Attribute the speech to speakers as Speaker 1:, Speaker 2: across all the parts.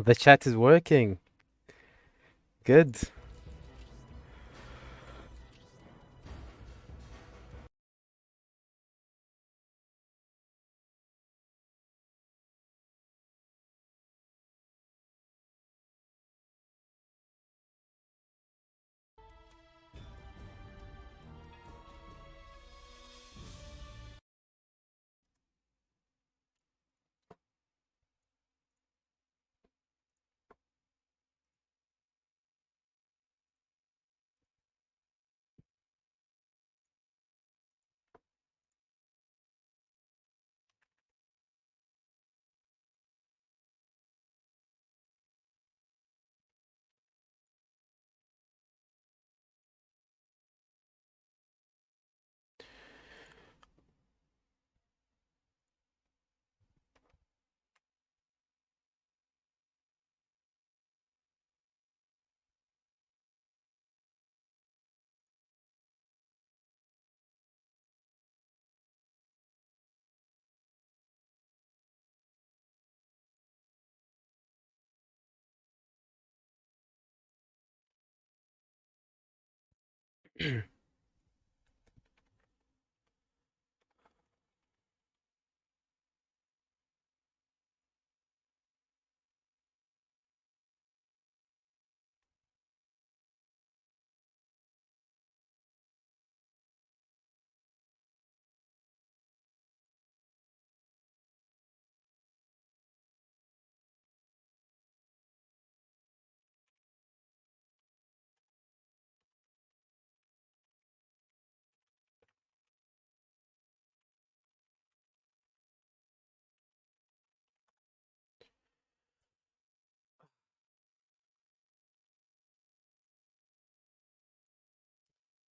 Speaker 1: The chat is working. Good.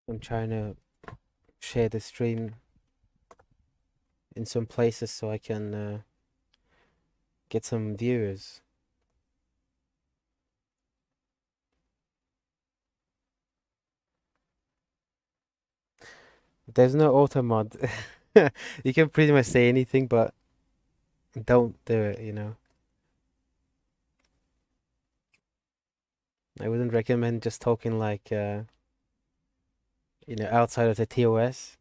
Speaker 1: I'm trying to share the stream in some places so I can get some viewers. There's no auto mod. You can pretty much say anything, but don't do it, you know. I wouldn't recommend just talking like outside of the TOS.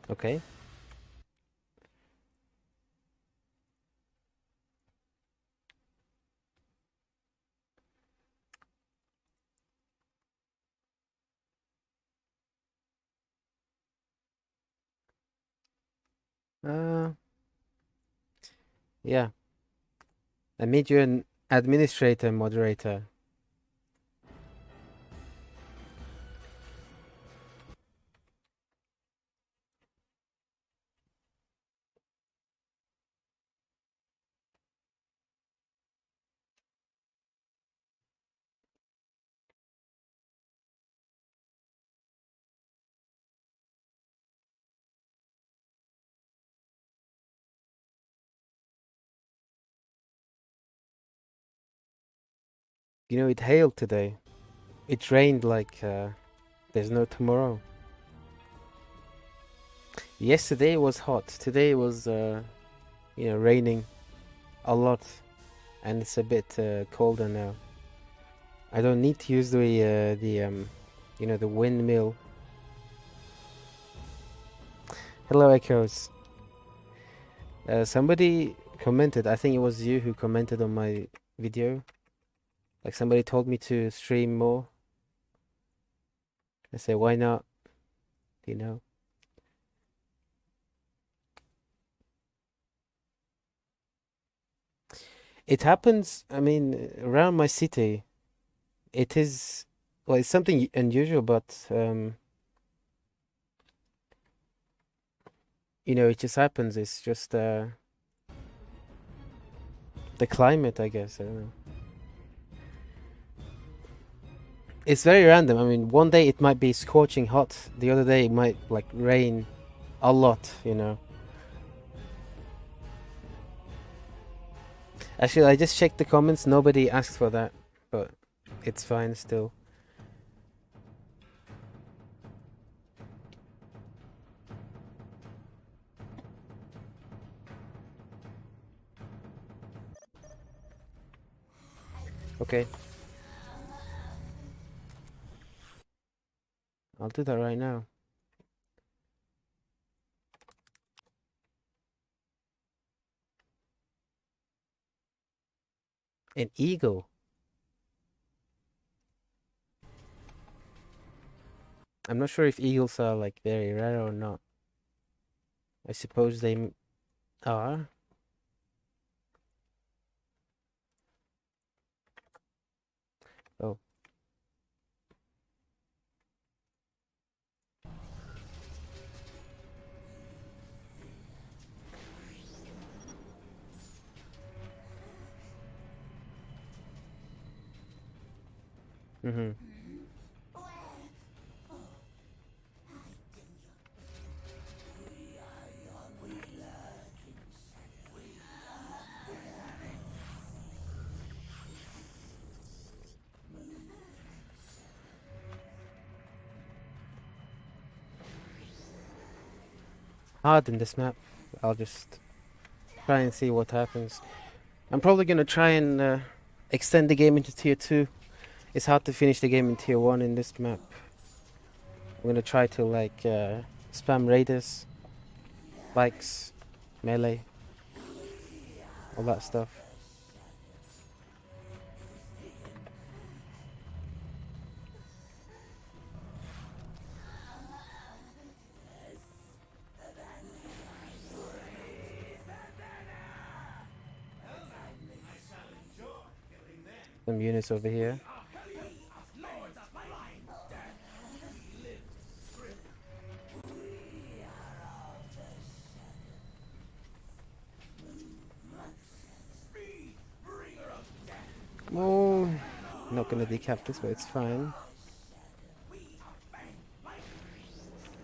Speaker 1: Okay? Uh, yeah. I made you an administrator moderator. You know, it hailed today. It rained like there's no tomorrow. Yesterday was hot. Today was raining a lot, and it's a bit colder now. I don't need to use the windmill. Hello, Echoes. Somebody commented. I think it was you who commented on my video. Like somebody told me to stream more. I said, why not? You know. It happens. I mean, around my city, it is. Well, it's something unusual, but it just happens. It's just the climate, I guess. I don't know. It's very random. I mean, one day it might be scorching hot, the other day it might like rain a lot, you know. Actually, I just checked the comments. Nobody asked for that, but it's fine still. Okay, I'll do that right now. An eagle. I'm not sure if eagles are like very rare or not. I suppose they are. Oh. Mm-hmm. Hard in this map. I'll just try and see what happens. I'm probably gonna try and extend the game into tier 2. It's hard to finish the game in tier 1 in this map. I'm gonna try to like spam raiders, bikes, melee, all that stuff. Some units over here. Oh, not gonna decap this, but it's fine.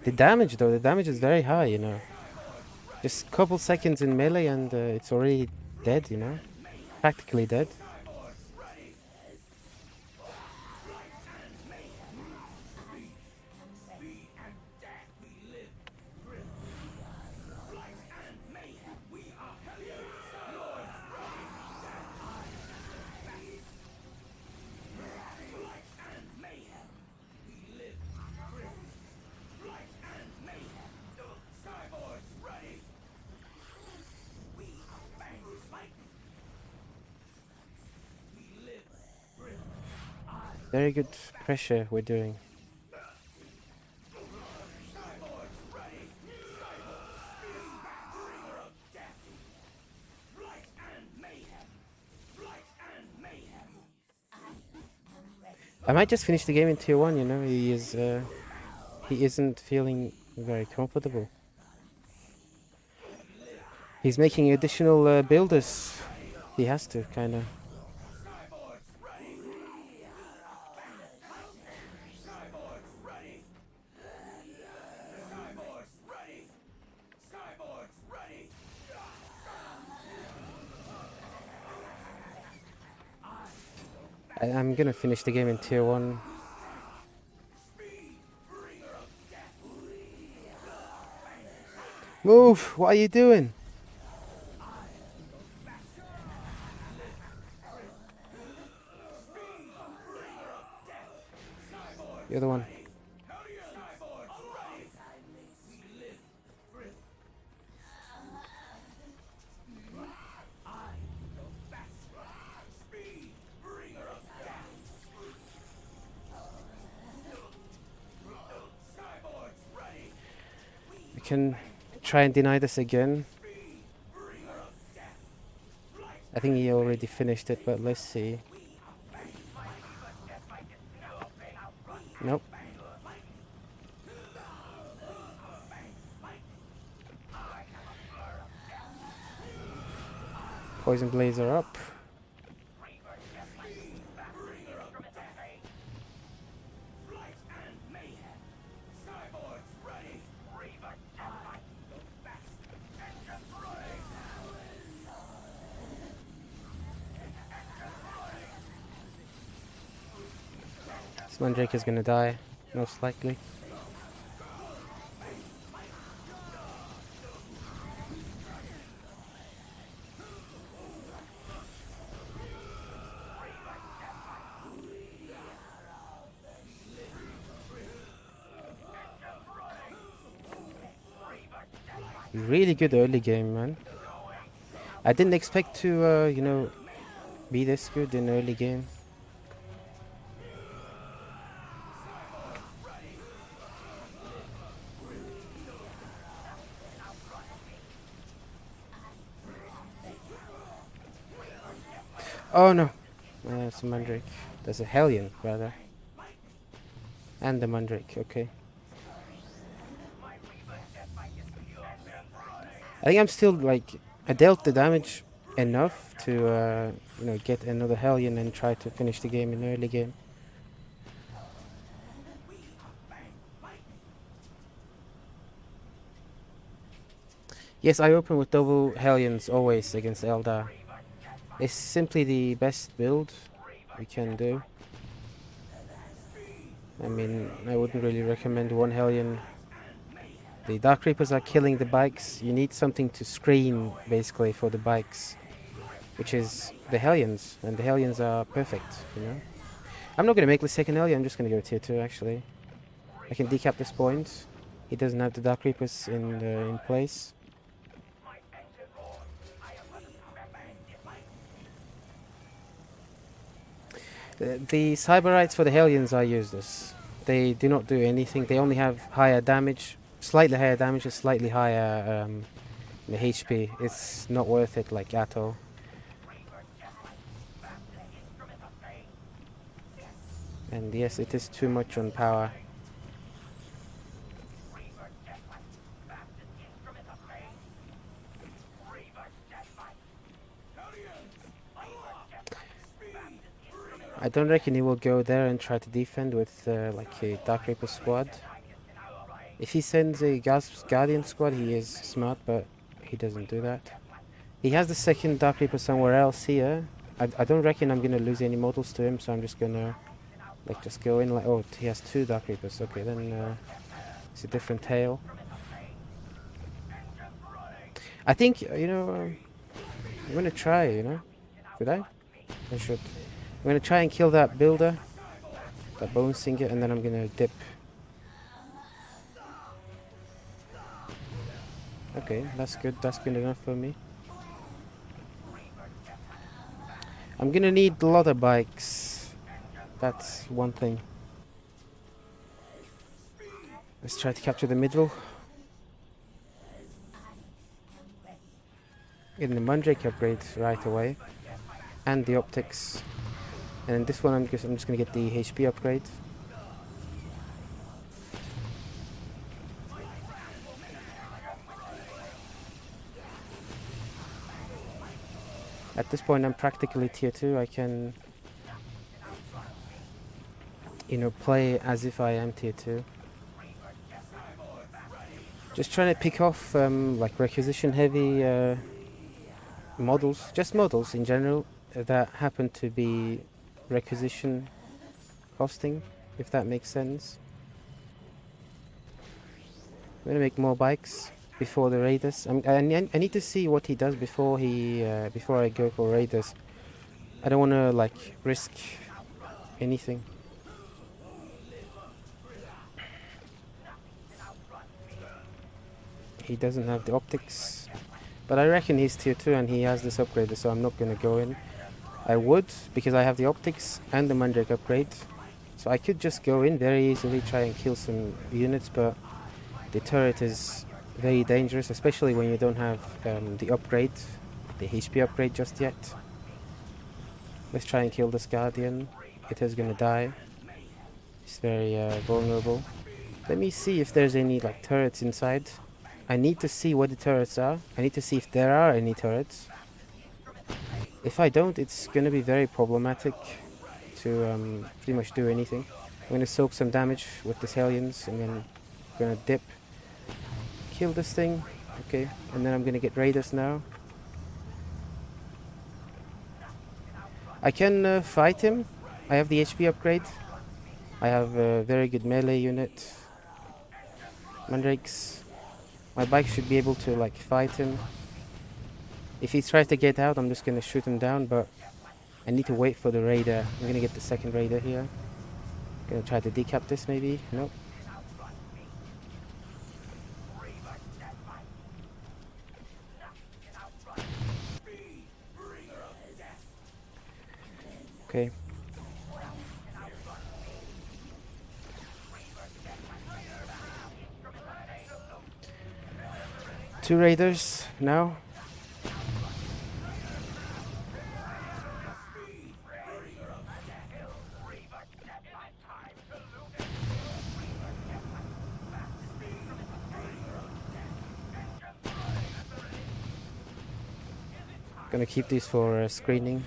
Speaker 1: The damage though, the damage is very high, you know. Just a couple seconds in melee and it's already dead, you know. Practically dead. Very good pressure we're doing. I might just finish the game in tier 1, you know. He isn't feeling very comfortable. He's making additional builders. He has to, kinda. I'm gonna finish the game in tier 1. Move! What are you doing? The other one. We can try and deny this again. I think he already finished it, but let's see. Nope. Poison blades are up. This Mandrake is gonna die, most likely. Really good early game, man. I didn't expect to, you know, be this good in early game. Oh no, it's a Mandrake. There's a Hellion, rather. And the Mandrake, okay. I think I'm still, like, I dealt the damage enough to, you know, get another Hellion and try to finish the game in early game. Yes, I open with double Hellions always against Eldar. It's simply the best build we can do. I mean, I wouldn't really recommend one Hellion. The Dark Reapers are killing the bikes. You need something to screen, basically, for the bikes, which is the Hellions, and the Hellions are perfect, you know? I'm not going to make the second Hellion, I'm just going to go tier 2, actually. I can decap this point. He doesn't have the Dark Reapers in place. The Cyberites for the Hellions are useless. They do not do anything. They only have higher damage, slightly higher damage, and slightly higher HP. It's not worth it, like, at all. And yes, it is too much on power. I don't reckon he will go there and try to defend with like a Dark Reaper squad. If he sends a Guardian squad, he is smart, but he doesn't do that. He has the second Dark Reaper somewhere else here. I don't reckon I'm gonna lose any models to him, so I'm just gonna like just go in like, oh, he has two Dark Reapers. Okay, then it's a different tale. I think you know I'm gonna try. You know, should I? I should. I'm gonna try and kill that builder, that bone singer, and then I'm gonna dip. Okay, that's good. That's good enough for me. I'm gonna need a lot of bikes. That's one thing. Let's try to capture the middle. Getting the Mandrake upgrade right away, and the optics. And this one, I'm just gonna get the HP upgrade. At this point, I'm practically tier 2. I can, you know, play as if I am tier 2. Just trying to pick off like requisition heavy models, just models in general that happen to be requisition costing, if that makes sense. I'm gonna make more bikes before the raiders. I need to see what he does before before I go for raiders. I don't want to like risk anything. He doesn't have the optics, but I reckon he's tier 2 and he has this upgrade, so I'm not gonna go in. I would, because I have the optics and the Mandrake upgrade, so I could just go in very easily, try and kill some units, but the turret is very dangerous, especially when you don't have the upgrade, the HP upgrade just yet. Let's try and kill this Guardian. It is gonna die. It's very vulnerable. Let me see if there's any like turrets inside. I need to see what the turrets are. I need to see if there are any turrets. If I don't, it's gonna be very problematic to pretty much do anything. I'm gonna soak some damage with the Hellions and then I'm gonna dip. Kill this thing. Okay, and then I'm gonna get raiders now. I can fight him. I have the HP upgrade. I have a very good melee unit. Mandrakes. My bike should be able to like fight him. If he tries to get out, I'm just gonna shoot him down, but I need to wait for the raider. I'm gonna get the second raider here. Gonna try to decap this maybe. Nope. Okay. Two raiders now. Gonna keep these for screening.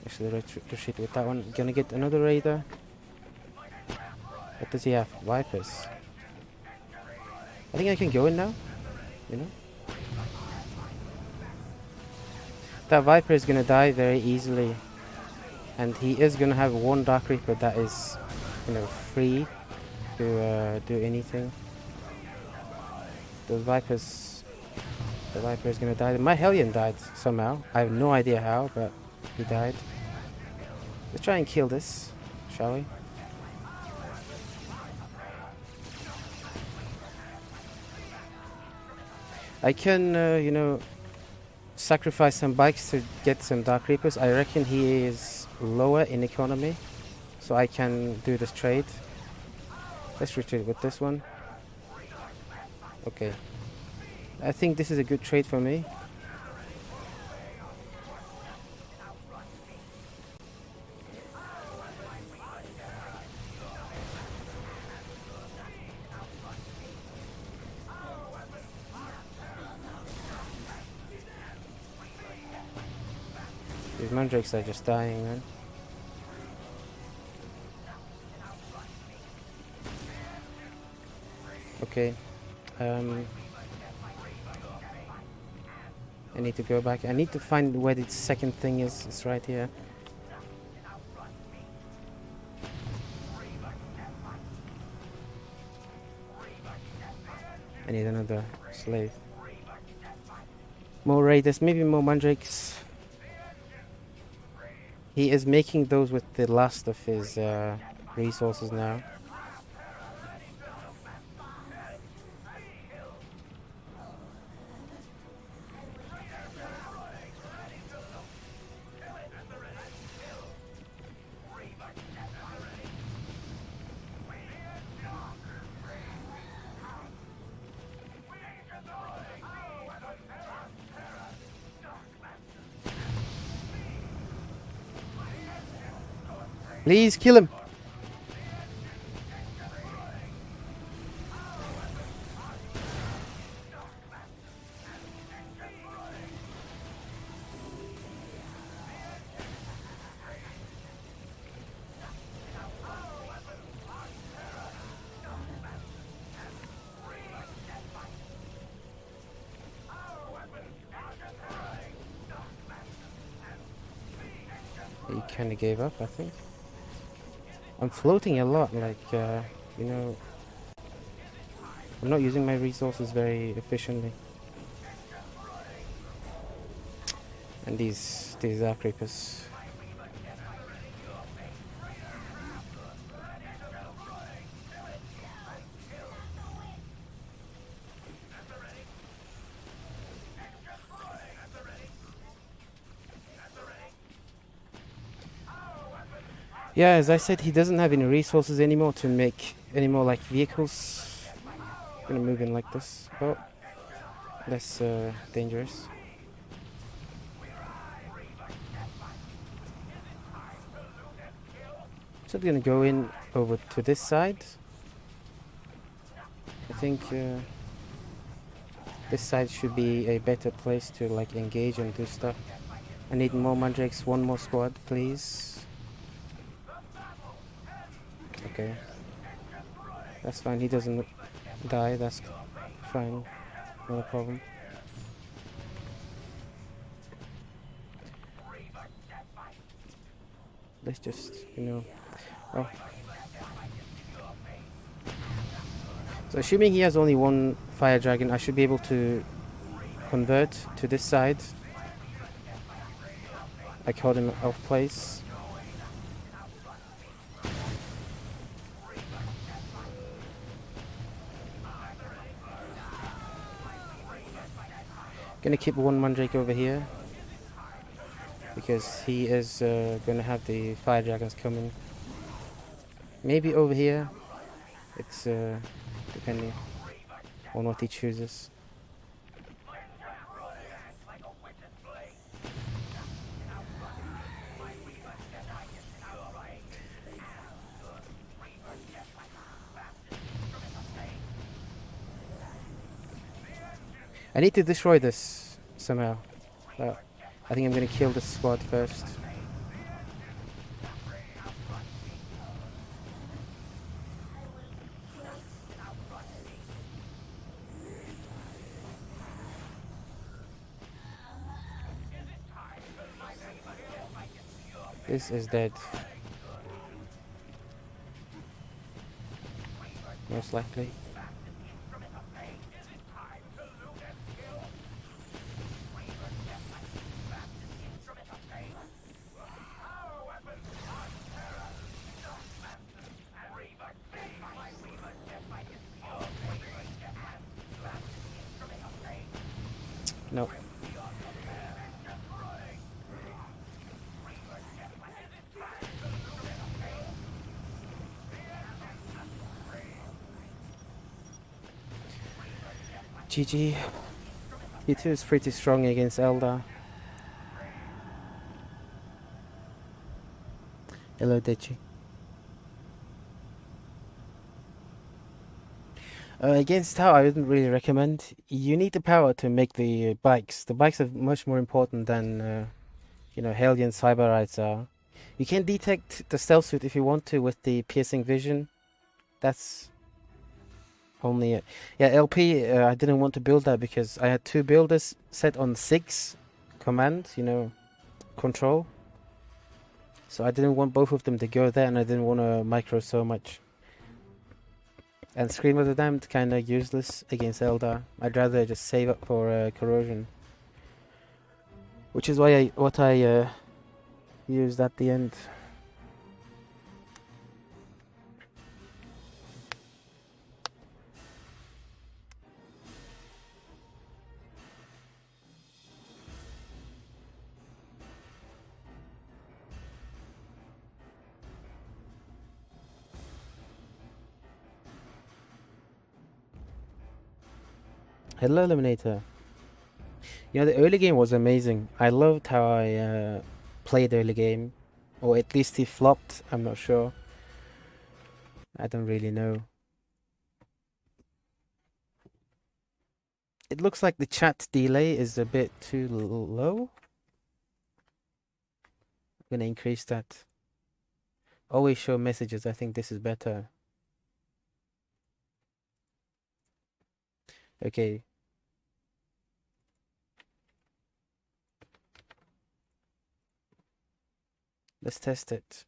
Speaker 1: Actually, retreat with that one. Gonna get another raider. What does he have? Vipers. I think I can go in now. You know? That Viper is gonna die very easily. And he is gonna have one Dark Reaper that is, you know, free to do anything. Those Vipers... The Viper is gonna die. My Hellion died somehow. I have no idea how, but he died. Let's try and kill this, shall we? I can, you know, sacrifice some bikes to get some Dark Reapers. I reckon he is lower in economy, so I can do this trade. Let's retreat with this one. Okay. I think this is a good trade for me. These mandrakes are just dying, man. Okay. I need to go back. I need to find where the second thing is. It's right here. I need another slave. More raiders, maybe more mandrakes. He is making those with the last of his resources now. Please kill him. He kind of gave up, I think. I'm floating a lot, like, you know, I'm not using my resources very efficiently. And these Dark Reapers. Yeah, as I said, he doesn't have any resources anymore to make any more like vehicles. I'm gonna move in like this. Oh, less dangerous. So I'm gonna go in over to this side. I think this side should be a better place to like engage and do stuff. I need more mandrakes, one more squad, please. Okay, that's fine. He doesn't die. That's fine. No problem. Let's just, you know. Oh. So assuming he has only one fire dragon, I should be able to convert to this side. I called him off place. Gonna keep one mandrake over here. because he is gonna have the fire dragons coming. Maybe over here. It's depending on what he chooses. I need to destroy this somehow. I think I'm gonna kill this squad first. This is dead. Most likely. No. GG. He2 is pretty strong against Eldar. Hello, Dechi. Against Tau, I wouldn't really recommend. You need the power to make the bikes. The bikes are much more important than, Hellion Cyberites are. You can detect the stealth suit if you want to with the piercing vision. That's only it. Yeah, LP, I didn't want to build that because I had two builders set on 6 command, control. So I didn't want both of them to go there, and I didn't want to micro so much. And Scream of the Damned kinda useless against Eldar. I'd rather just save up for corrosion. Which is why I used at the end. Hello, Eliminator. The early game was amazing. I loved how I played early game. Or at least he flopped, I'm not sure. I don't really know. It looks like the chat delay is a bit too low. I'm gonna increase that. Always show messages. I think this is better. Okay. Let's test it.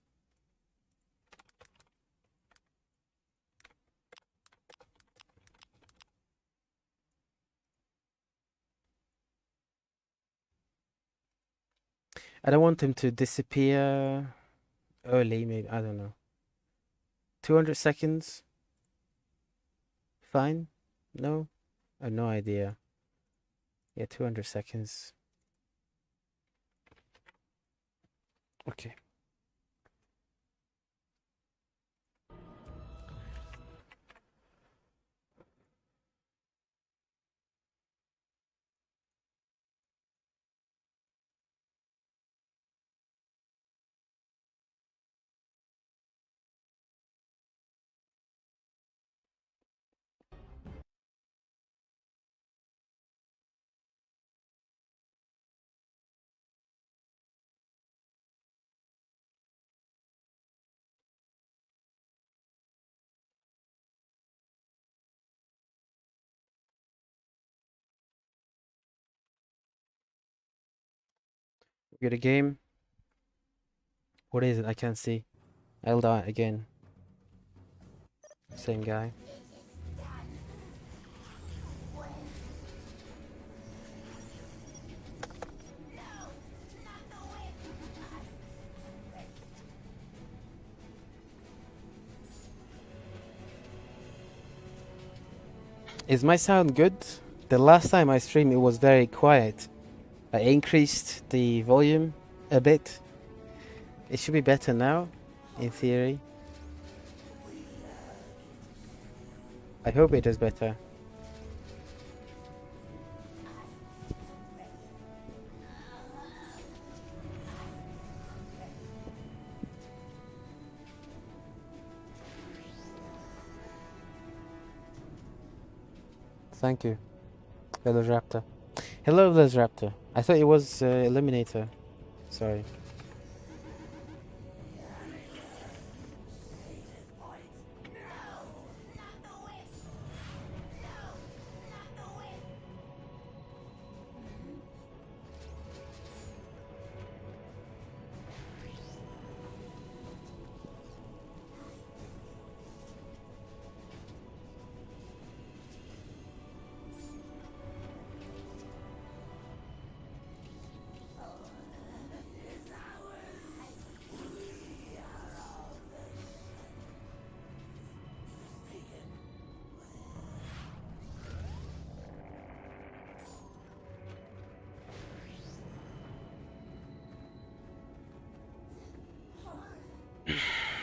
Speaker 1: I don't want him to disappear early, maybe. I don't know. 200 seconds? Fine? No? I have no idea. Yeah, 200 seconds. Okay. We got a game. What is it? I can't see. Eldar again. Same guy. Is my sound good? The last time I streamed it was very quiet. I increased the volume a bit. It should be better now, in theory. I hope it is better. Thank you, Velociraptor. Hello, Velociraptor. I thought it was Eliminator. Sorry.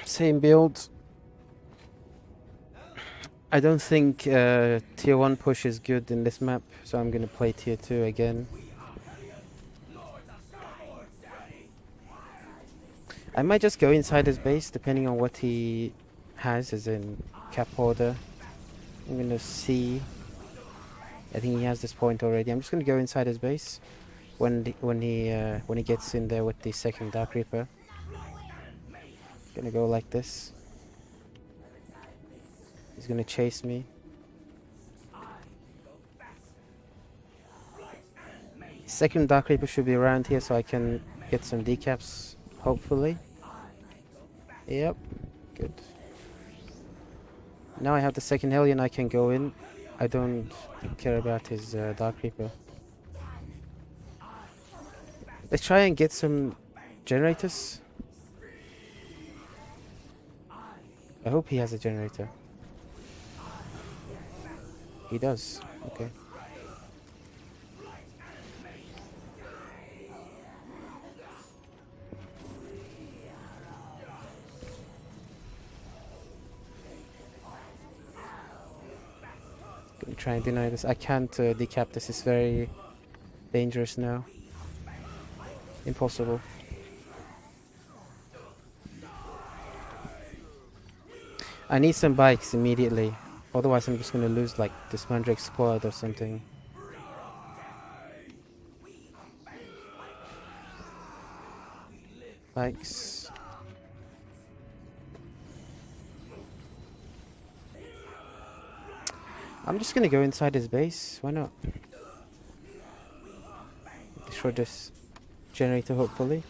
Speaker 1: Same build. I don't think tier 1 push is good in this map, so I'm gonna play tier 2 again. I might just go inside his base, depending on what he has, as in cap order. I'm gonna see. I think he has this point already. I'm just gonna go inside his base when he gets in there with the second Dark Reaper. Gonna go like this. He's gonna chase me. Second Dark Reaper should be around here, so I can get some decaps, hopefully. Yep, good. Now I have the second Hellion, I can go in. I don't care about his Dark Reaper. Let's try and get some generators. I hope he has a generator. He does. Okay. Gonna try and deny this. I can't decap this. It's very dangerous now. Impossible. I need some bikes immediately. Otherwise I'm just gonna lose like this Mandrake squad or something. Bikes. I'm just gonna go inside his base. Why not? Destroy this generator, hopefully.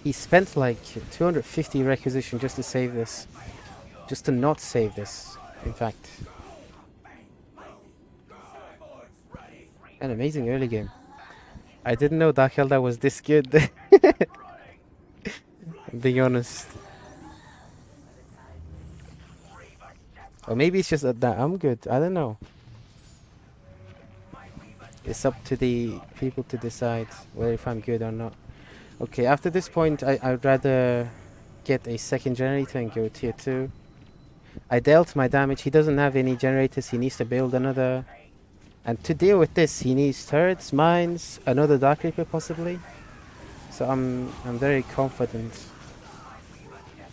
Speaker 1: He spent like 250 requisition just to save this. Just to not save this, in fact. An amazing early game. I didn't know Dark Eldar was this good. I'm being honest. Or maybe it's just that I'm good. I don't know. It's up to the people to decide whether if I'm good or not. Okay, after this point, I'd rather get a second generator and go tier 2. I dealt my damage. He doesn't have any generators. He needs to build another. And to deal with this, he needs turrets, mines, another Dark Reaper possibly. So I'm very confident.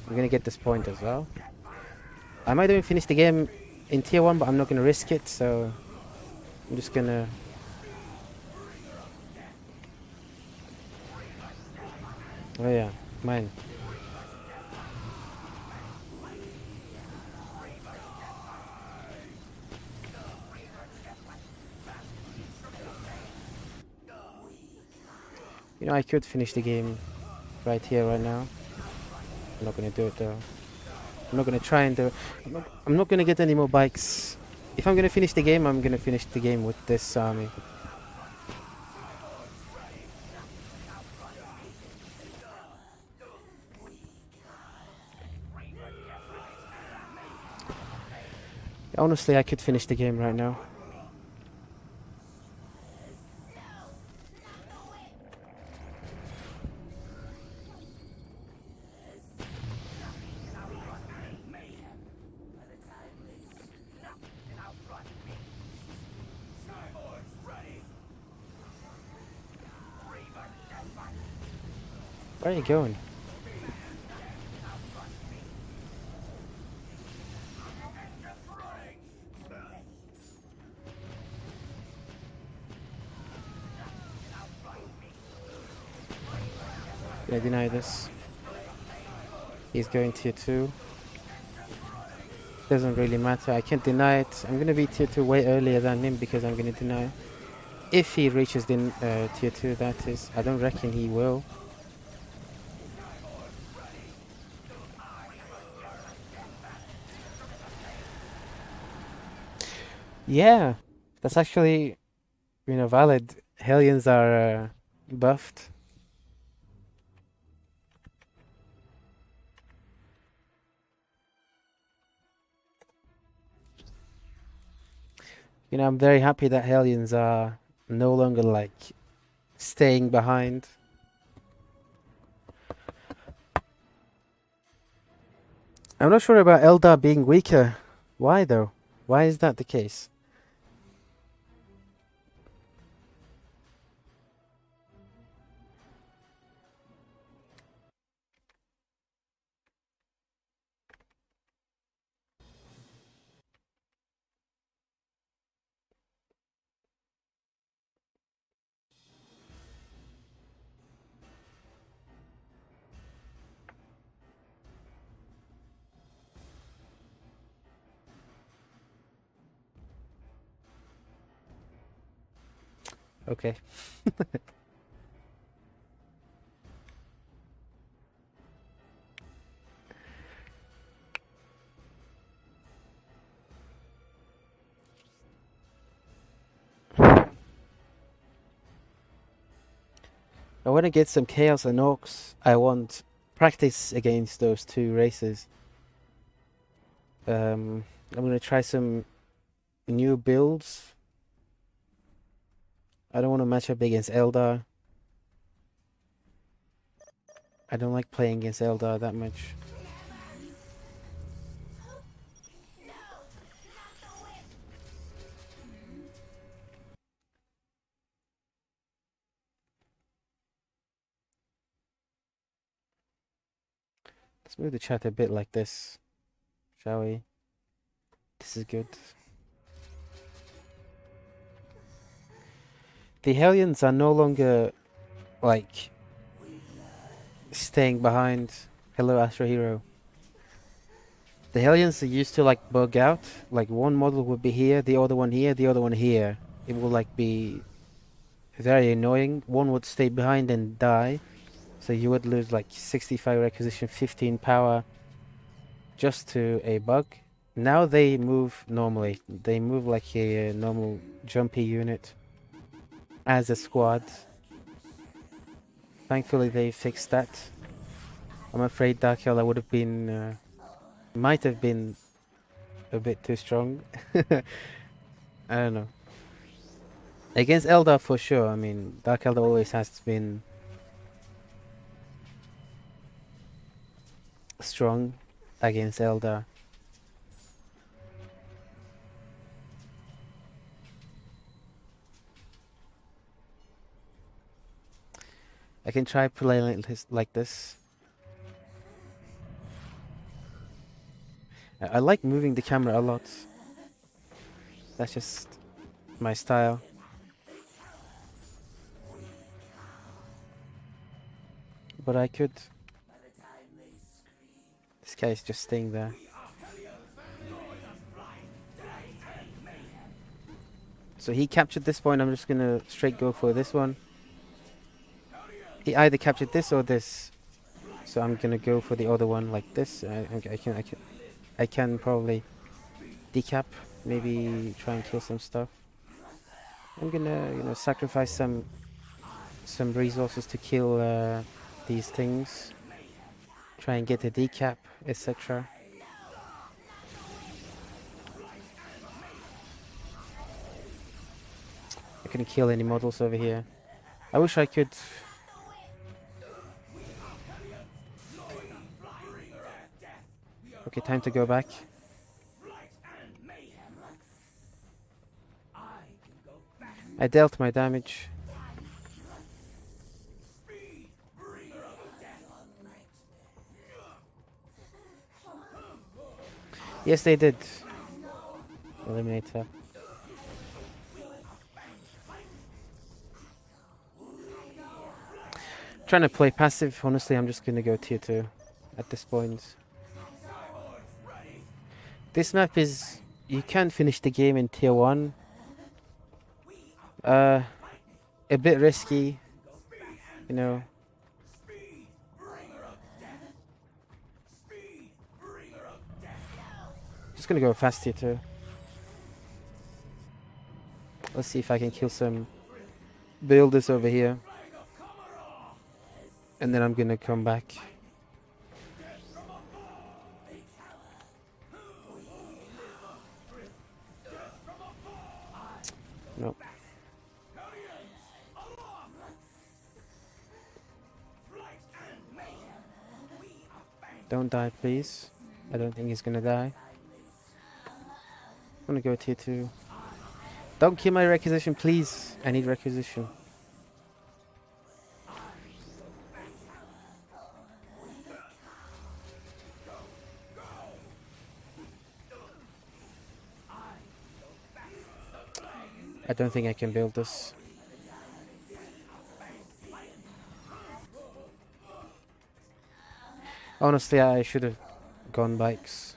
Speaker 1: I'm gonna get this point as well. I might even finish the game in tier 1, but I'm not gonna risk it. So I'm just gonna. Oh yeah, mine. You know, I could finish the game right here, right now. I'm not gonna do it though. I'm not gonna try and do it. I'm not gonna get any more bikes. If I'm gonna finish the game, I'm gonna finish the game with this army. Honestly, I could finish the game right now. Where are you going? Can I deny this? He's going tier 2. Doesn't really matter. I can't deny it. I'm gonna be tier 2 way earlier than him because I'm gonna deny. If he reaches the tier 2, that is. I don't reckon he will. Yeah, that's actually, valid. Hellions are buffed. I'm very happy that Hellions are no longer like staying behind. I'm not sure about Eldar being weaker. Why though? Why is that the case? Okay. I want to get some Chaos and Orcs. I want practice against those two races. I'm gonna try some new builds. I don't want to match up against Eldar. I don't like playing against Eldar that much. Let's move the chat a bit like this, shall we? This is good. The Hellions are no longer like staying behind. Hello, Astro Hero. The Hellions used to like bug out. Like one model would be here, the other one here, the other one here. It would like be very annoying. One would stay behind and die. So you would lose like 65 requisition, 15 power just to a bug. Now they move normally. They move like a normal jumpy unit as a squad. Thankfully they fixed that. I'm afraid Dark Eldar would have been, might have been a bit too strong. I don't know. Against Eldar for sure. I mean, Dark Eldar always has been strong against Eldar. I can try playing like this. I like moving the camera a lot. That's just my style. But I could. This guy is just staying there. So he captured this point. I'm just gonna straight go for this one. He either captured this or this. So I'm gonna go for the other one like this. I can probably decap. Maybe try and kill some stuff. I'm gonna, sacrifice some resources to kill these things. Try and get a decap, etc. gonna kill any models over here. I wish I could. Okay, time to go back. I dealt my damage. Yes, they did. Eliminate her. Trying to play passive. Honestly, I'm just gonna go tier 2 at this point. This map is... You can finish the game in tier 1. A bit risky, you know. Just gonna go fast tier 2. Let's see if I can kill some builders over here. And then I'm gonna come back. Nope. Don't die, please. I don't think he's gonna die. I'm gonna go tier 2. Don't kill my requisition, please. I need requisition. I don't think I can build this. Honestly, I should have gone bikes.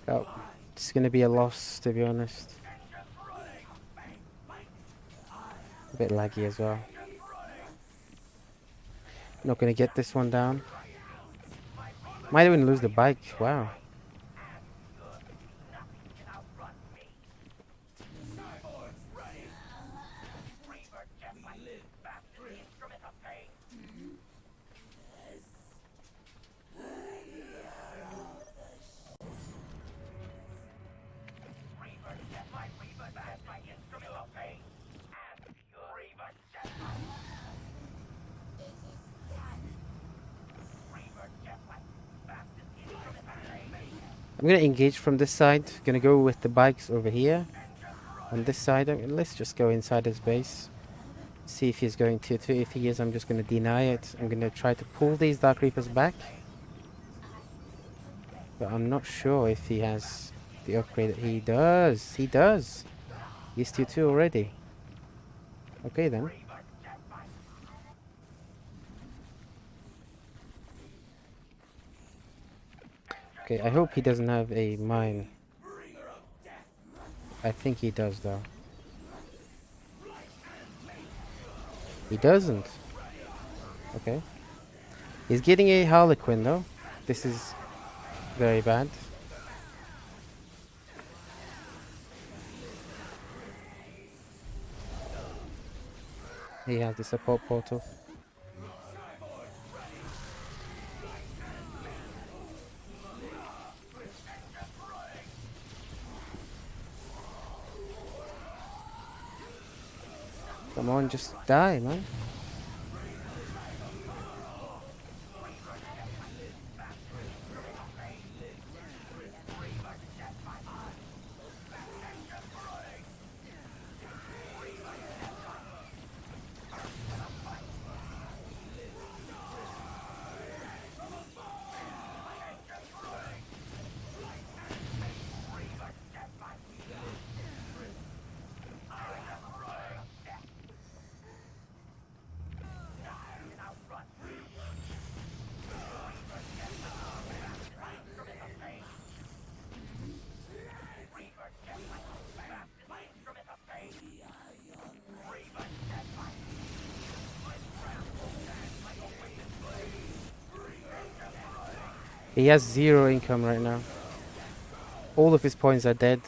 Speaker 1: Oh, it's gonna be a loss, to be honest. A bit laggy as well. Not gonna get this one down. Might even lose the bike. Wow. I'm gonna engage from this side. Gonna go with the bikes over here. On this side, let's just go inside his base. See if he's going tier 2. If he is, I'm just gonna deny it. I'm gonna try to pull these Dark Reapers back. But I'm not sure if he has the upgrade. He does. He does. He's tier 2 already. Okay then. Okay, I hope he doesn't have a mine. I think he does though. He doesn't. Okay. He's getting a Harlequin though. This is very bad. He has the support portal. Come on, just die, man. He has zero income right now. All of his points are dead.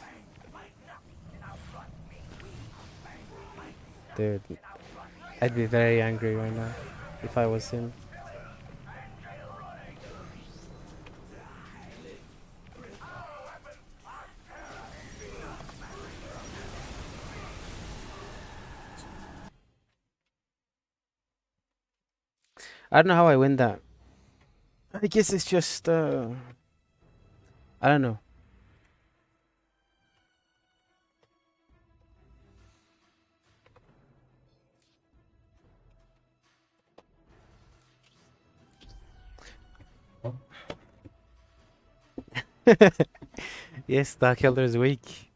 Speaker 1: Dude, I'd be very angry right now if I was him. I don't know how I win that. I guess it's just, I don't know. Yes, Dark Elder is weak.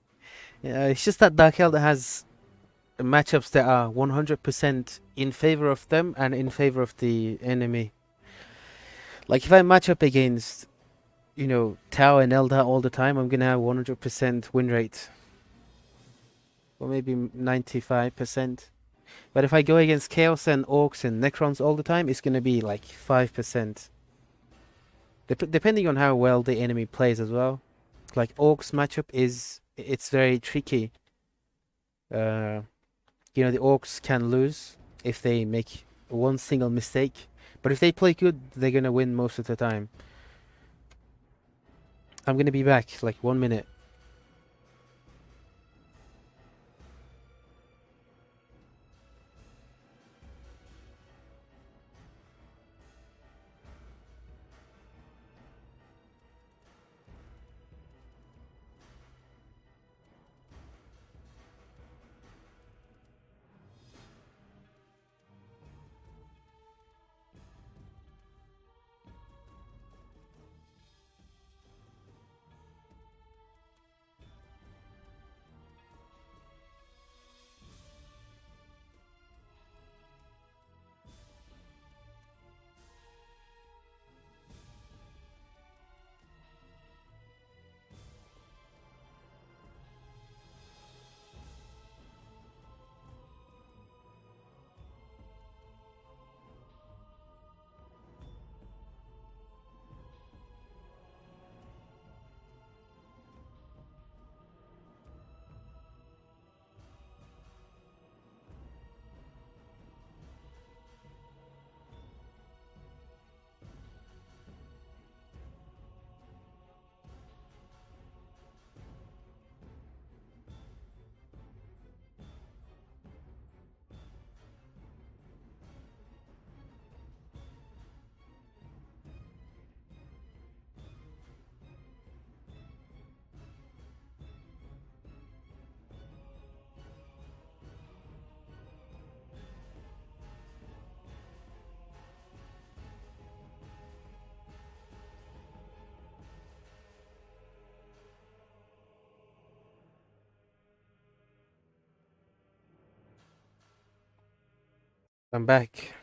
Speaker 1: Yeah, it's just that Dark Elder has matchups that are 100% in favor of them and in favor of the enemy. Like if I match up against, Tau and Eldar all the time, I'm gonna have 100% win rate. Or maybe 95%. But if I go against Chaos and Orcs and Necrons all the time, it's gonna be like 5%. Depending on how well the enemy plays as well. Like Orcs matchup it's very tricky. Uh, the Orcs can lose if they make one single mistake. But if they play good, they're gonna win most of the time. I'm gonna be back, like 1 minute. I'm back.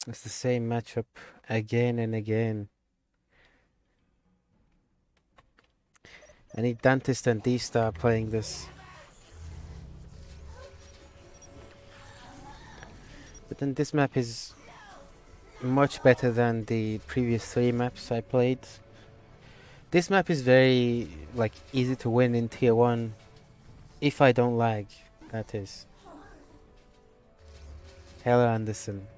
Speaker 1: It's the same matchup again and again. I need Dantist and D-Star playing this. But then this map is much better than the previous 3 maps I played. This map is very, like, easy to win in tier 1 if I don't lag, that is. Hello, Anderson.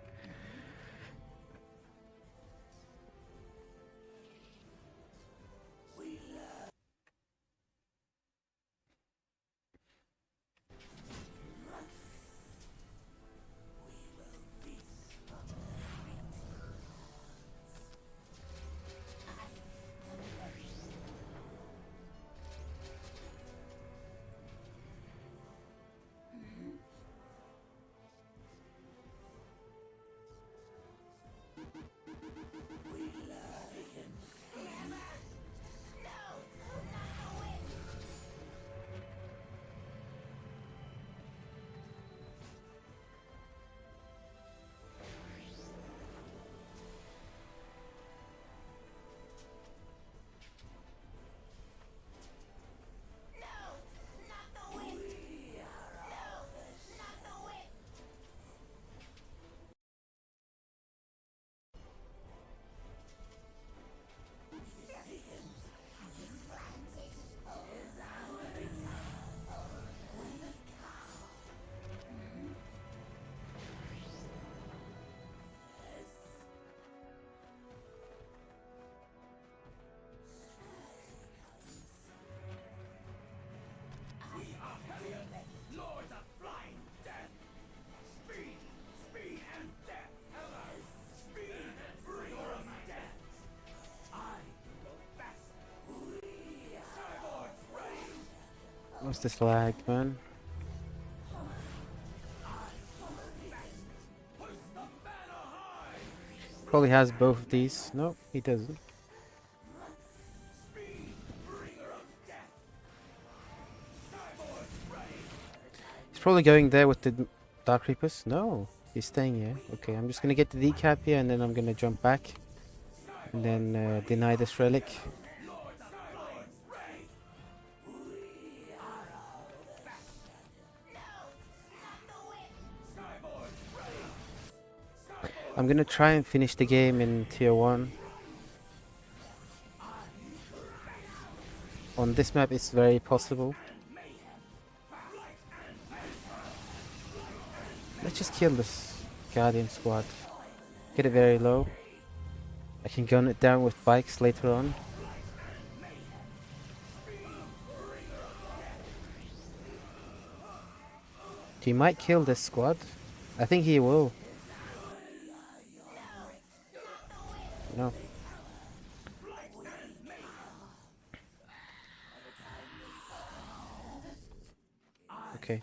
Speaker 1: What's this lag, man? Probably has both of these. No, he doesn't. He's probably going there with the Dark Reapers. No, he's staying here. Okay, I'm just gonna get the decap here and then I'm gonna jump back. And then deny this relic. I'm gonna try and finish the game in tier 1. On this map it's very possible. Let's just kill this Guardian squad. Get it very low. I can gun it down with bikes later on. He might kill this squad. I think he will. No. Okay.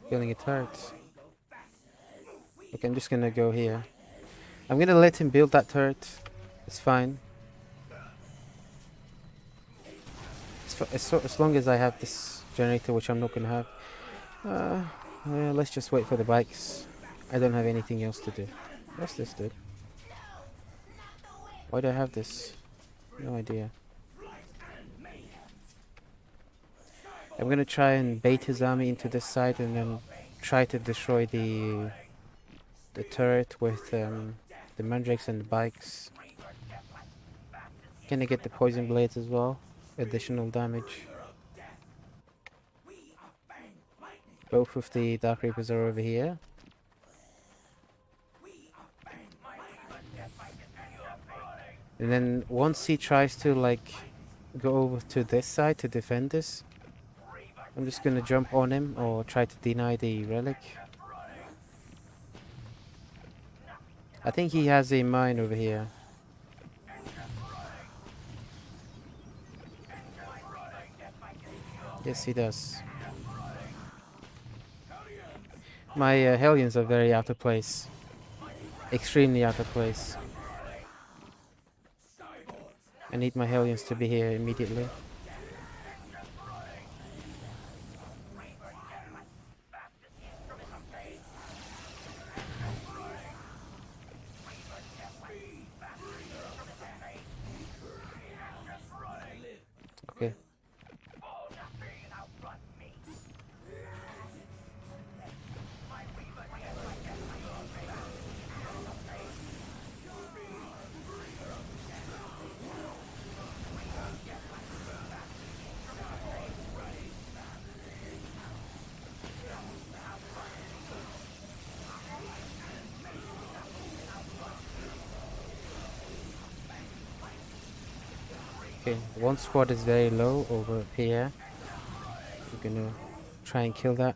Speaker 1: Building a turret. Okay, I'm just gonna go here. I'm gonna let him build that turret. It's fine. As long as I have this generator, which I'm not gonna have. Let's just wait for the bikes. I don't have anything else to do. What's this, dude? Why do I have this? No idea. I'm gonna try and bait his army into this side and then try to destroy the turret with the mandrakes and the bikes. Gonna get the poison blades as well. Additional damage. Both of the Dark Reapers are over here. And then once he tries to like go over to this side to defend this, I'm just gonna jump on him or try to deny the relic. I think he has a mine over here. Yes, he does. My Hellions are very out of place. Extremely out of place. I need my Hellions to be here immediately. Okay. Okay, one squad is very low over here. We're gonna try and kill that.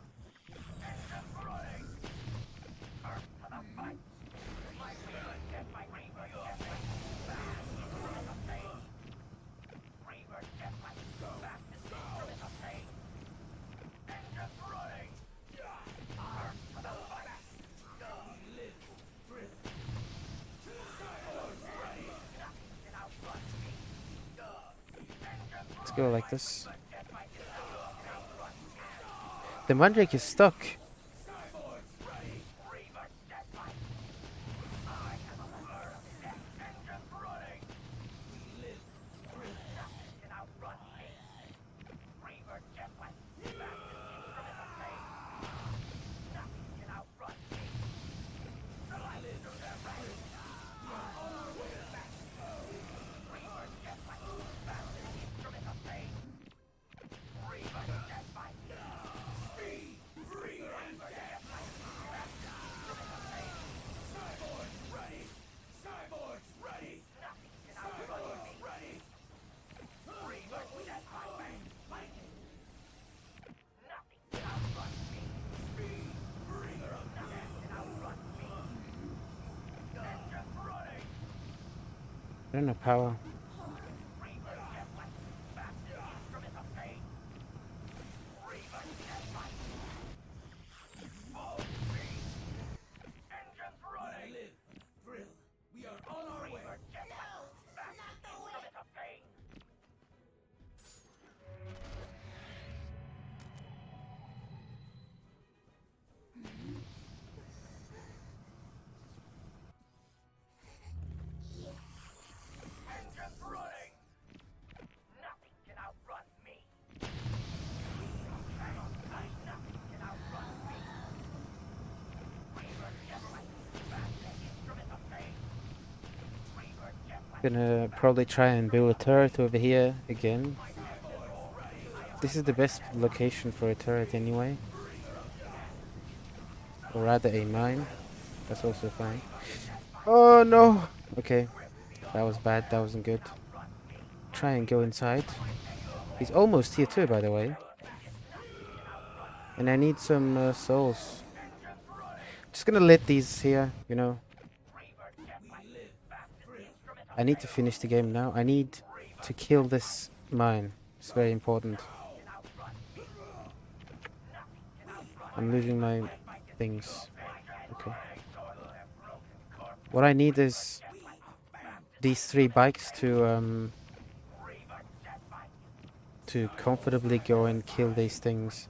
Speaker 1: Let's go like this. The Mandrake is stuck. I don't know power. Gonna probably try and build a turret over here again. This is the best location for a turret anyway. Or rather a mine. That's also fine. Oh no! Okay, that was bad, that wasn't good. Try and go inside. He's almost here too, by the way. And I need some souls. Just gonna let these here, you know. I need to finish the game now. I need to kill this mine. It's very important. I'm losing my things. Okay. What I need is these 3 bikes to comfortably go and kill these things.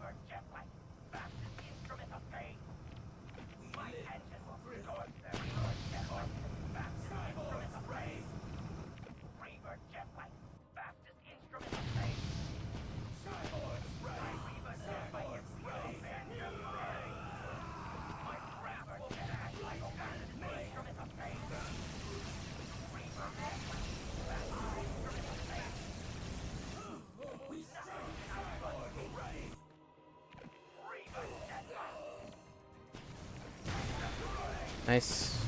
Speaker 1: Nice.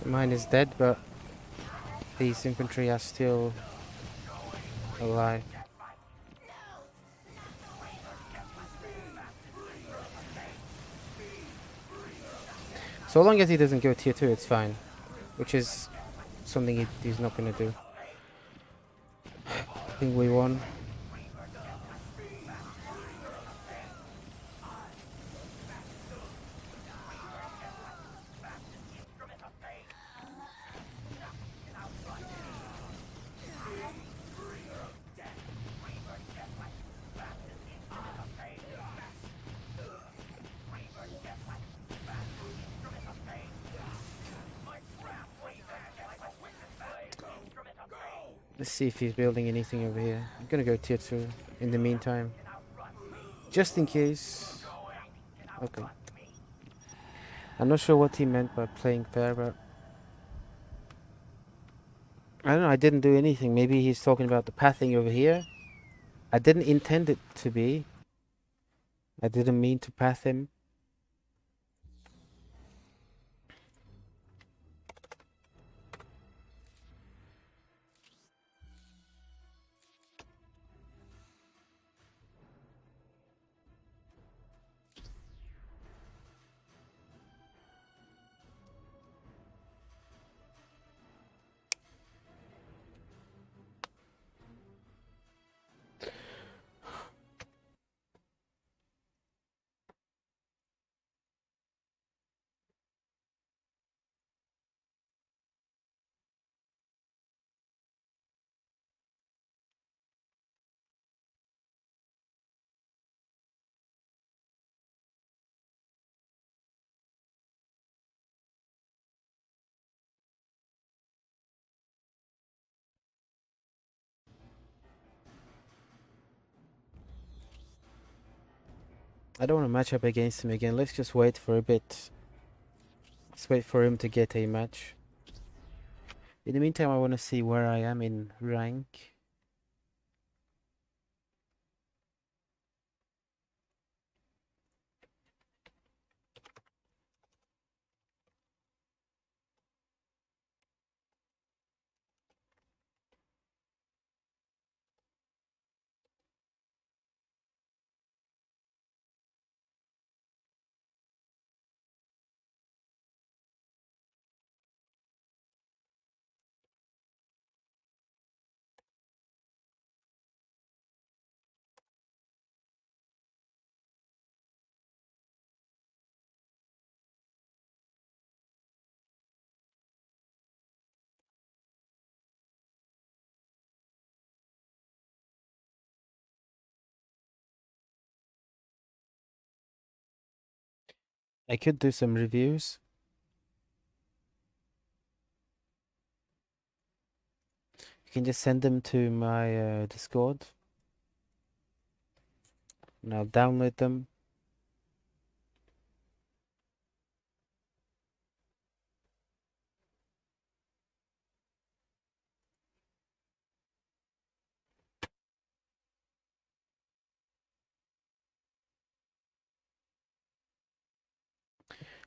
Speaker 1: The mine is dead, but these infantry are still alive. So long as he doesn't go tier 2, it's fine. Which is something he's not gonna do. I think we won. Let's see if he's building anything over here. I'm gonna go tier 2 in the meantime. Just in case. Okay. I'm not sure what he meant by playing fair, but I don't know, I didn't do anything. Maybe he's talking about the pathing over here. I didn't intend it to be. I didn't mean to path him. I don't want to match up against him again. Let's just wait for a bit. Let's wait for him to get a match. In the meantime, I want to see where I am in rank. I could do some reviews. You can just send them to my Discord, and I'll download them.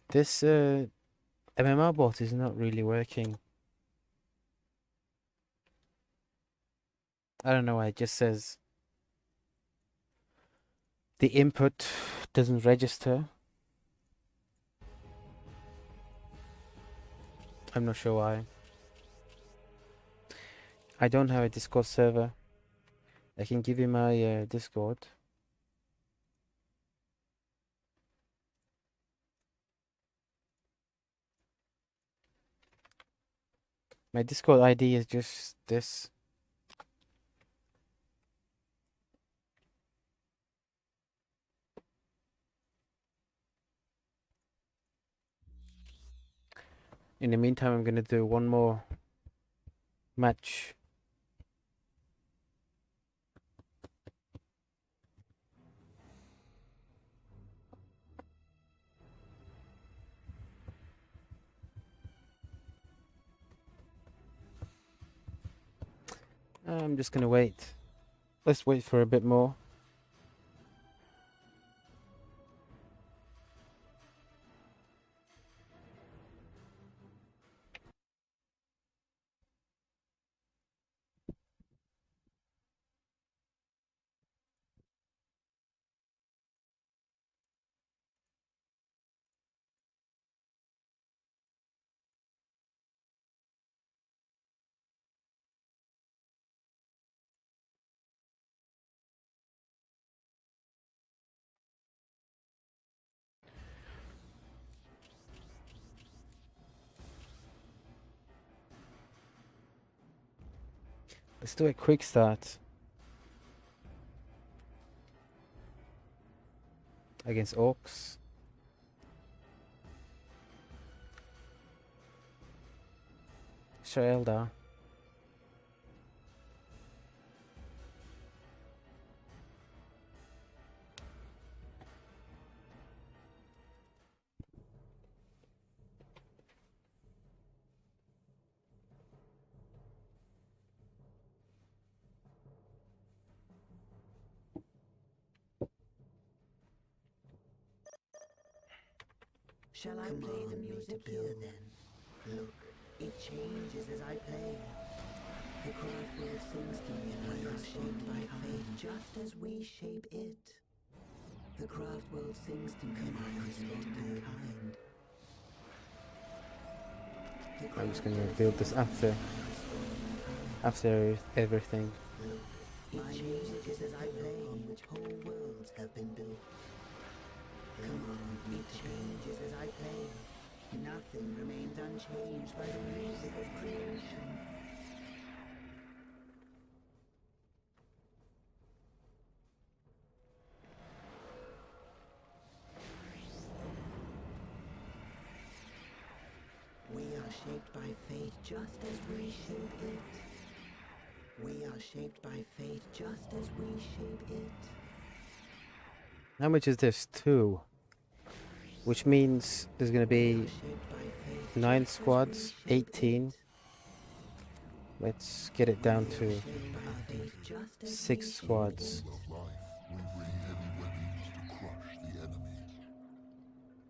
Speaker 1: This MMR bot is not really working. I don't know why it just says the input doesn't register. I'm not sure why. I don't have a Discord server. I can give you my Discord. My Discord ID is just this. In the meantime, I'm gonna do one more match. I'm just gonna wait. Let's wait for a bit more. Let's do a quick start against Orcs. Sure, Eldar.
Speaker 2: Shall I play the music here then? Look, it changes as I play. The craft world sings to me and I am shaped by fate just as we shape it. The craft world sings to me and I respond in kind.
Speaker 1: I'm just gonna build this after everything.
Speaker 2: My music is as I play, on which whole worlds have been built. Come on, it changes as I play. Nothing remains unchanged by the music of creation. We are shaped by fate just as we shape it. We are shaped by fate just as we shape it.
Speaker 1: How much is this? 2. Which means there's gonna be 9 squads, 18. Let's get it down to 6 squads.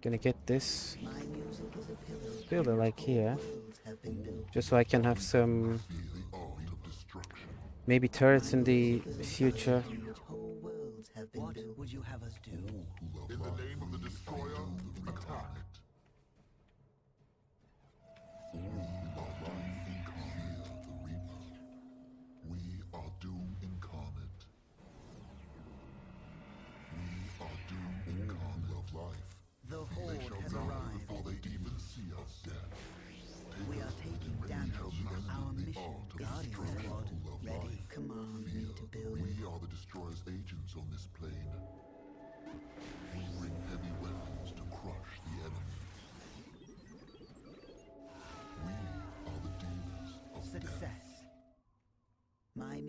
Speaker 1: Gonna get this. Build it like here. Just so I can have some maybe turrets in the future.
Speaker 2: What would you have us do?
Speaker 3: In the name of the destroyer, attack. We are doom incarnate. We are doom incarnate of life.
Speaker 2: The Horde has arrived.
Speaker 3: Before they even see us, death.
Speaker 2: We are taking damage. Our mission, Guardian Squad, ready. Command me to build.
Speaker 3: We are the destroyer's agents on this plane. We bring heavy weapons to crush the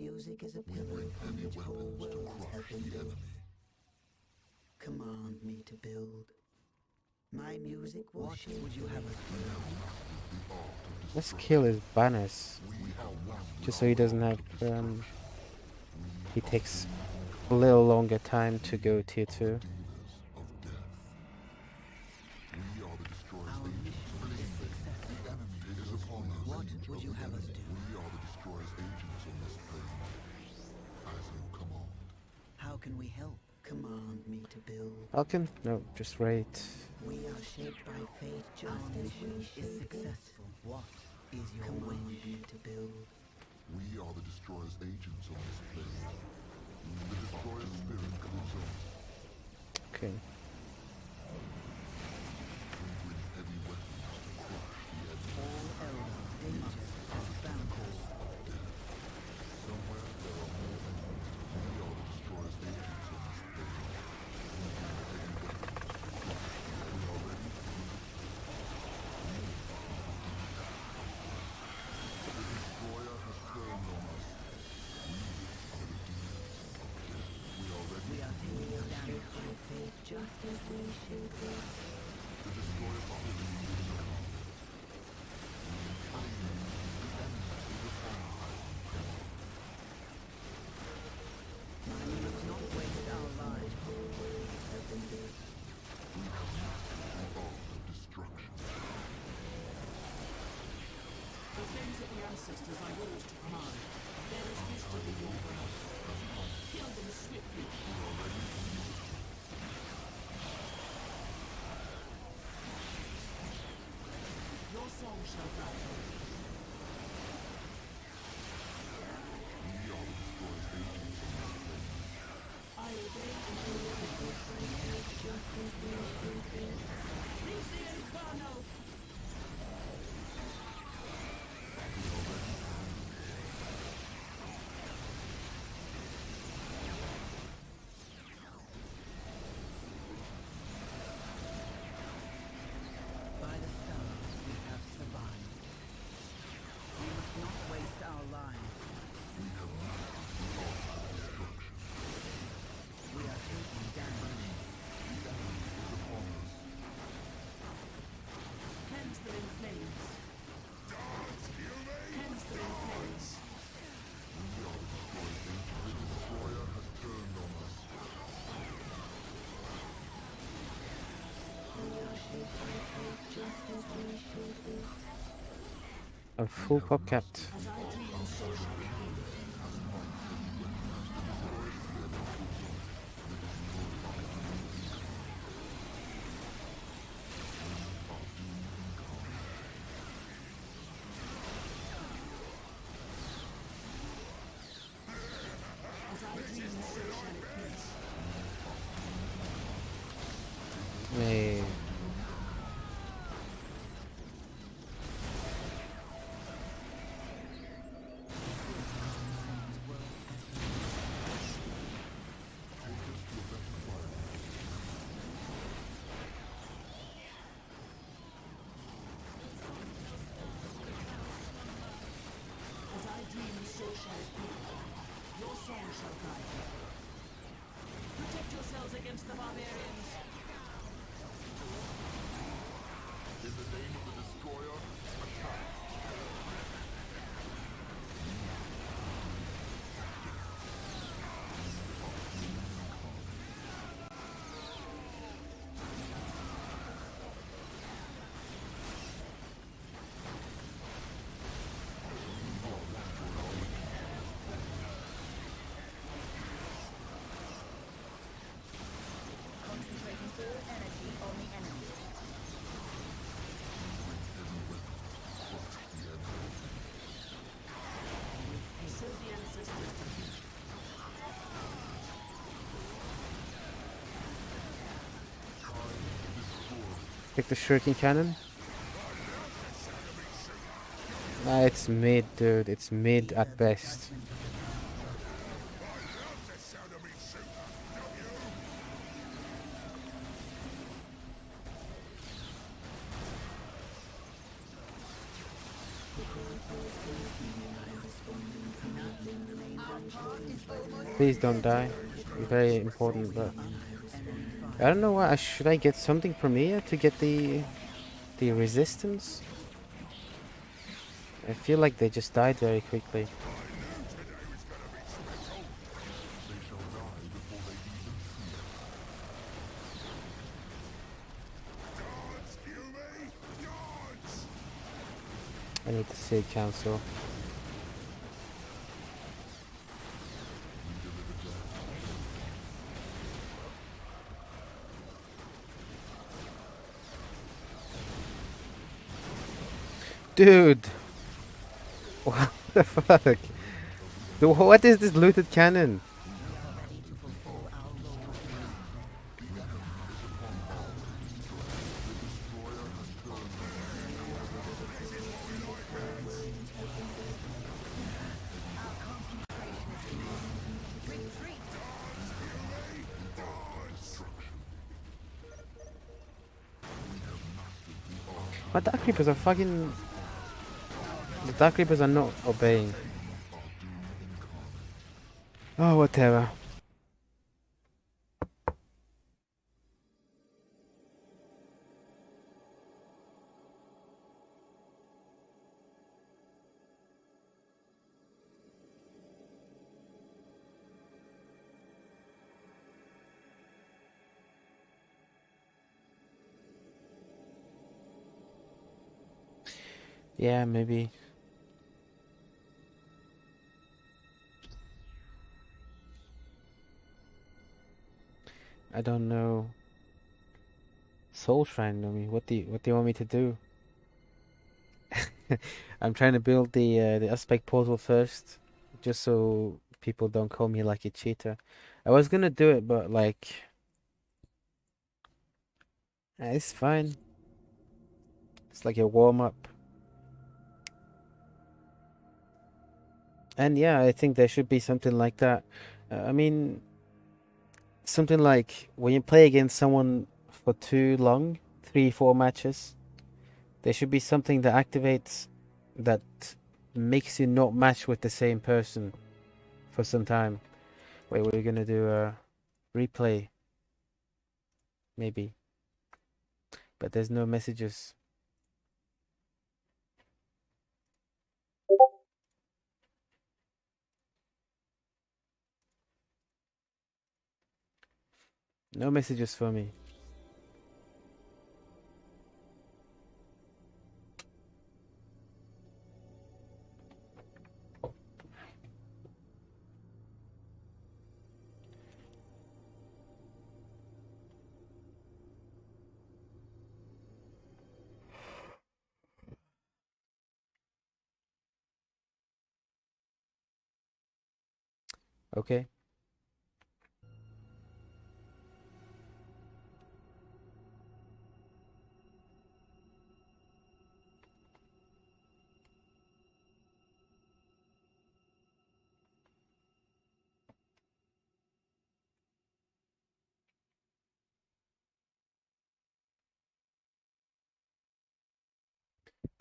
Speaker 2: music is a pillar upon which whole worlds have been built. Command me to build. My music will shape would you have us do?
Speaker 1: Let's kill his banners. Just so he doesn't have he takes a little longer time to go tier 2.
Speaker 2: Our mission is successful. What would you have us do?
Speaker 3: We are the destroyer's agents on this plane. As you command.
Speaker 2: How can we help? Command me to build.
Speaker 1: Falcon? No, just raid.
Speaker 2: We are shaped by fate just as we is successful. What is your command me to build?
Speaker 3: We are the destroyer's agents on this plane. The destroyer's spirit comes on.
Speaker 1: Okay.
Speaker 3: We bring heavy weapons to crush the enemy.
Speaker 2: All Eldar danger has found us.
Speaker 3: Somewhere there are more enemies. We are the destroyer's agents on this plane. We bring heavy weapons to crush the enemy. We are ready. The destroyer has turned on us. We are the demons of death. We are ready.
Speaker 2: We are taking a stand by fate just as we should be.
Speaker 3: The destroyer spirit is upon us.
Speaker 2: We must not waste our lives.
Speaker 3: We have mastered the art of destruction.
Speaker 4: The things of the ancestors are yours to command. There is wisdom in your brain. Kill them swiftly. Your song shall guide you.
Speaker 3: We are the destroyer's agents on this plane.
Speaker 4: I obey and Release the inferno!
Speaker 2: By the stars we have survived. We must not waste our lives.
Speaker 3: We have mastered the art of destruction.
Speaker 2: We are taking damage.
Speaker 3: The enemy is upon us.
Speaker 4: Cleanse them in flames. Cleanse them in flames.
Speaker 3: We are the destroyer's agents. The destroyer has turned on us.
Speaker 1: I'm full pop capped.
Speaker 4: As I dream, so shall it be. As I dream, so shall it be.
Speaker 1: Hey.
Speaker 4: As I dream, so shall it be. Your song shall guide you. Protect yourselves against the barbarians.
Speaker 3: In the name of the destroyer, attack.
Speaker 5: Concentrating all energy on the enemy.
Speaker 4: Serve the ancestors to you.
Speaker 1: Pick the shuriken cannon. Nah, it's mid, dude. It's mid at best.
Speaker 5: Our
Speaker 1: Please don't die. You're very important, but I don't know why. Should I get something from here to get the resistance? I feel like they just died very quickly. I need to see council. Dude! What the fuck? What is this looted cannon? My Dark Creepers are fucking... The Dark Creepers are not obeying. Oh, whatever. Yeah, maybe. I don't know. Soul Shrine, I mean, what do you want me to do? I'm trying to build the aspect portal first, just so people don't call me like a cheater. I was gonna do it, but like, it's fine. It's like a warm up. And yeah, I think there should be something like that. I mean, something like when you play against someone for too long, 3, 4 matches, there should be something that activates that makes you not match with the same person for some time. Wait, we're gonna do a replay, maybe, but there's no messages. No messages for me. Okay.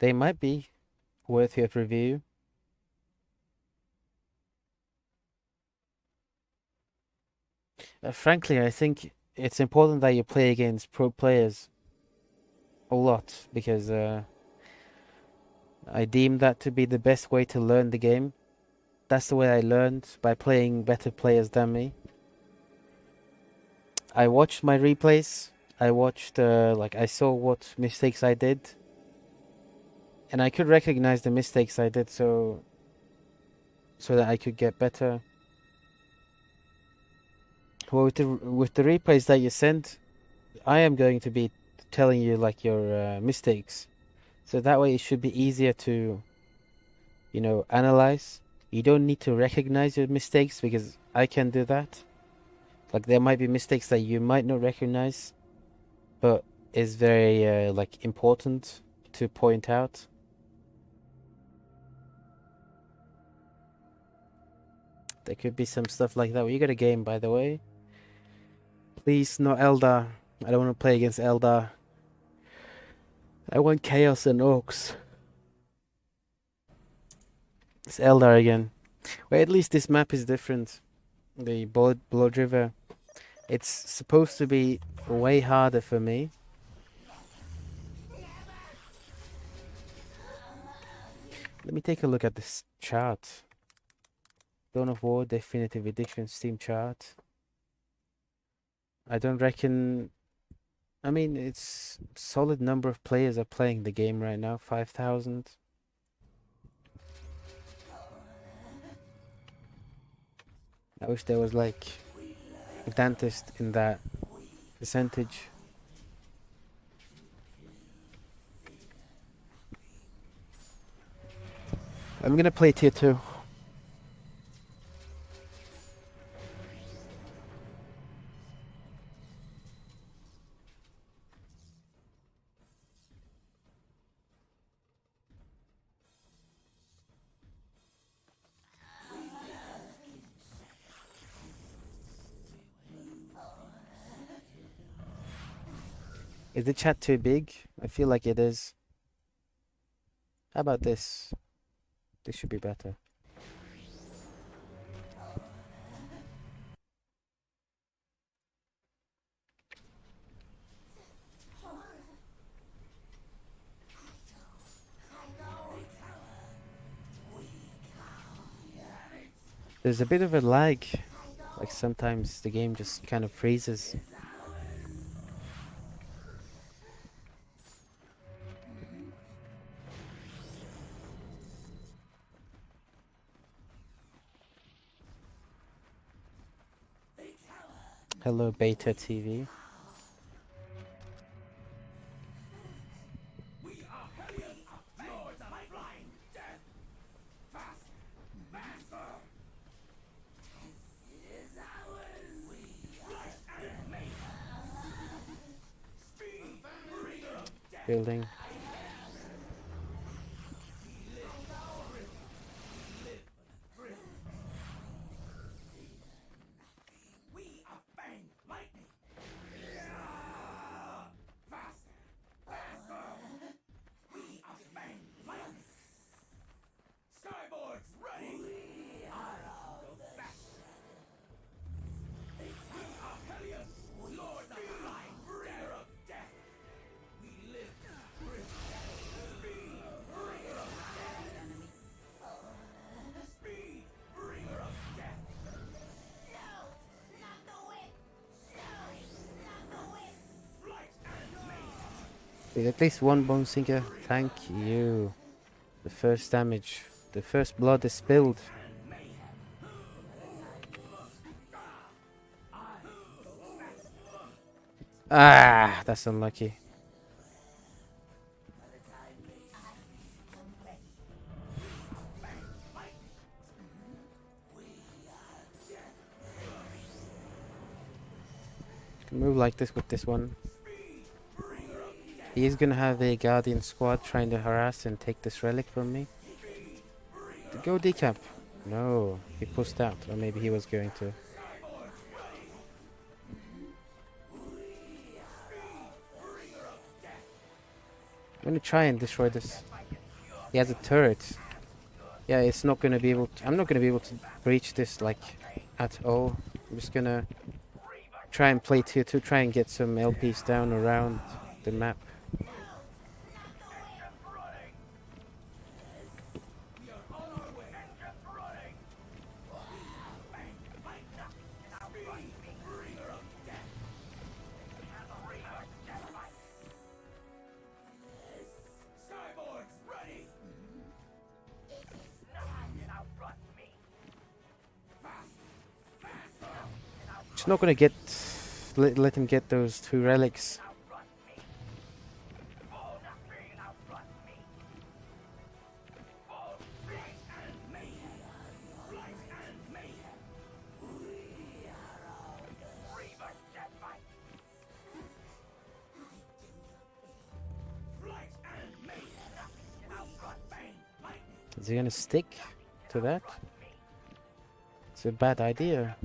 Speaker 1: They might be worthy of review. Frankly, I think it's important that you play against pro players a lot because I deem that to be the best way to learn the game. That's the way I learned, by playing better players than me. I watched my replays. I watched, like, I saw what mistakes I did. And I could recognize the mistakes I did so that I could get better. Well, with the replays that you sent, I am going to be telling you, like, your mistakes. So that way it should be easier to, analyze. You don't need to recognize your mistakes because I can do that. Like, there might be mistakes that you might not recognize, but is very like important to point out. There could be some stuff like that. Well, you got a game, by the way. Please, not Eldar. I don't want to play against Eldar. I want Chaos and Orcs. It's Eldar again. Well, at least this map is different. The Blood River. It's supposed to be way harder for me. Let me take a look at this chart. Dawn of War Definitive Edition Steam chart. I don't reckon... I mean, it's solid number of players are playing the game right now. 5,000. I wish there was like a dentist in that percentage. I'm gonna play tier 2. Is the chat too big? I feel like it is. How about this? This should be better. There's a bit of a lag. Like sometimes the game just kind of freezes. Hello, Beta TV. Building. With at least one bone sinker. Thank you. The first damage. The first blood is spilled. Ah, that's unlucky. Move like this with this one. He's gonna have a Guardian squad trying to harass and take this relic from me. Go decap. No, he pushed out. Or maybe he was going to. I'm gonna try and destroy this. He has a turret. Yeah, it's not gonna be able to, I'm not gonna be able to breach this like at all. I'm just gonna try and play tier 2, try and get some LPs down around the map. Just not gonna get let him get those 2 relics. Is he gonna stick to that? It's a bad idea.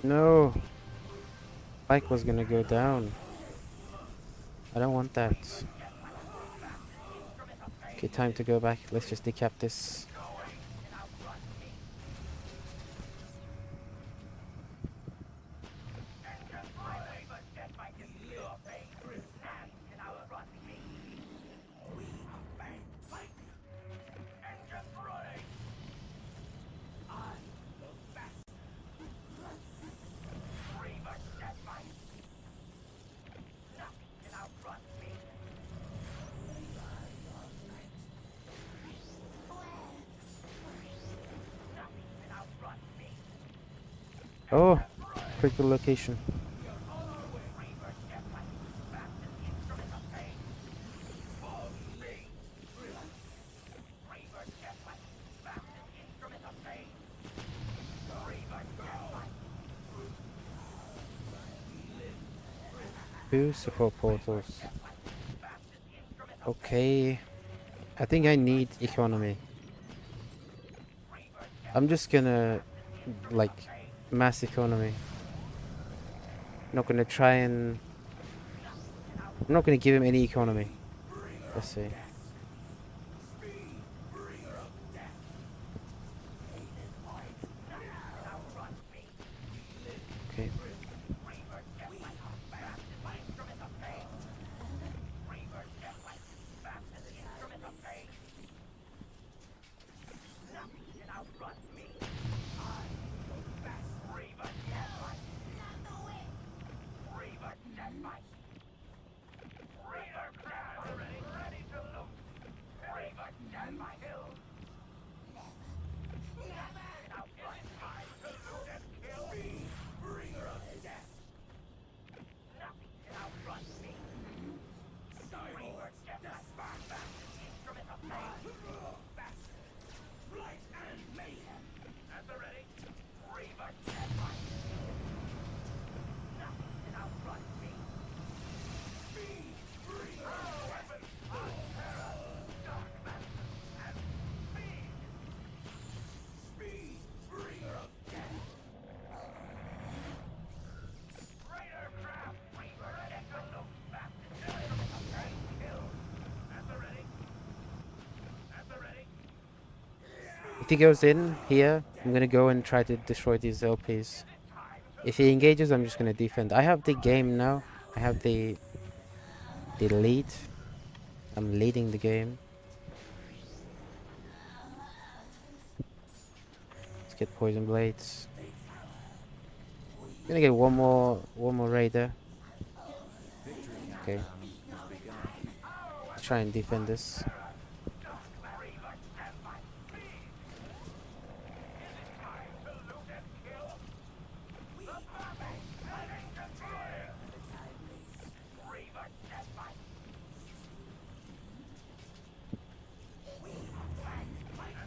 Speaker 1: No! Bike was gonna go down. I don't want that. Okay, time to go back. Let's just decap this. Oh! Critical location. Two support portals. Okay. I think I need economy. I'm just gonna, like, mass economy. Not gonna try and... I'm not gonna give him any economy. Let's see. Okay. If he goes in here, I'm gonna go and try to destroy these LPs. If he engages, I'm just gonna defend. I have the game now. I have the lead. I'm leading the game. Let's get poison blades. Gonna get one more raider. Okay. Let's try and defend this.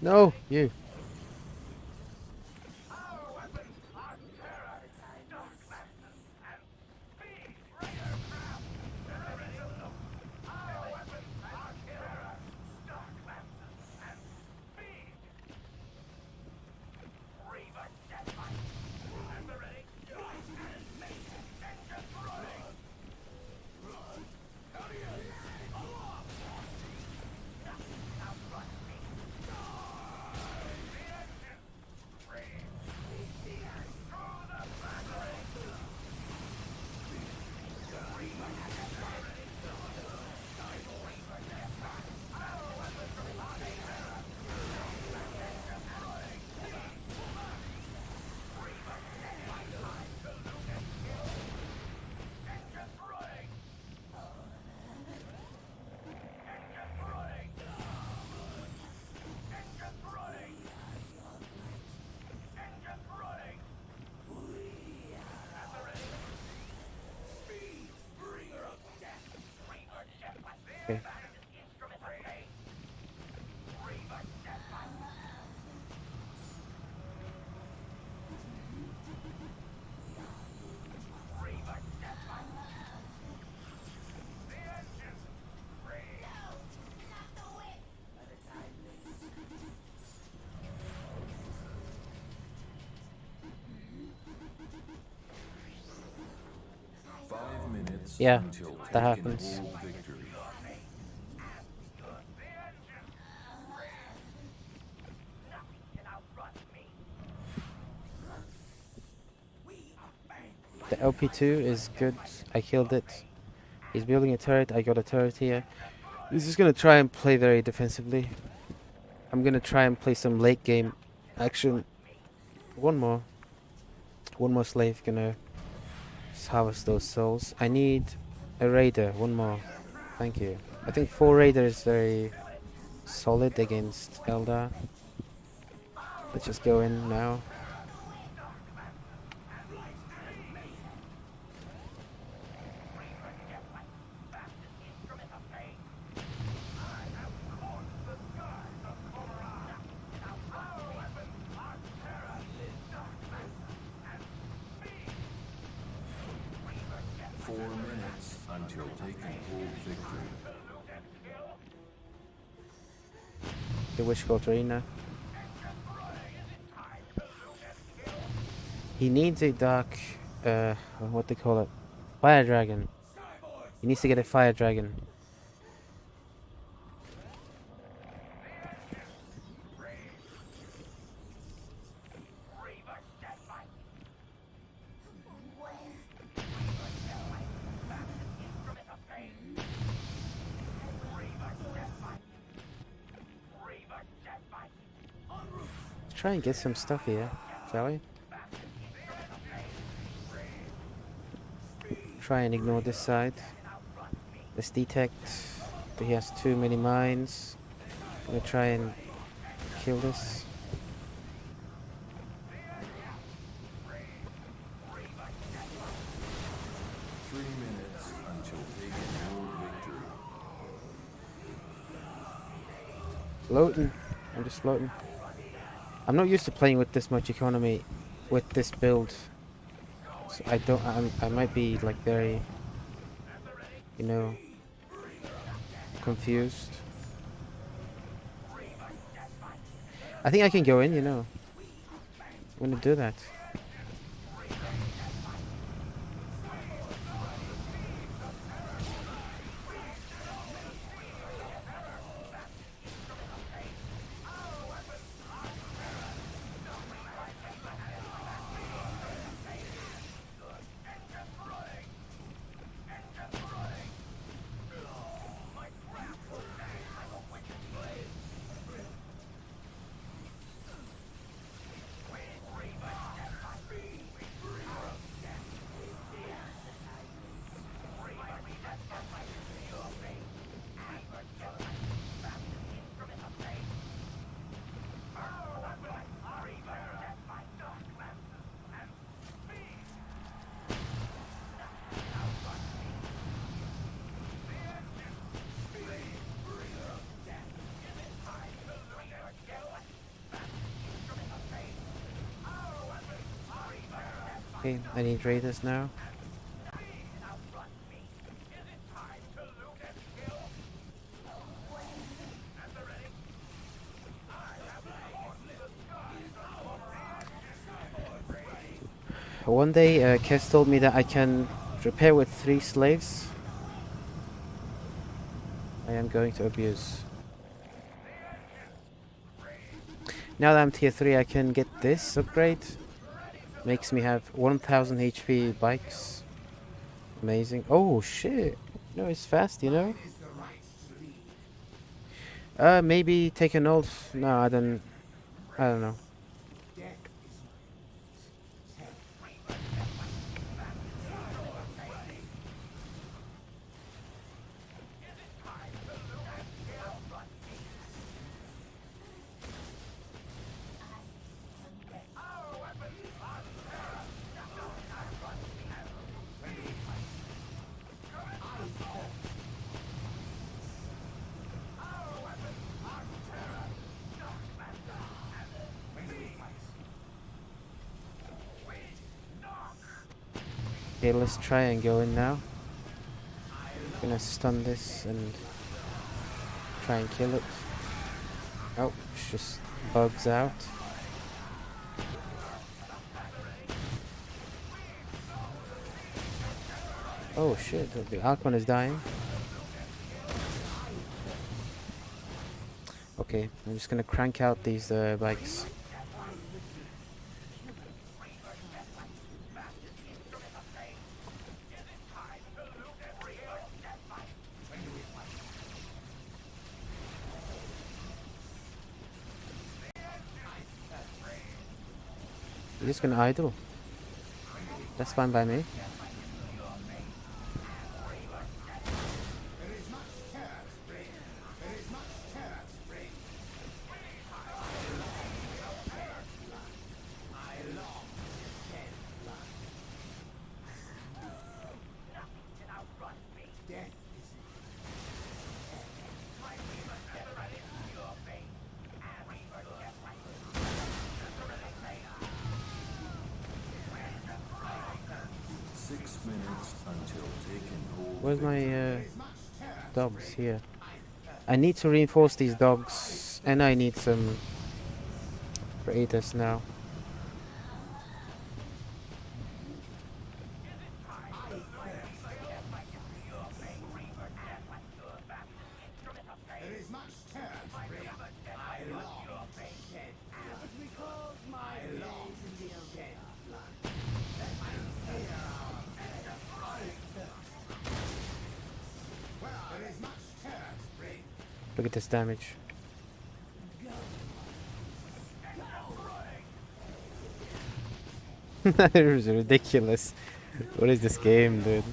Speaker 1: No, you. Yeah,
Speaker 6: until
Speaker 1: that
Speaker 6: taken
Speaker 1: happens.
Speaker 6: full victory.
Speaker 1: The LP2 is good. I killed it. He's building a turret. I got a turret here. He's just gonna try and play very defensively. I'm gonna try and play some late game action. One more. One more slave gonna harvest those souls. I need a raider. One more. Thank you. I think 4 raider is very solid against Eldar. Let's just go in now.
Speaker 6: Until taking full victory.
Speaker 1: The Wishbolt Arena. He needs a dark, what they call it? Fire Dragon. He needs to get a Fire Dragon. Let's try and get some stuff here, shall we? Try and ignore this side. Let's detect that he has too many mines. Gonna try and kill this.
Speaker 6: Until taking full victory.
Speaker 1: Floating. I'm just floating. I'm not used to playing with this much economy with this build. So I might be like very, you know, confused. I think I can go in, you know. I'm gonna do that. Okay, I need raiders now. One day, Kes told me that I can repair with 3 slaves. I am going to abuse. Now that I'm tier 3, I can get this upgrade. Makes me have 1000 HP bikes. Amazing. Oh shit. No, it's fast, you know? Maybe take an ult. No, I don't know. Okay, let's try and go in now. Gonna stun this and try and kill it. Oh, it's just bugs out. Oh shit, the Archon is dying. Okay, I'm just gonna crank out these bikes. You're just gonna idle. That's fine by me.
Speaker 6: 6 minutes until taking hold
Speaker 1: Where's
Speaker 6: victory.
Speaker 1: my dogs? Here. I need to reinforce these dogs, and I need some creators now. Look at this damage. It was ridiculous. What is this game, dude?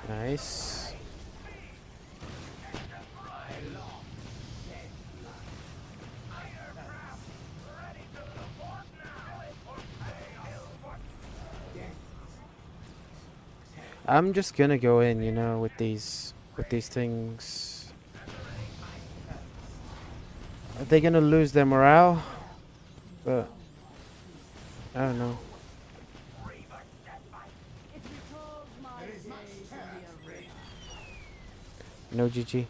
Speaker 1: Nice. I'm just gonna go in, you know, with these things. Are they gonna lose their morale? But I don't know. No GG.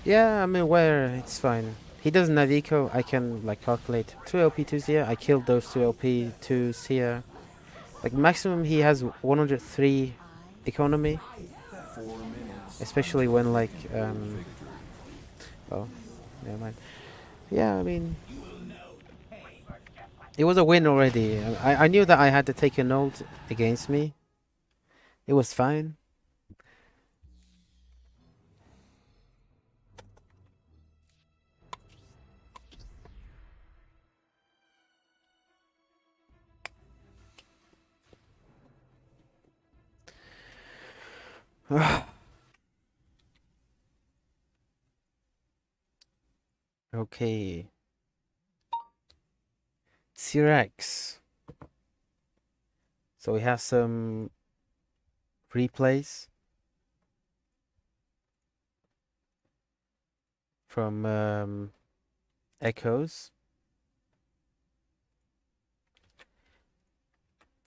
Speaker 1: Yeah, I'm aware. It's fine. He doesn't have eco. I can like calculate 2 LP2s here. I killed those 2 LP2s here. Like maximum he has 103 economy.
Speaker 6: 4 minutes
Speaker 1: Especially
Speaker 6: until
Speaker 1: when like
Speaker 6: taking hold victory.
Speaker 1: oh, never mind. Yeah, I mean it was a win already. I knew that I had to take a note against me. It was fine. Okay. Cyrax. So we have some replays from Echoes.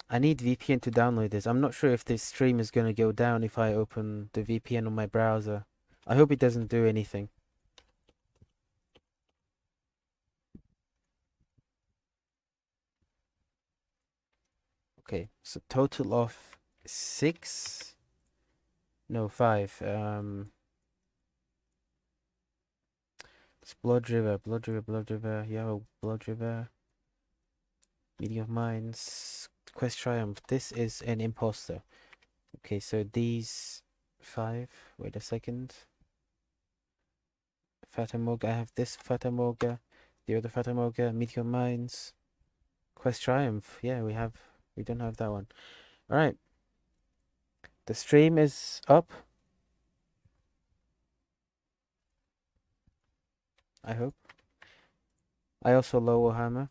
Speaker 1: I need VPN to download this. I'm not sure if this stream is going to go down if I open the VPN on my browser. I hope it doesn't do anything. Okay, so total of 6? No, 5. It's Blood River, Blood River, Blood River, Yellow, Blood River, Meeting of Minds, Quest Triumph. This is an imposter. Okay, so these 5. Wait a second. Fatamorga, I have this Fatamorga, the other Fatamorga, Meteor Mines, Quest Triumph. Yeah, we don't have that one. Alright. The stream is up. I hope. I also low Warhammer.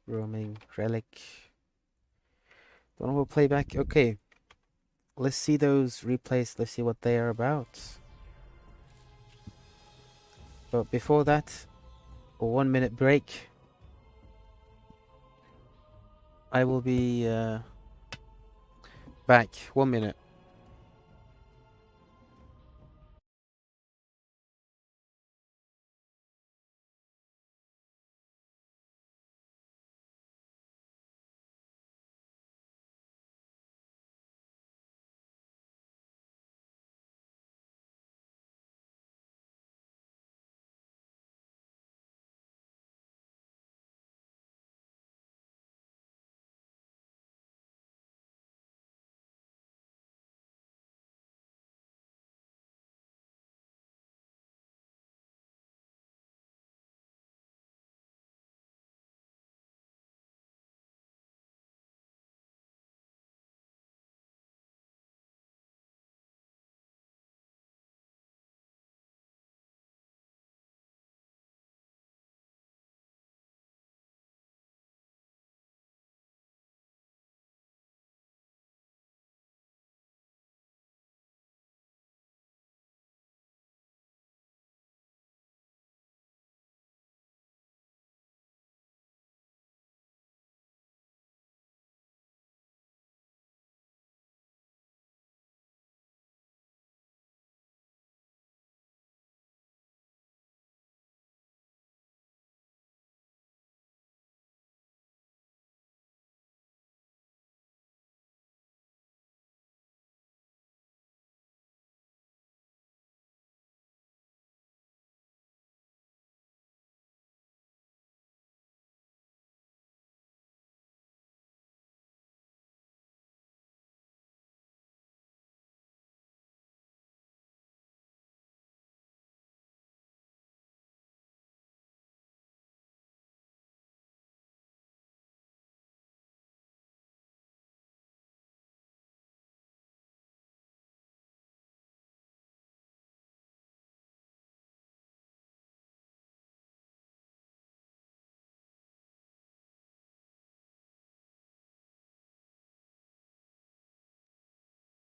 Speaker 1: Roaming Relic. Don't know playback. Okay, let's see those replays. Let's see what they are about. But before that, a 1 minute break. I will be back. 1 minute.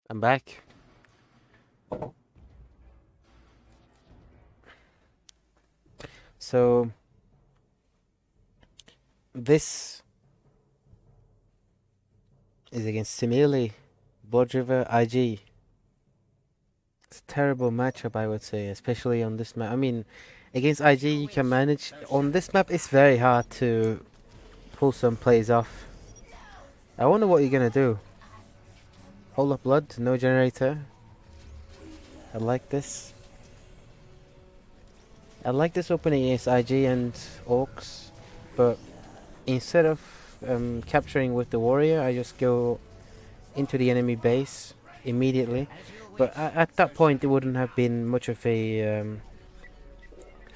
Speaker 1: I'm back. So this is against Simile, Blood River, IG. It's a terrible matchup, I would say, especially on this map. I mean, against IG you can manage. On this map, it's very hard to pull some plays off. I wonder what you're gonna do. Hold up blood, no generator. I like this. I like this opening against IG and Orcs, but instead of capturing with the warrior, I just go into the enemy base immediately. But at that point, it wouldn't have been much of a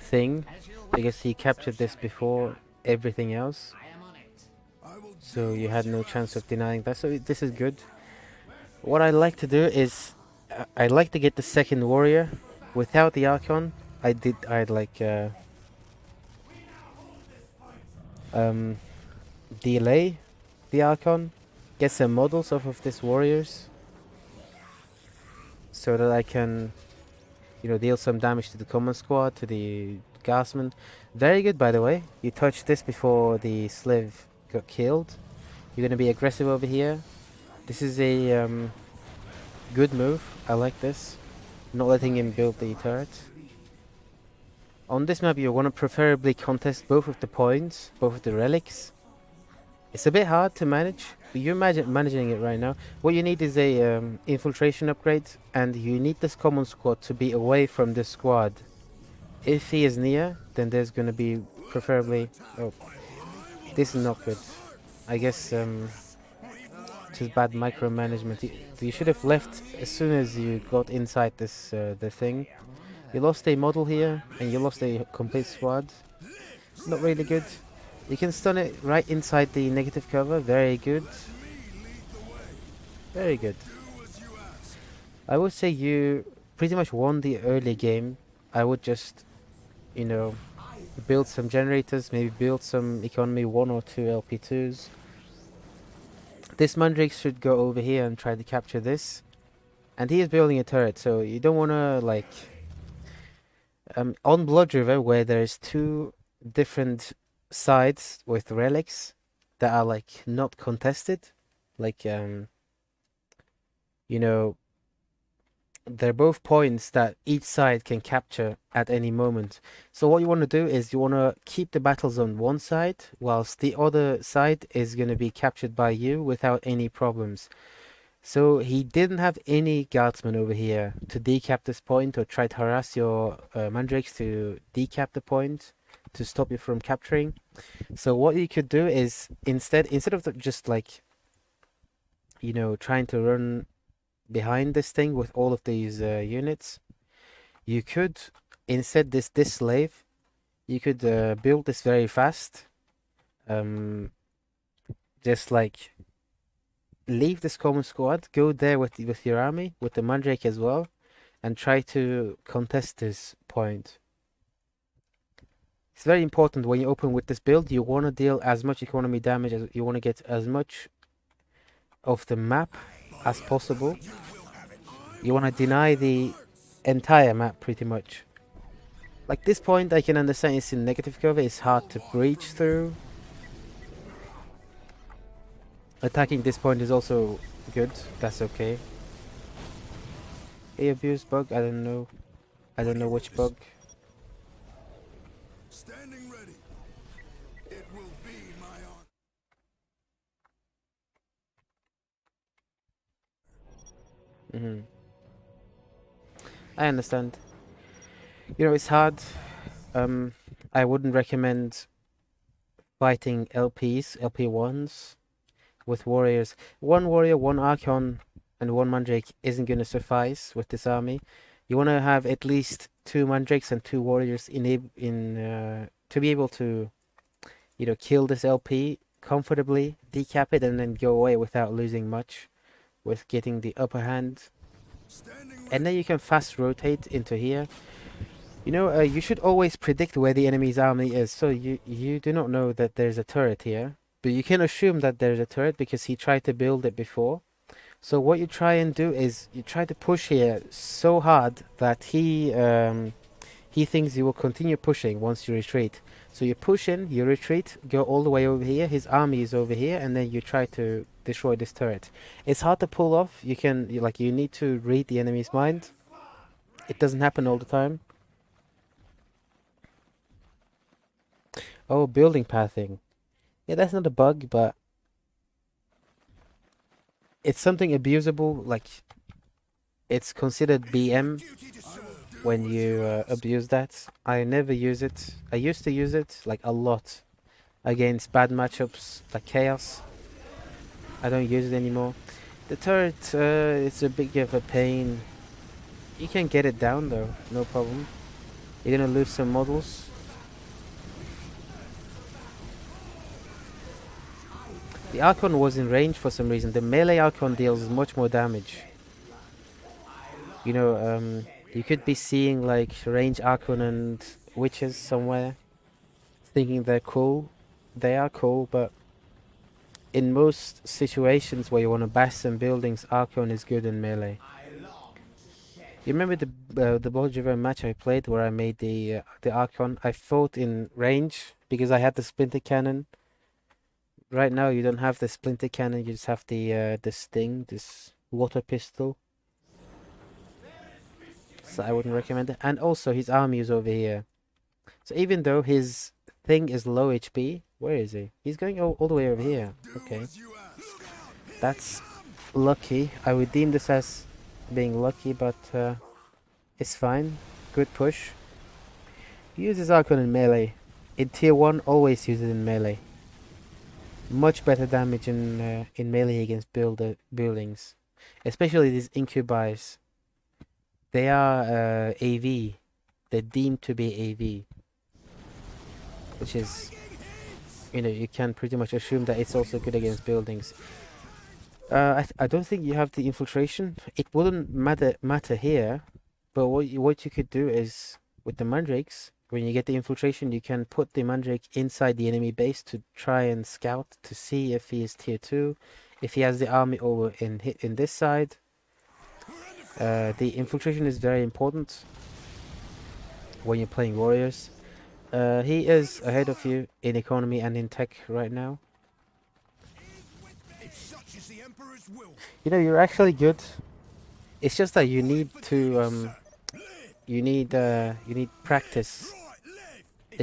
Speaker 1: thing because he captured this before everything else. So you had no chance of denying that. So this is good. What I like to do is I like to get the second warrior without the Archon. I'd like delay the Archon, get some models off of these warriors so that I can, you know, deal some damage to the command squad, to the Gasman. Very good, by the way. You touched this before the Sliv got killed. You're going to be aggressive over here. This is a good move. I like this. Not letting him build the turret. On this map, you want to preferably contest both of the points, both of the relics. It's a bit hard to manage, but you're managing it right now. What you need is a infiltration upgrade, and you need this common squad to be away from this squad. If he is near, then there's going to be preferably... Oh, this is not good. I guess just bad micromanagement. You should have left as soon as you got inside this the thing. You lost a model here, and you lost a complete squad. Not really good. You can stun it right inside the negative cover. Very good. Very good. I would say you pretty much won the early game. I would just, you know, build some generators, maybe build some economy 1 or 2 LP2s. This Mandrake should go over here and try to capture this. And he is building a turret, so you don't want to, like... on Blood River, where there's two different sides with relics that are, like, not contested. Like, you know, they're both points that each side can capture at any moment. So what you want to do is you want to keep the battles on one side, whilst the other side is going to be captured by you without any problems. So he didn't have any guardsmen over here to decap this point or try to harass your mandrakes to decap the point to stop you from capturing. So what you could do is instead of just like, you know, trying to run behind this thing with all of these units, you could instead this slave, you could build this very fast. Just like leave this common squad, go there with your army, with the Mandrake as well, and try to contest this point. It's very important when you open with this build, you want to deal as much economy damage as you want to get as much of the map as possible. You want to deny the entire map pretty much. Like this point, I can understand it's in negative cover, it's hard to breach through. Attacking this point is also good, that's okay. A abuse bug, I don't know. I don't know which bug.
Speaker 3: Standing ready. It will be my honor.
Speaker 1: I understand. You know, it's hard. I wouldn't recommend fighting LPs, LP1s with warriors. One warrior, one Archon, and one Mandrake isn't going to suffice with this army. You want to have at least 2 Mandrakes and 2 warriors to be able to, you know, kill this LP comfortably, decap it, and then go away without losing much, with getting the upper hand. And then you can fast rotate into here. You know, you should always predict where the enemy's army is. So you do not know that there's a turret here, but you can assume that there's a turret because he tried to build it before. So what you try and do is you try to push here so hard that he thinks you will continue pushing once you retreat. So you push in, you retreat, go all the way over here. His army is over here, and then you try to destroy this turret. It's hard to pull off. You need to read the enemy's mind. It doesn't happen all the time. Oh, building pathing. Yeah, that's not a bug, but it's something abusable. Like, it's considered BM when you abuse that. I never use it. I used to use it, like, a lot against bad matchups, like Chaos. I don't use it anymore. The turret, it's a bit of a pain. You can get it down, though, no problem. You're gonna lose some models. The Archon was in range for some reason. The melee Archon deals much more damage. You know, you could be seeing like range Archon and witches somewhere, thinking they're cool. They are cool, but in most situations where you want to bash some buildings, Archon is good in melee. You remember the Blood River match I played where I made the Archon? I fought in range because I had the Splinter Cannon. Right now you don't have the Splinter Cannon, you just have the Sting, this water pistol. So I wouldn't recommend it. And also his army is over here. So even though his thing is low HP, where is he? He's going all the way over here. Okay. That's lucky. I would deem this as being lucky, but it's fine. Good push. Use his Archon in melee. In tier 1, always use it in melee. Much better damage in melee against buildings, especially these incubi. They are AV. They're deemed to be AV, which is, you know, you can pretty much assume that it's also good against buildings. I don't think you have the infiltration. It wouldn't matter here, but what you could do is with the mandrakes. When you get the infiltration, you can put the Mandrake inside the enemy base to try and scout to see if he is tier 2, if he has the army over in this side, the infiltration is very important when you're playing warriors. He is ahead of you in economy and in tech right now. You know, you're actually good. It's just that you need to you need practice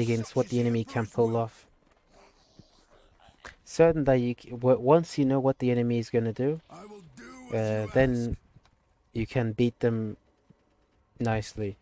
Speaker 1: against what the enemy can pull off. Certain that once you know what the enemy is gonna do, then you can beat them nicely.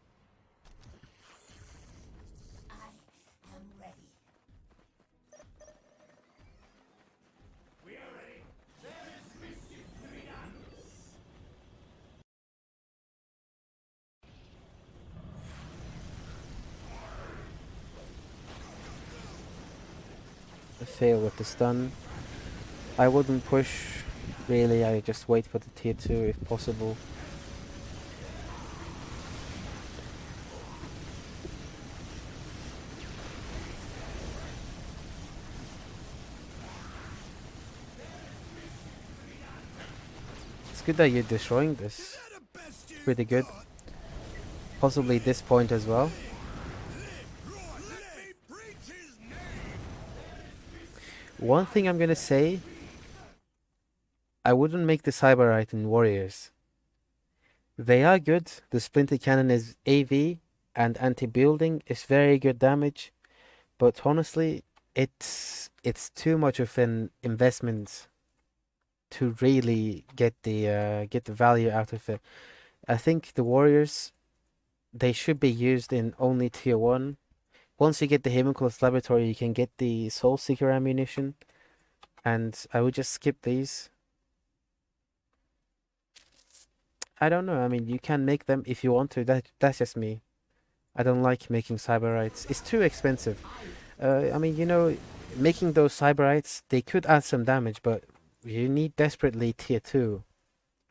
Speaker 1: Fail with the stun. I wouldn't push, really. I just wait for the tier 2 if possible. It's good that you're destroying this. Pretty good. Possibly this point as well. One thing I'm gonna say, I wouldn't make the Cyberite in Warriors. They are good. The Splinter Cannon is AV and anti-building. It's very good damage. But honestly, it's too much of an investment to really get the value out of it. I think the Warriors, they should be used in only tier 1. Once you get the Homunculus Laboratory, you can get the Soul Seeker ammunition. And I would just skip these. I don't know. I mean, you can make them if you want to. That's just me. I don't like making Cyberites. It's too expensive. I mean, you know, making those Cyberites, they could add some damage, but you need desperately tier 2.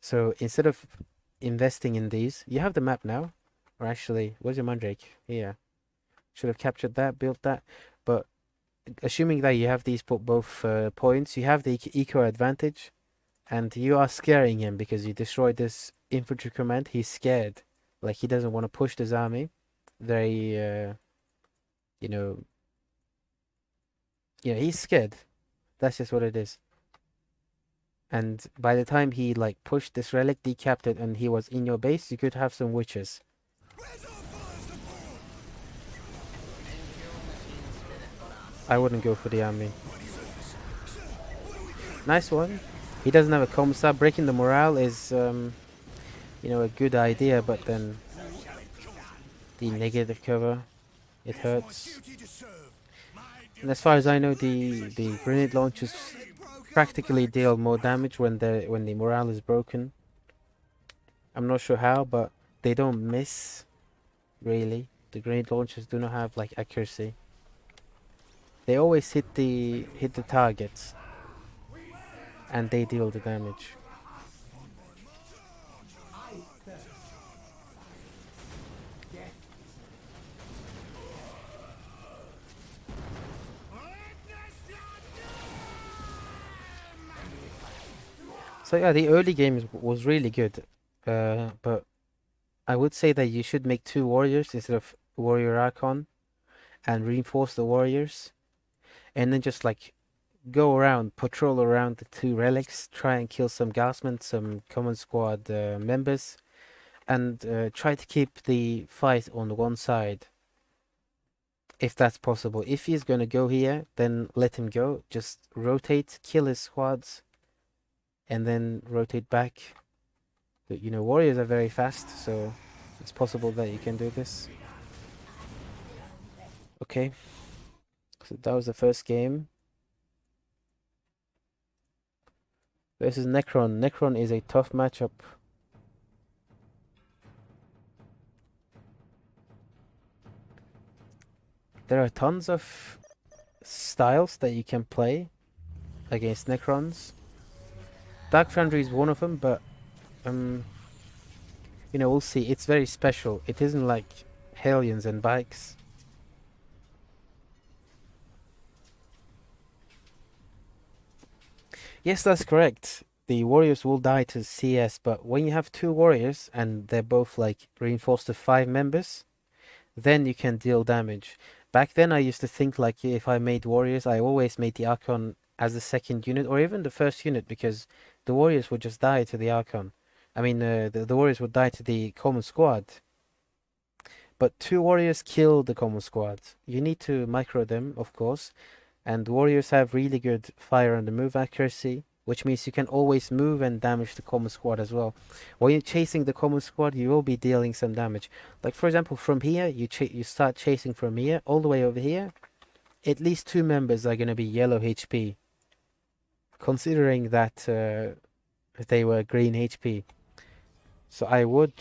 Speaker 1: So instead of investing in these, you have the map now. Or actually, where's your Mandrake? Here. Should have captured that, built that. But assuming that you have these both points, you have the eco advantage. And you are scaring him because you destroyed this infantry command. He's scared. Like, he doesn't want to push this army. Very, you know... Yeah, he's scared. That's just what it is. And by the time he, like, pushed this relic, decapped it, and he was in your base, you could have some witches. I wouldn't go for the army. Nice one. He doesn't have a commissar. Breaking the morale is, you know, a good idea, but then the negative cover, it hurts. And as far as I know, the grenade launchers practically deal more damage when the morale is broken. I'm not sure how, but they don't miss, really. The grenade launchers do not have like accuracy. They always hit the targets, and they deal the damage. So yeah, the early game was really good, but I would say that you should make 2 warriors instead of warrior Archon, and reinforce the warriors, and then just like go around, patrol around the 2 relics, try and kill some Gasmen, some common squad members, and try to keep the fight on one side, if that's possible. If he's gonna go here, then let him go. Just rotate, kill his squads, and then rotate back. But, you know, warriors are very fast, so it's possible that you can do this. Okay, so that was the first game. Versus Necron. Necron is a tough matchup. There are tons of styles that you can play against Necrons. Dark Foundry is one of them, but you know, we'll see. It's very special. It isn't like Hellions and Bikes. Yes, that's correct. The warriors will die to CS, but when you have two warriors and they're both like reinforced to 5 members, then you can deal damage. Back then, I used to think like if I made warriors, I always made the Archon as the second unit or even the first unit because the warriors would just die to the Archon. I mean, the warriors would die to the common squad. But two warriors kill the common squad. You need to micro them, of course, and warriors have really good fire on the move accuracy, which means you can always move and damage the common squad as well. When you're chasing the common squad, you will be dealing some damage. Like for example, from here, you start chasing from here all the way over here. At least 2 members are gonna be yellow HP, considering that they were green HP. So I would,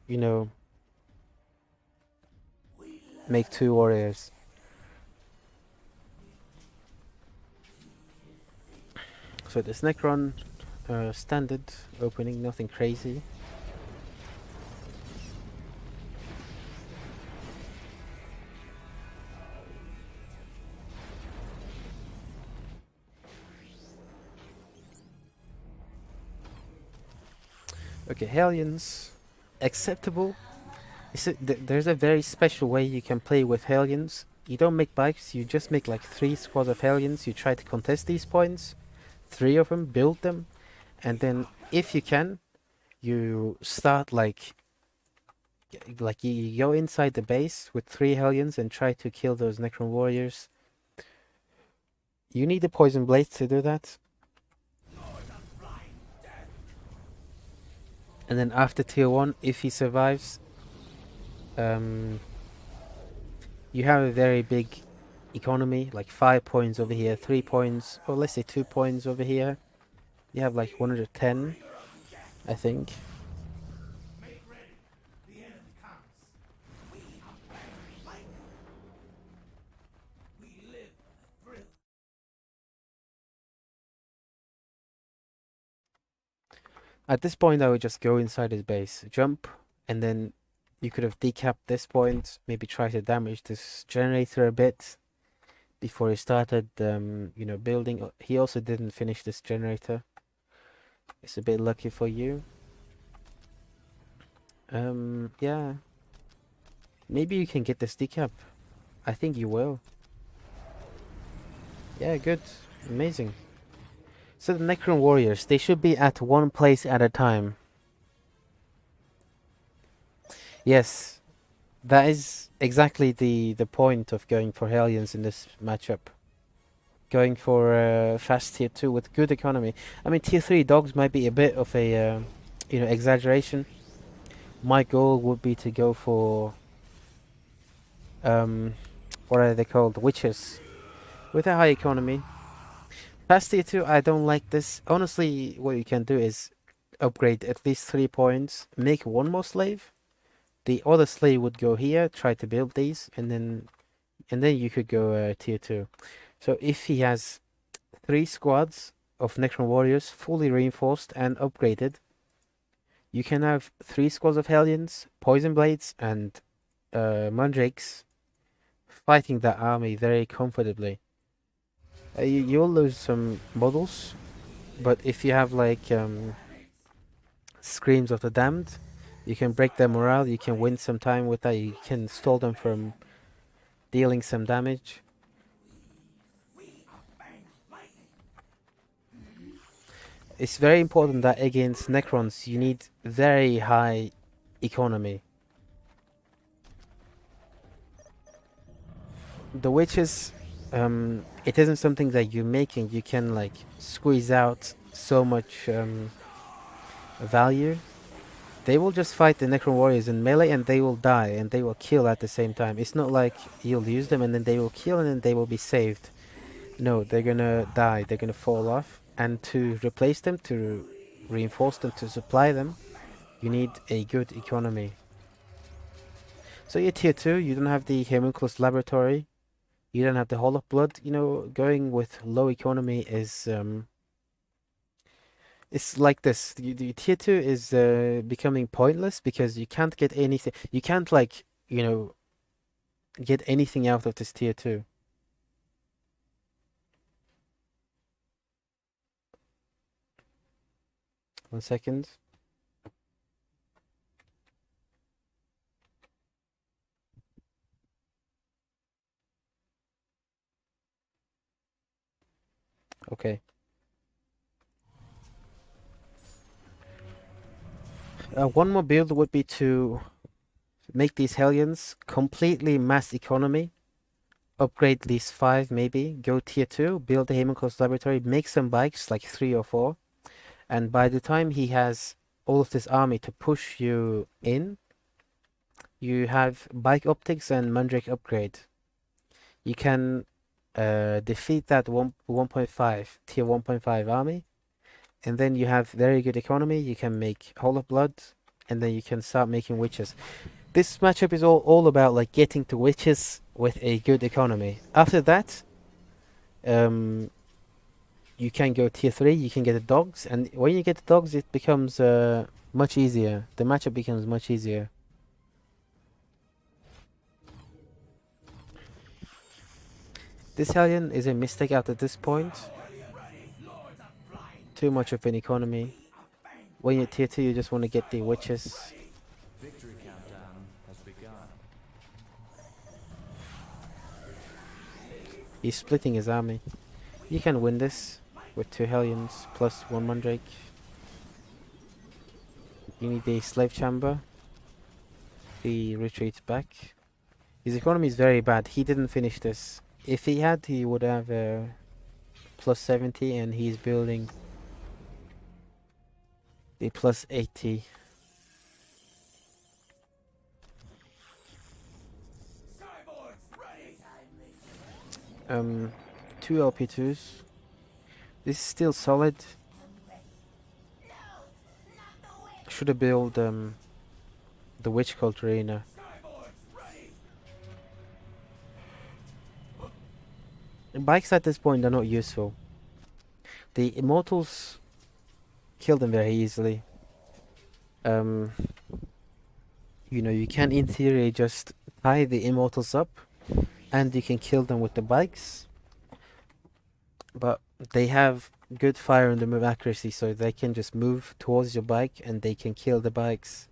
Speaker 1: you know, make 2 warriors. So this Necron, standard opening, nothing crazy. Okay, Hellions, acceptable. There's a very special way you can play with Hellions. You don't make bikes, you just make like 3 squads of Hellions. You try to contest these points, 3 of them, build them, and then if you can, you start like you go inside the base with 3 Hellions and try to kill those Necron warriors. You need the poison blades to do that. And then after tier 1, if he survives, you have a very big economy, like 5 points over here, 3 points, or let's say 2 points over here. You have like 110, I think. At this point, I would just go inside his base, jump, and then you could have decapped this point, maybe try to damage this generator a bit before he started, building. He also didn't finish this generator. It's a bit lucky for you. Yeah. Maybe you can get this decap. I think you will. Yeah, good. Amazing. So the Necron Warriors, they should be at one place at a time. Yes, that is exactly the point of going for Hellions in this matchup. Going for fast tier 2 with good economy. I mean, tier 3 dogs might be a bit of a, exaggeration. My goal would be to go for, what are they called? Witches. With a high economy. Fast tier 2, I don't like this. Honestly, what you can do is upgrade at least 3 points, make 1 more slave. The other slave would go here, try to build these, and then you could go tier 2. So if he has 3 squads of Necron warriors fully reinforced and upgraded, you can have 3 squads of Hellions, Poison Blades, and Mandrakes fighting that army very comfortably. You'll lose some models, but if you have like Screams of the Damned, you can break their morale, you can win some time with that, you can stall them from dealing some damage. It's very important that against Necrons you need very high economy. The witches, it isn't something that you're making, you can like squeeze out so much value. They will just fight the Necron warriors in melee and they will die and they will kill at the same time. It's not like you'll use them and then they will kill and then they will be saved. No, they're gonna die, they're gonna fall off. And to replace them, to reinforce them, to supply them, you need a good economy. So you're tier 2, you don't have the Homunculus Laboratory, you don't have the Hall of Blood. Going with low economy is it's like this. The tier 2 is becoming pointless because you can't get anything. You can't get anything out of this tier 2. 1 second. Okay. One more build would be to make these Hellions completely mass economy. Upgrade these 5 maybe. Go tier 2. Build the Haemonco's laboratory. Make some bikes, like 3 or 4. And by the time he has all of this army to push you in, you have bike optics and Mandrake upgrade. You can defeat that 1.5 tier 1.5 army, and then you have very good economy. You can make Hall of Blood, and then you can start making witches. This matchup is all about like getting to witches with a good economy. After that, you can go tier 3. You can get the dogs, and when you get the dogs, it becomes much easier. The matchup becomes much easier. This Hellion is a mistake out at this point. Too much of an economy. When you're tier 2, you just want to get the witches.
Speaker 6: Victory countdown has begun.
Speaker 1: He's splitting his army. You can win this with 2 Hellions plus 1 Mandrake. You need a slave chamber. He retreats back. His economy is very bad. He didn't finish this. If he had, he would have plus 70, and he's building a plus 80. Um, 2 LP2s. This is still solid. Should have built the Witch Cult Arena. Bikes at this point are not useful. The Immortals kill them very easily. You know, you can in theory just tie the Immortals up, and you can kill them with the bikes. But they have good fire on the move accuracy, so they can just move towards your bike and they can kill the bikes.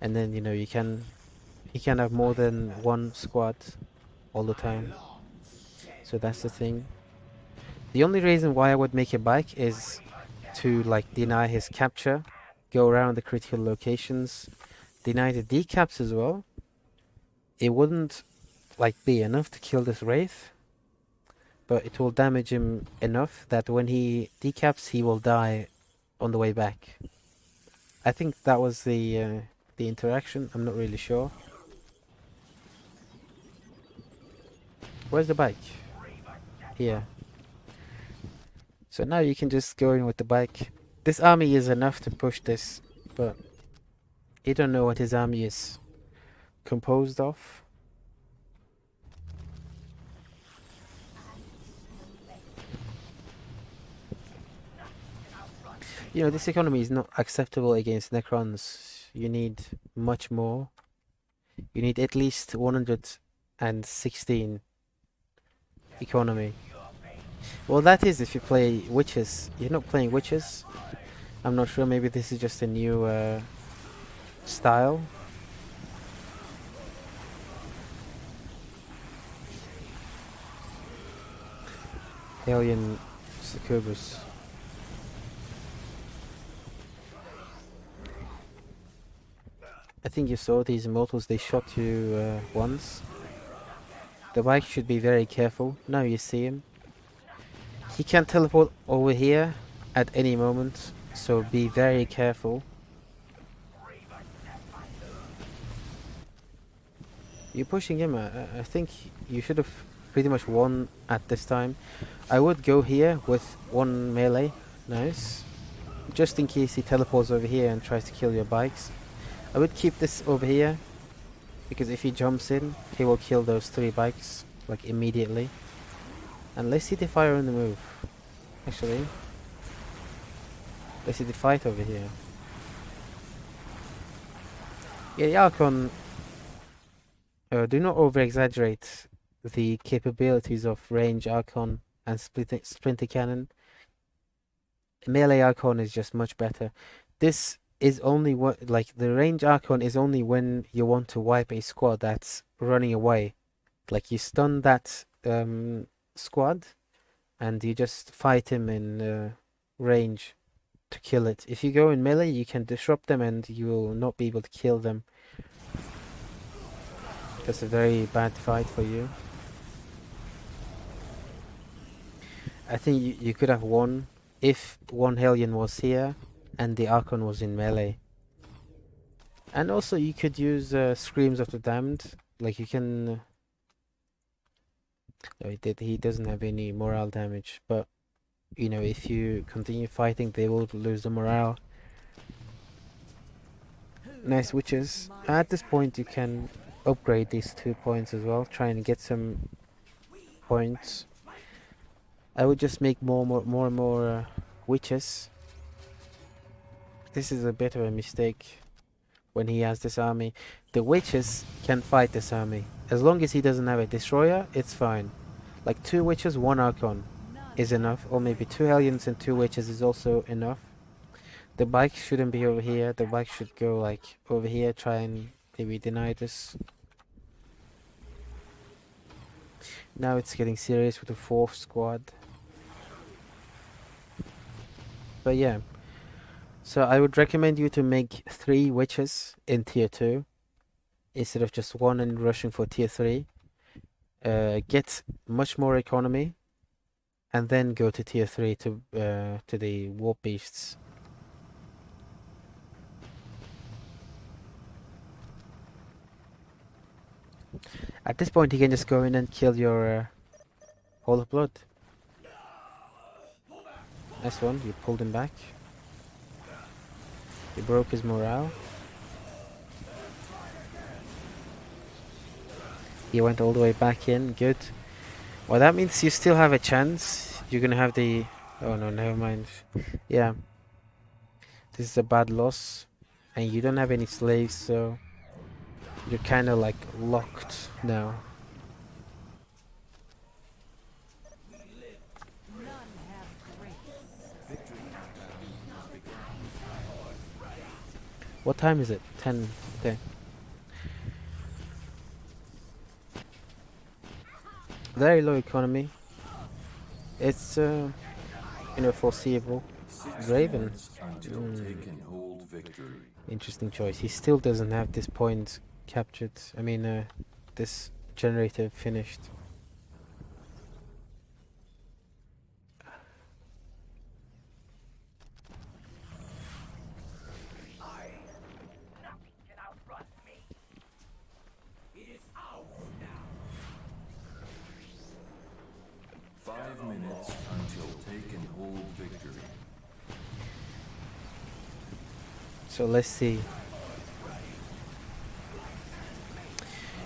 Speaker 1: And then, you know, you can have more than one squad all the time. So that's the thing. The only reason why I would make a bike is to like deny his capture, go around the critical locations, deny the decaps as well. It wouldn't like be enough to kill this Wraith, but it will damage him enough that when he decaps, he will die on the way back. I think that was the interaction. I'm not really sure. Where's the bike? Here. So now you can just go in with the bike. This army is enough to push this, but you don't know what his army is composed of. You know, this economy is not acceptable against Necrons. You need much more. You need at least 116 economy. Well, that is if you play witches. You're not playing witches. I'm not sure, maybe this is just a new style. Alien Succubus. I think you saw these immortals, they shot you once. The bike should be very careful. Now you see him. He can teleport over here at any moment, so be very careful. You're pushing him. I think you should have pretty much won at this time. I would go here with 1 melee. Nice. Just in case he teleports over here and tries to kill your bikes. I would keep this over here, because if he jumps in, he will kill those 3 bikes, like immediately. And let's see the fire on the move. Actually, let's see the fight over here. Yeah, the Archon, do not over-exaggerate the capabilities of range Archon and splinter cannon. Melee Archon is just much better. This is only what, like, the range Archon is only when you want to wipe a squad that's running away. Like, you stun that squad and you just fight him in range to kill it. If you go in melee, you can disrupt them and you will not be able to kill them. That's a very bad fight for you. I think you could have won if one Hellion was here and the Archon was in melee. And also you could use Screams of the Damned. Like, you can... No, he doesn't have any morale damage, but you know, if you continue fighting, they will lose the morale. Nice witches. At this point, you can upgrade these 2 points as well. Try and get some points. I would just make more and more witches. This is a bit of a mistake when he has this army. The witches can fight this army. As long as he doesn't have a destroyer, it's fine. Like 2 witches, 1 Archon is enough. Or maybe 2 Hellions and 2 witches is also enough. The bike shouldn't be over here. The bike should go like over here. Try and maybe deny this. Now it's getting serious with the 4th squad. But yeah. So I would recommend you to make 3 witches in tier 2. Instead of just 1 and rushing for tier 3. Get much more economy. And then go to tier 3 to the warp beasts. At this point, you can just go in and kill your Hall of Blood. Nice one, you pulled him back. You broke his morale. He went all the way back in, good. Well, that means you still have a chance. You're gonna have the... Oh no, never mind. Yeah. This is a bad loss. And you don't have any slaves, so... You're kinda like locked now. What time is it? 10. Okay. Very low economy. It's you know, foreseeable. Raven. Interesting choice. He still doesn't have this point captured. I mean, this generator finished.
Speaker 4: Nothing can outrun me. It is ours now.
Speaker 6: 5 minutes until take and hold victory.
Speaker 1: So let's see.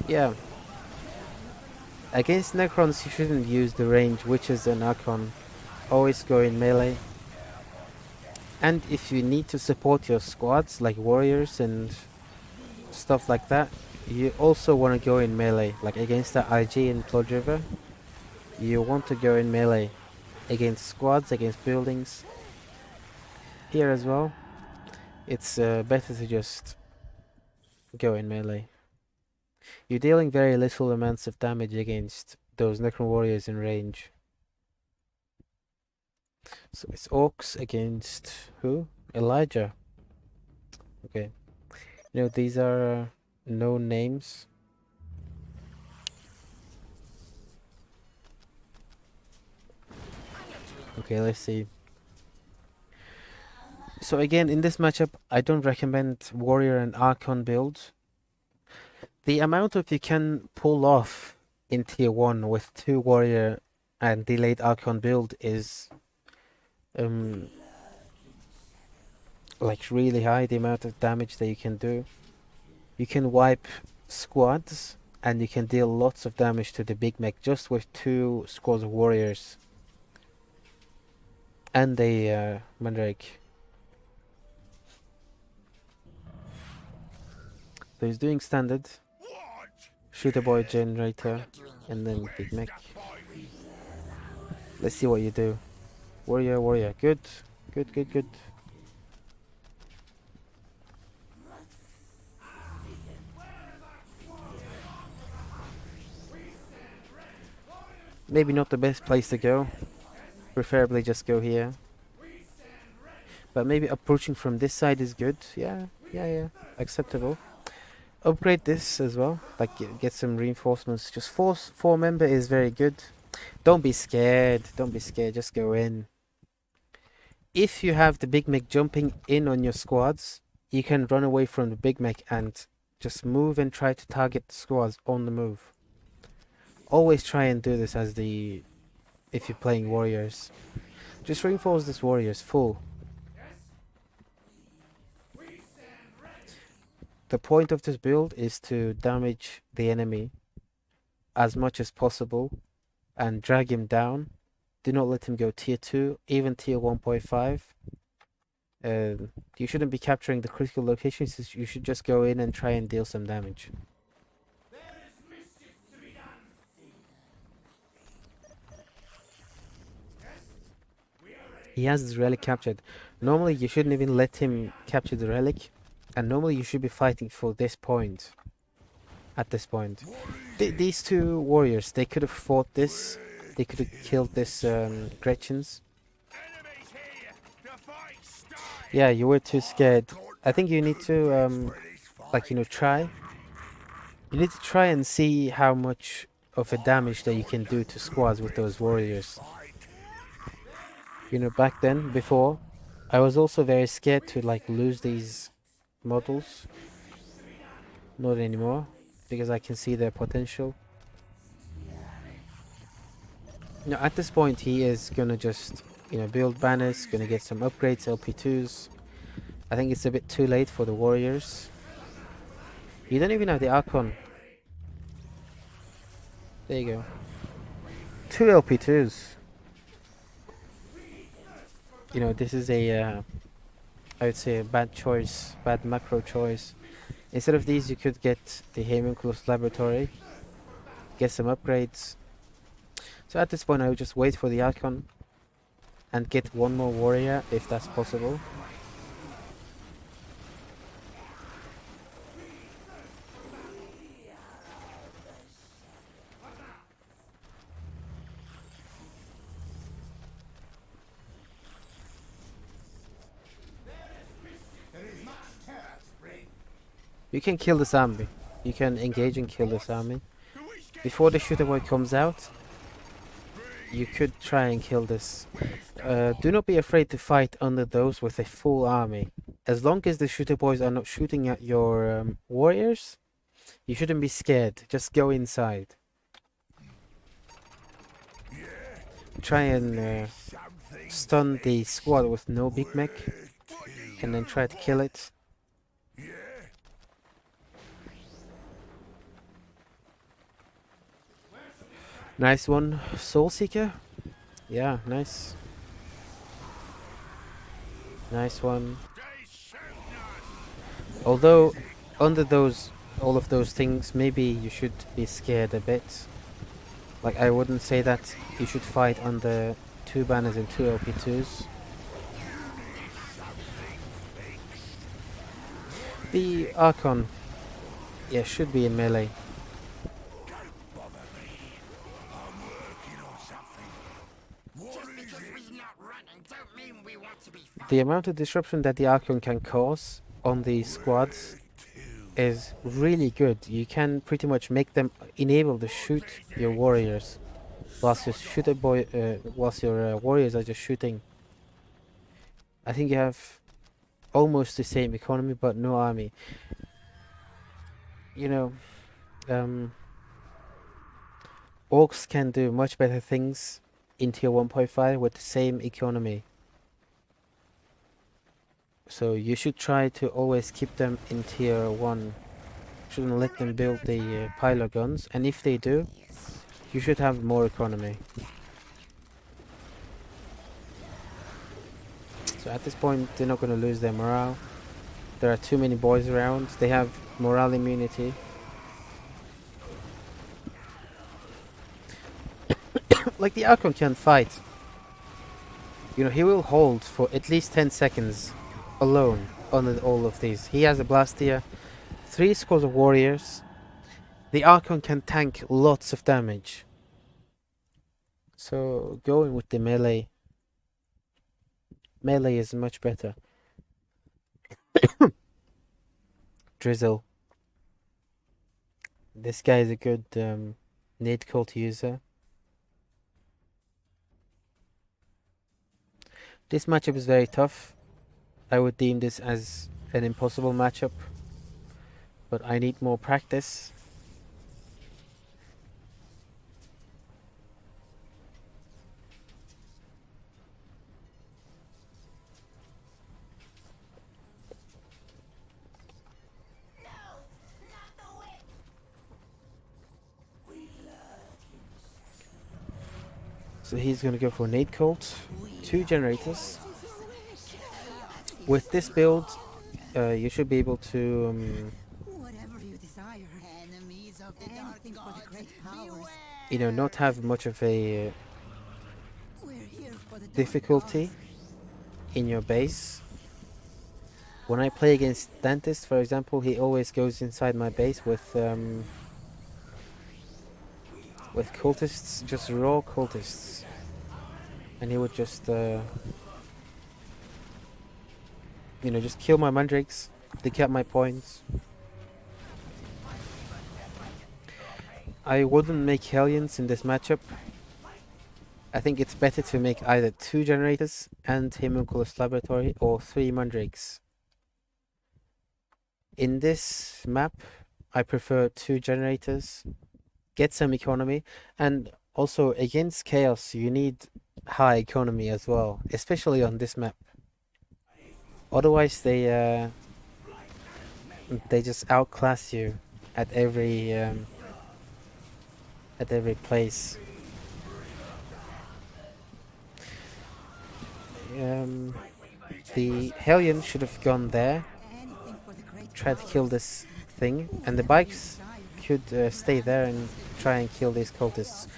Speaker 1: Yeah. Against Necrons, you shouldn't use the range witches and Archon. Always go in melee. And if you need to support your squads, like warriors and stuff like that, you also want to go in melee. Like against the IG in Blood River, you want to go in melee. Against squads, against buildings. Here as well, it's better to just go in melee. You're dealing very little amounts of damage against those Necron warriors in range. So it's Orcs against who? Elijah. Okay. You know, these are known names. Okay, let's see. So again, in this matchup, I don't recommend Warrior and Archon build. The amount of you can pull off in tier 1 with 2 Warrior and delayed Archon build is like really high, the amount of damage that you can do. You can wipe squads and you can deal lots of damage to the big mech just with 2 squads of warriors and a Mandrake. So he's doing standard, shooter boy generator, and then big mech. Let's see what you do. Warrior, warrior, good. Good, good, good. Maybe not the best place to go. Preferably just go here. But maybe approaching from this side is good. Yeah, yeah, yeah. Acceptable. Upgrade this as well. Like get some reinforcements. Just four member is very good. Don't be scared. Don't be scared. Just go in. If you have the Big Mac jumping in on your squads, you can run away from the Big Mac and just move and try to target the squads on the move. Always try and do this as the if you're playing warriors. Just reinforce this warriors full. The point of this build is to damage the enemy as much as possible and drag him down. Do not let him go tier 2, even tier 1.5. You shouldn't be capturing the critical locations, you should just go in and try and deal some damage. He has his relic captured. Normally you shouldn't even let him capture the relic, and normally you should be fighting for this point. At this point. These two warriors, they could have fought this. They could have killed this Gretchens. Yeah, you were too scared. I think you need to, like, you know, try. You need to try and see how much of a damage that you can do to squads with those warriors. You know, back then, before, I was also very scared to, like, lose these models. Not anymore, because I can see their potential. Now, at this point, he is gonna just, you know, build banners, gonna get some upgrades, LP2s. I think it's a bit too late for the warriors. You don't even have the Archon. There you go. 2 LP2s. You know, this is a, I would say a bad choice, bad macro choice. Instead of these, you could get the Homunculus Laboratory, get some upgrades. So at this point, I would just wait for the Archon and get one more warrior if that's possible. You can kill this army. You can engage and kill this army. Before the shooter boy comes out, you could try and kill this. Do not be afraid to fight under those with a full army. As long as the shooter boys are not shooting at your warriors, you shouldn't be scared. Just go inside. Try and stun the squad with no Big Mac, and then try to kill it. Nice one, Soul Seeker. Yeah, nice. Nice one. Although, under all of those things, maybe you should be scared a bit. Like, I wouldn't say that you should fight under 2 banners and 2 LP2s. The Archon, yeah, should be in melee. The amount of disruption that the Archon can cause on the squads is really good. You can pretty much make them enable to shoot your warriors whilst your warriors are just shooting. I think you have almost the same economy but no army. You know, orcs can do much better things in tier 1.5 with the same economy. So you should try to always keep them in tier 1. Shouldn't let them build the pilot guns, and if they do, you should have more economy. So at this point, they're not going to lose their morale. There are too many boys around. They have morale immunity. Like the Archon can fight. You know, he will hold for at least 10 seconds alone on all of these. He has a Blastia, 3 scores of warriors. The Archon can tank lots of damage. So going with the melee is much better. Drizzle. This guy is a good nade cult user. This matchup is very tough. I would deem this as an impossible matchup, but I need more practice. So he's gonna go for nade cult, 2 generators. With this build, you should be able to
Speaker 2: Whatever you desire. Enemies of the dark gods, great powers.
Speaker 1: you know, not have much of a
Speaker 2: We're here for the dark
Speaker 1: difficulty
Speaker 2: cause.
Speaker 1: in your base. When I play against Dentist, for example, he always goes inside my base with cultists, just raw cultists, and he would just you know, just kill my mandrakes, decap my points. I wouldn't make Hellions in this matchup. I think it's better to make either 2 generators and Homunculus Laboratory or 3 mandrakes. In this map, I prefer 2 generators, get some economy, and also against Chaos you need high economy as well, especially on this map. Otherwise they just outclass you at every place. The Hellion should have gone there,
Speaker 2: Anything for the great
Speaker 1: try to kill this thing, and the bikes could stay there and try and kill these cultists.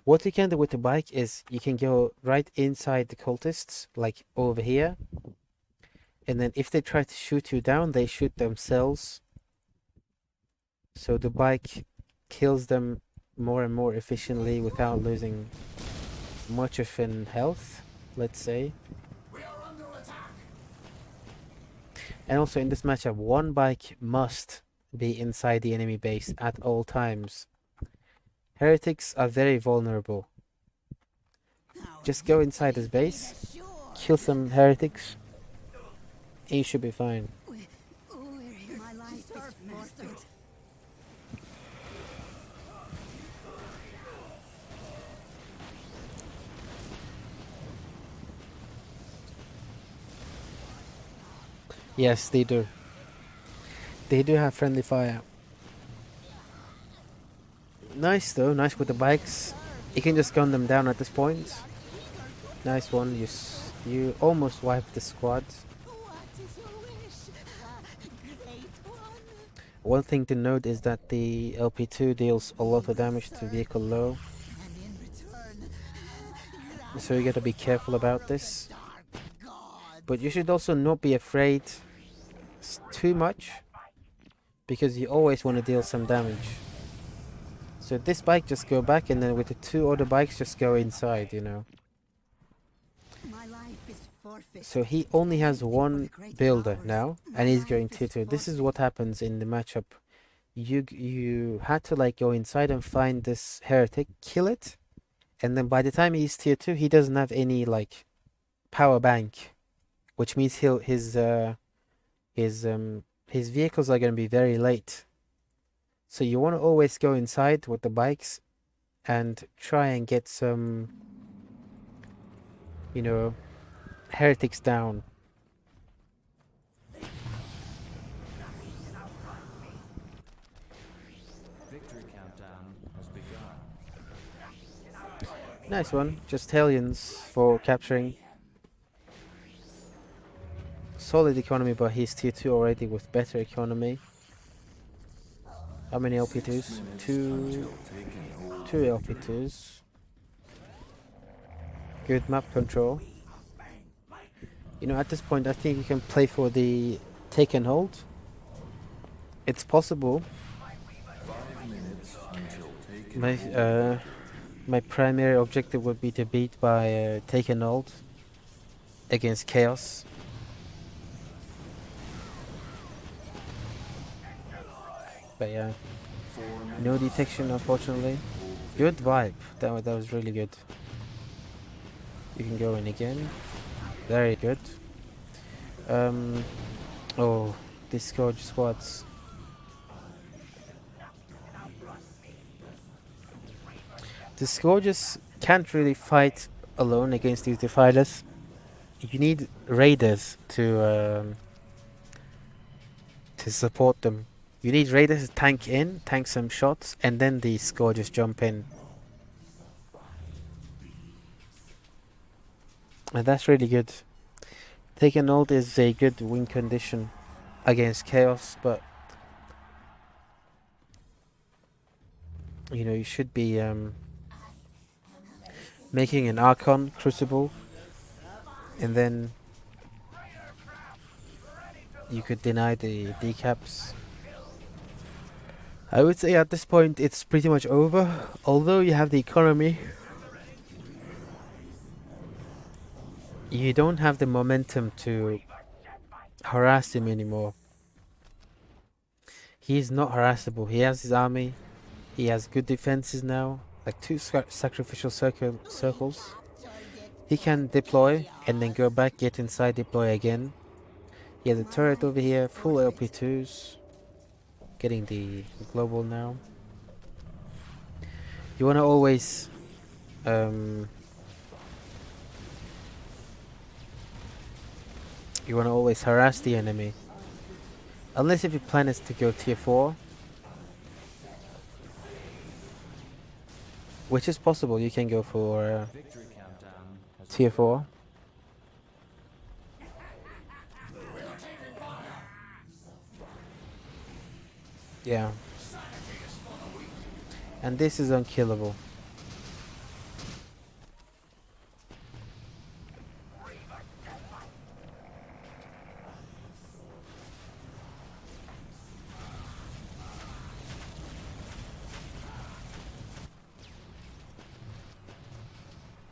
Speaker 1: What you can do with the bike is you can go right inside the cultists, like over here, and then if they try to shoot you down, they shoot themselves. So the bike kills them more and more efficiently without losing much of in health, let's say. And also in this matchup, one bike must be inside the enemy base at all times. Heretics are very vulnerable. Just go inside his base, kill some heretics, and you should be fine.
Speaker 2: My life is forfeit.
Speaker 1: Yes, they do. They do have friendly fire. Nice though, nice with the bikes. You can just gun them down at this point. Nice one. You almost wiped the squad.
Speaker 2: What is your wish? Great one.
Speaker 1: One thing to note is that the LP2 deals a lot of damage to vehicle low,
Speaker 2: And in return,
Speaker 1: so you gotta be careful about this.
Speaker 2: dark god.
Speaker 1: But you should also not be afraid too much, because you always want to deal some damage. So this bike just go back, and then with the 2 other bikes just go inside, you know.
Speaker 2: My life is forfeit.
Speaker 1: So he only has 1 builder now, and he's going 2-2. This is what happens in the matchup. You had to like go inside and find this heretic, kill it, and then by the time he's tier 2, he doesn't have any like power bank, which means his vehicles are going to be very late. So you want to always go inside with the bikes and try and get some, you know, heretics down.
Speaker 6: Victory countdown has begun.
Speaker 1: Nice one. Just Hellions for capturing. Solid economy, but he's tier 2 already with better economy. How many LP2s? Two LP2s. Good map control. At this point, I think you can play for the take and hold. It's possible.
Speaker 6: 5 minutes until taken
Speaker 1: My
Speaker 6: hold
Speaker 1: uh, my primary objective would be to beat by take and hold against chaos. But yeah,
Speaker 6: 4
Speaker 1: no
Speaker 6: minutes
Speaker 1: detection,
Speaker 6: until
Speaker 1: unfortunately.
Speaker 6: taking hold
Speaker 1: Good
Speaker 6: victory.
Speaker 1: vibe. That was really good. You can go in again. Very good. Um. Oh, these Scourge squads. The Scourges can't really fight alone against these defilers. You need raiders to support them. You need raiders to tank some shots, and then the Scourges jump in. And that's really good. Taking ult is a good win condition against chaos, but you should be making an Archon Crucible, and then you could deny the decaps. I would say at this point it's pretty much over, although you have the economy. You don't have the momentum to harass him anymore. He's not harassable. He has his army. He has good defenses now, like two sacrificial circles. He can deploy and then go back, get inside, deploy again. He has a turret over here, full LP2s. Getting the global now. You wanna always um harass the enemy. Unless if your plan is to go tier 4. Which is possible, you can go for
Speaker 6: Victory countdown has
Speaker 1: tier 4. Yeah. And this is unkillable.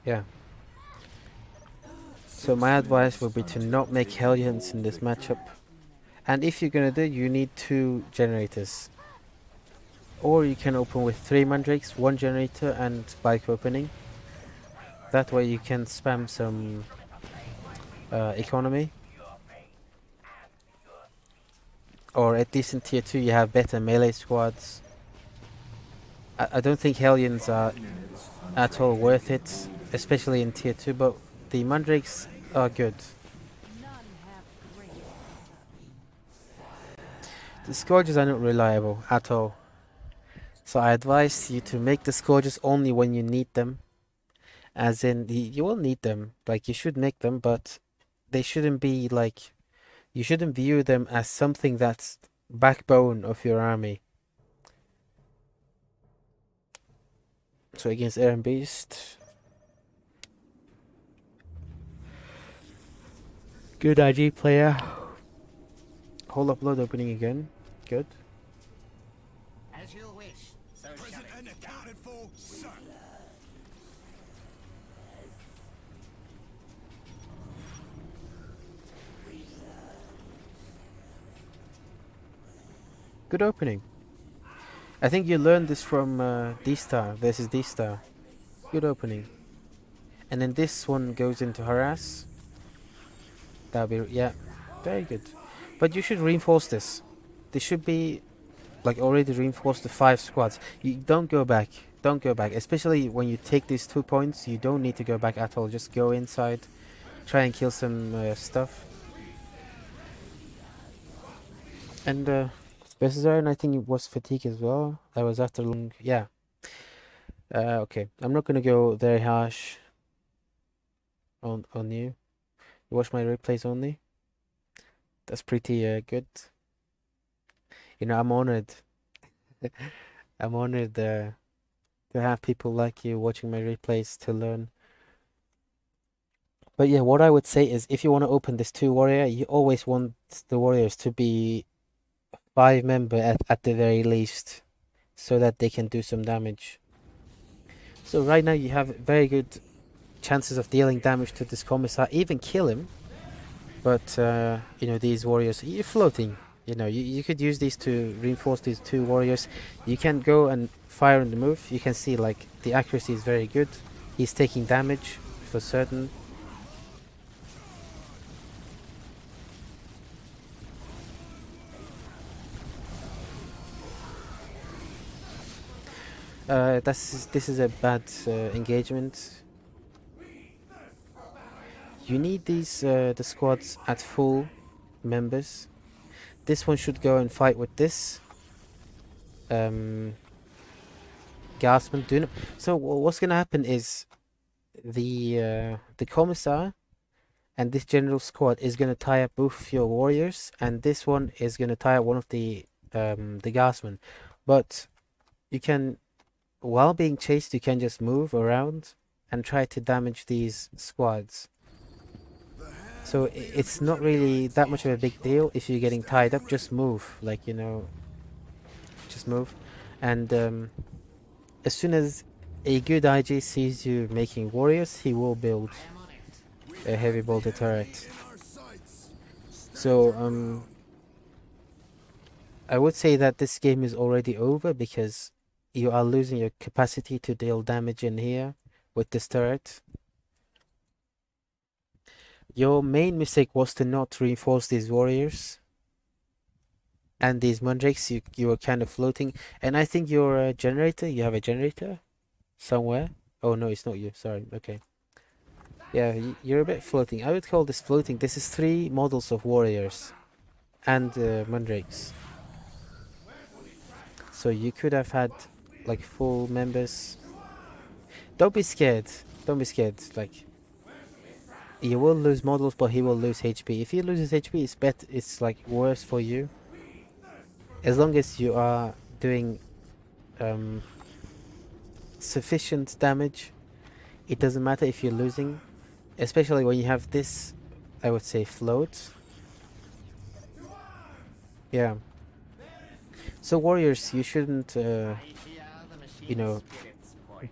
Speaker 1: Yeah. So my
Speaker 6: 6
Speaker 1: advice
Speaker 6: minutes
Speaker 1: would be to
Speaker 6: until
Speaker 1: not make
Speaker 6: taking
Speaker 1: Hellions in
Speaker 6: hold
Speaker 1: this
Speaker 6: victory.
Speaker 1: matchup. And if you're gonna do it, you need 2 generators. Or you can open with 3 mandrakes, 1 generator and spike opening. That way you can spam some economy. Or at least in tier 2 you have better melee squads. I don't think Hellions are
Speaker 6: 5 minutes
Speaker 1: at
Speaker 6: until
Speaker 1: all worth
Speaker 6: taking
Speaker 1: it,
Speaker 6: hold victory.
Speaker 1: especially in tier 2, but the mandrakes are good. The Scourges are not reliable at all. So I advise you to make the Scourges only when you need them. As in, you will need them. Like, you should make them, but they shouldn't be like... You shouldn't view them as something that's backbone of your army. So against Iron Beast... Good IG player. Whole upload opening again. Good.
Speaker 2: As you wish. So shall it be done.
Speaker 3: For, sir.
Speaker 1: Good opening. I think you learned this from D-Star versus D-Star. Good opening. And then this one goes into harass. That'll be, yeah, very good. But you should reinforce this. This should be like already reinforced to 5 squads. You don't go back. Don't go back. Especially when you take these 2 points, you don't need to go back at all. Just go inside, try and kill some stuff. And Specizar, I think it was fatigue as well. That was after long, yeah. Okay, I'm not gonna go very harsh on you. You watch my replays only. That's pretty good. I'm honored. I'm honored to have people like you watching my replays to learn. But yeah, what I would say is if you want to open this 2 warrior, you always want the warriors to be 5 member at the very least, so that they can do some damage. So right now you have very good chances of dealing damage to this commissar, even kill him. But you know, these warriors, you're floating. You know, you could use these to reinforce these 2 warriors. You can go and fire on the move. You can see like the accuracy is very good. He's taking damage for certain. This is a bad engagement. You need these the squads at full members. This one should go and fight with this Gasman. Do not. So what's gonna happen is the commissar and this general squad is gonna tie up both your warriors, and this one is gonna tie up one of the Gasman. But you can, while being chased, you can just move around and try to damage these squads. So it's not really that much of a big deal if you're getting tied up. Just move, like, you know, just move. And as soon as a good IG sees you making warriors, he will build a heavy bolter turret. So I would say that this game is already over because you are losing your capacity to deal damage in here with this turret. Your main mistake was to not reinforce these warriors and these mandrakes. You were kind of floating, and I think your generator. You have a generator somewhere. Oh no, it's not you. Sorry. Okay. Yeah, you're a bit floating. I would call this floating. This is 3 models of warriors and mandrakes. So you could have had like full members. Don't be scared. Don't be scared. Like, you will lose models, but he will lose HP. If he loses HP, it's like worse for you. As long as you are doing sufficient damage, it doesn't matter if you're losing. Especially when you have this, I would say, float. Yeah. So warriors, you shouldn't, you know,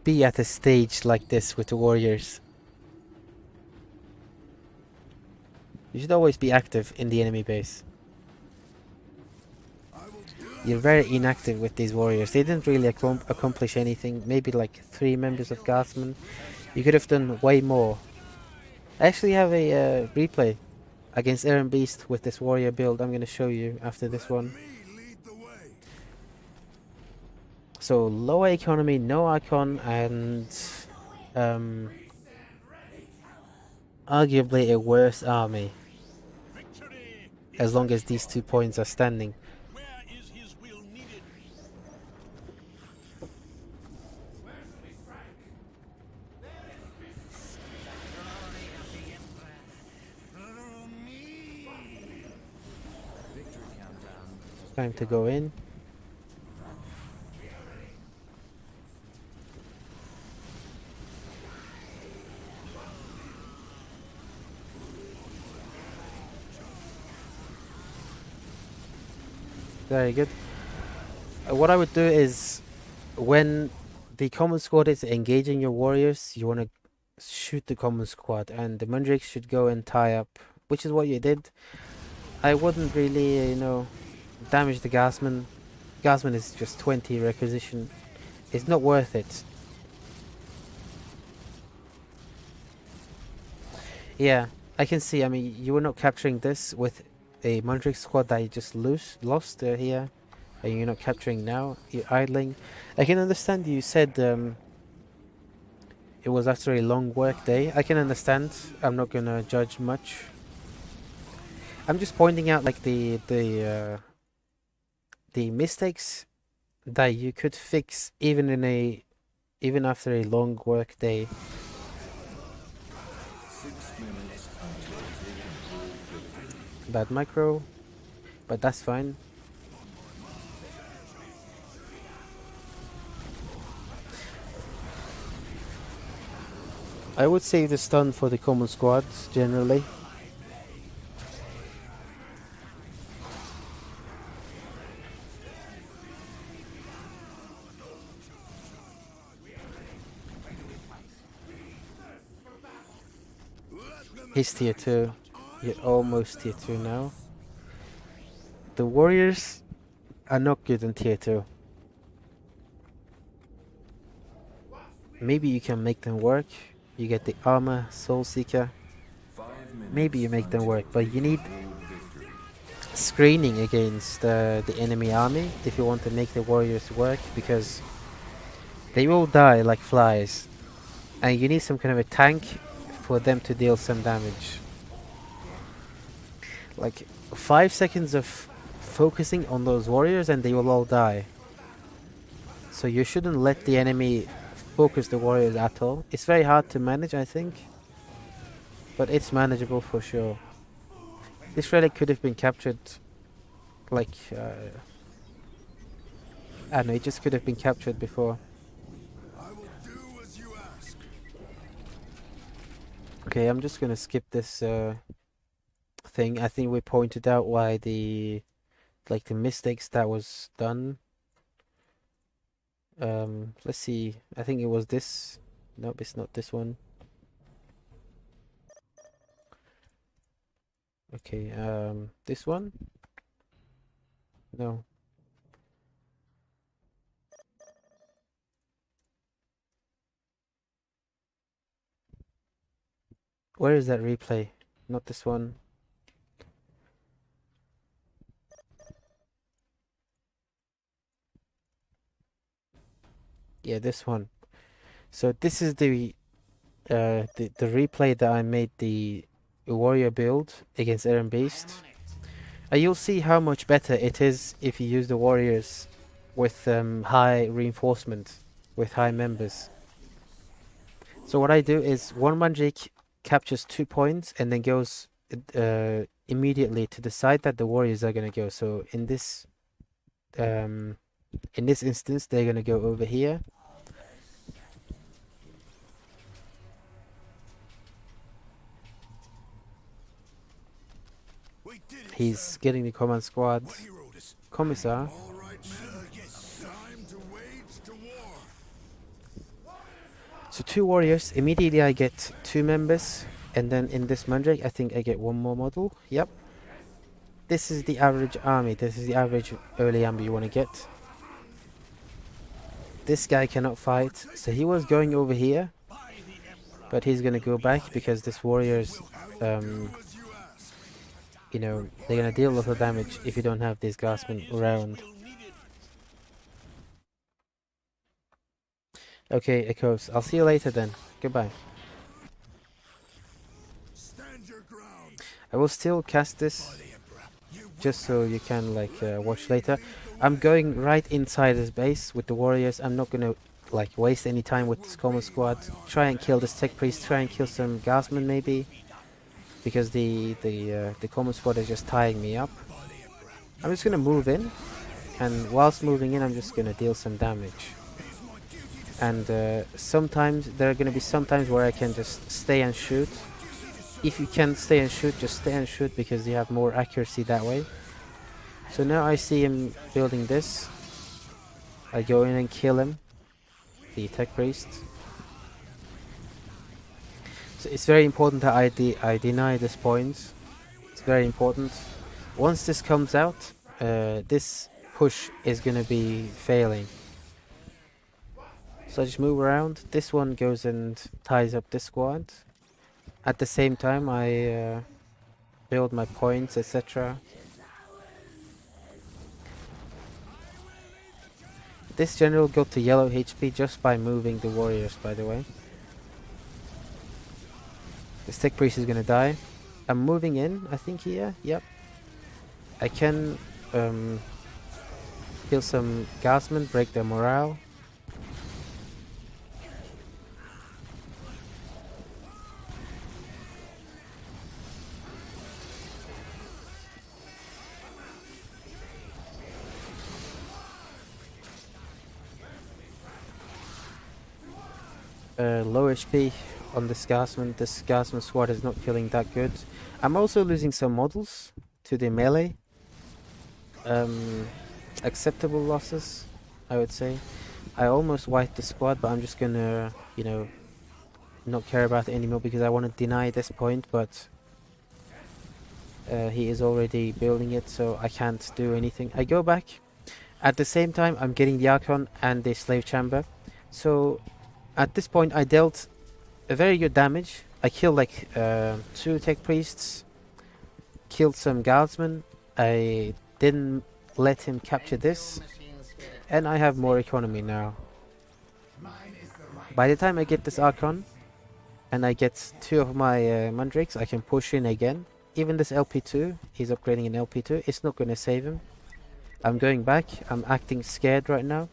Speaker 1: be at a stage like this with the warriors. You should always be active in the enemy base. You're very inactive with these warriors. They didn't really accomplish anything. Maybe like 3 members of Guardsmen. You could have done way more. I actually have a replay against Aaron Beast with this warrior build. I'm going to show you after this one. So lower economy, no icon, and arguably a worse army. As long as these 2 points are standing. Time to go in. Very good. What I would do is, when the common squad is engaging your warriors, you want to shoot the common squad, and the mandrakes should go and tie up, which is what you did. I wouldn't really, you know, damage the Gasman. Gasman is just 20 requisition. It's not worth it. Yeah, I can see. I mean, you were not capturing this with a Mandrake squad that you just lost here, and you're not capturing now. You're idling. I can understand you said it was after a long work day. I can understand. I'm not gonna judge much. I'm just pointing out like the mistakes that you could fix even after a long work day.
Speaker 6: 6 minutes until taking full victory.
Speaker 1: Bad micro, but that's fine. I would save the stun for the common squads generally. He's tier 2. You're almost tier 2 now. The warriors are not good in tier 2. Maybe you can make them work. You get the armor, soul seeker.
Speaker 6: 5
Speaker 1: Maybe you
Speaker 6: minutes
Speaker 1: make them work,
Speaker 6: until
Speaker 1: but you need
Speaker 6: taking hold victory.
Speaker 1: screening against the enemy army if you want to make the warriors work, because they will die like flies, and you need some kind of a tank for them to deal some damage. Like 5 seconds of focusing on those warriors and they will all die. So you shouldn't let the enemy focus the warriors at all. It's very hard to manage, I think, but it's manageable for sure. This relic could have been captured, like, I don't know, it just could have been captured before.
Speaker 3: I will do as you ask.
Speaker 1: Okay, I'm just gonna skip this thing. I think we pointed out why the mistakes that was done. Let's see. I think it was this. Nope, it's not this one. Okay, this one? No. Where is that replay? Not this one. Yeah, this one. So this is the replay that I made the warrior build against Iron Beast. You'll see how much better it is if you use the warriors with high reinforcement, with high members. So what I do is one Mandrake captures 2 points and then goes immediately to the side that the warriors are gonna go. So in this instance, they're gonna go over here. He's getting the command squad. Commissar.
Speaker 3: All right, time to wage the war.
Speaker 1: So 2 warriors. Immediately I get 2 members. And then in this Mandrake, I think I get 1 more model. Yep. This is the average army. This is the average early army you want to get. This guy cannot fight. So he was going over here. But he's going to go back because this warrior's... you know, they're going to deal a lot of damage if you don't have these guardsmen around. Okay, Echoes. I'll see you later then. Goodbye. I will still cast this just so you can like watch later. I'm going right inside his base with the warriors. I'm not gonna like waste any time with this common squad. Try and kill this tech priest. Try and kill some guardsmen maybe, because the common squad is just tying me up. I'm just gonna move in, and whilst moving in, I'm just gonna deal some damage. And sometimes there are gonna be some times where I can just stay and shoot. If you can stay and shoot, just stay and shoot because you have more accuracy that way. So now I see him building this. I go in and kill him, the tech priest. So it's very important that I deny this point. It's very important. Once this comes out, this push is gonna be failing. So I just move around. This one goes and ties up this squad. At the same time, I build my points, etc. This general got to yellow HP just by moving the warriors, by the way. The stick priest is gonna die. I'm moving in, I think here, yep. I can kill some guardsmen, break their morale. Low HP. on the Scotsman. The Scotsman squad is not feeling that good. I'm also losing some models to the melee. Acceptable losses, I would say. I almost wiped the squad, but I'm just gonna, you know, not care about it anymore because I want to deny this point, but he is already building it, so I can't do anything. I go back. At the same time, I'm getting the Archon and the Slave Chamber. So at this point, I dealt a very good damage. I killed like 2 Tech Priests, killed some Guardsmen. I didn't let him capture this, and I have more economy now. By the time I get this Archon, and I get 2 of my Mandrakes, I can push in again. Even this LP2, he's upgrading an LP2, it's not going to save him. I'm going back, I'm acting scared right now.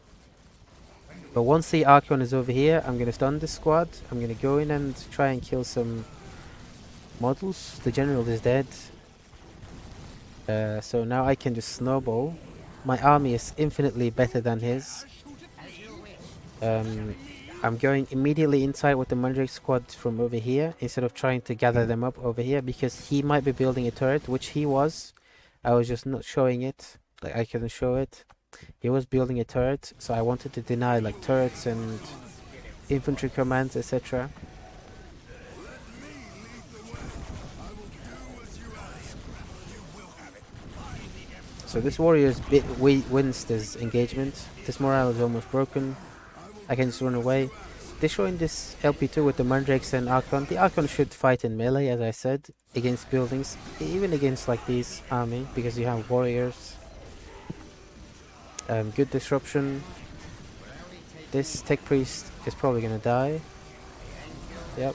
Speaker 1: But once the Archon is over here, I'm going to stun this squad. I'm going to go in and try and kill some models. The general is dead. So now I can just snowball. My army is infinitely better than his. I'm going immediately inside with the Mandrake squad from over here instead of trying to gather them up over here because he might be building a turret, which he was. I was just not showing it. Like I couldn't show it. He was building a turret, so I wanted to deny like turrets and infantry commands, etc. So this warrior wins this engagement. This morale is almost broken. I can just run away. Destroying this LP2 with the Mandrakes and Archon. The Archon should fight in melee, as I said, against buildings, even against like these army, because you have warriors. Good disruption. This Tech Priest is probably gonna die. Yep.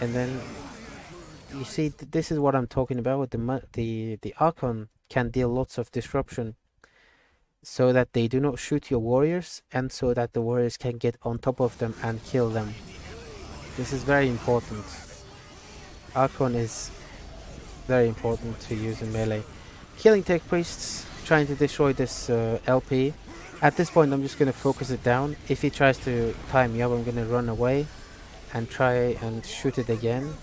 Speaker 1: And then you see, this is what I'm talking about with the Archon can deal lots of disruption, so that they do not shoot your warriors, and so that the warriors can get on top of them and kill them. This is very important. Archon is very important to use in melee. Killing Tech Priests, trying to destroy this LP. At this point, I'm just going to focus it down. If he tries to tie me up, I'm going to run away and try and shoot it again.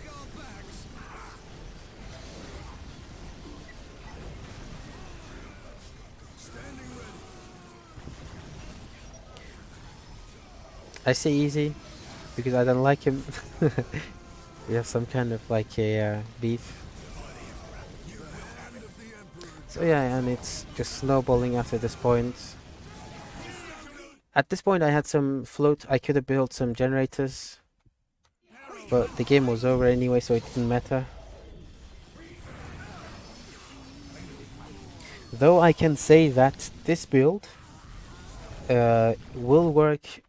Speaker 1: I say easy because I don't like him. We have some kind of like a beef. So yeah, and it's just snowballing after this point. At this point I had some float. I could have built some generators, but the game was over anyway, so it didn't matter. Though I can say that this build will work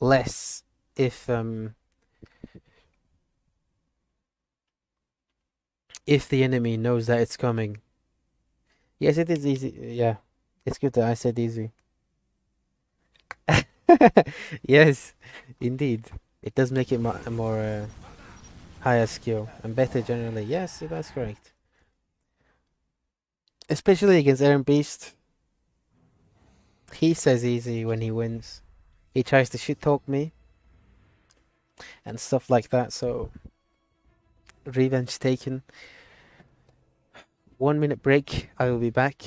Speaker 1: less if the enemy knows that it's coming. Yes, it is easy. Yeah, it's good that I said easy. Yes, indeed. It does make it a more higher skill and better generally. Yes, that's correct. Especially against Iron Beast. He says easy when he wins. He tries to shit talk me and stuff like that, so revenge taken. 1 minute break, I will be back.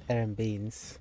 Speaker 1: Aaron Beans.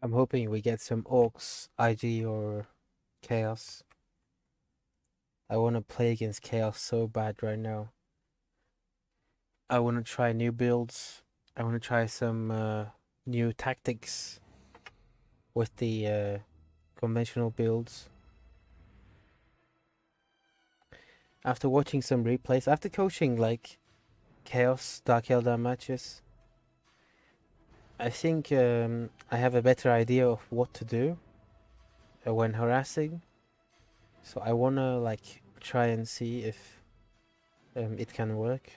Speaker 1: I'm hoping we get some Orcs, IG, or Chaos. I want to play against Chaos so bad right now. I want to try new builds. I want to try some new tactics with the conventional builds. After watching some replays, after coaching like Chaos Dark Eldar matches, I think I have a better idea of what to do when harassing. So I wanna like try and see if it can work.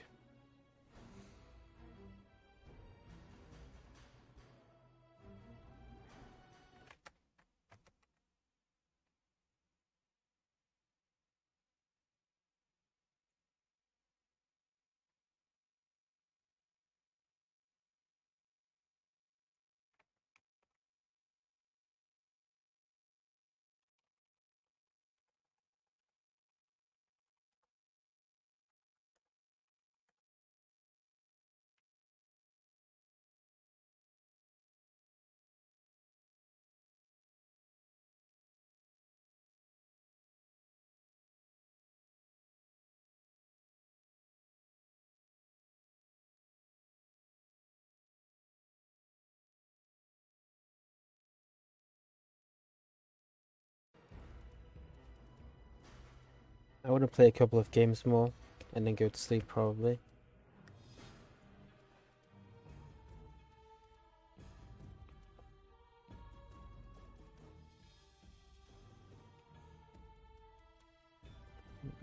Speaker 1: I want to play a couple of games more and then go to sleep probably.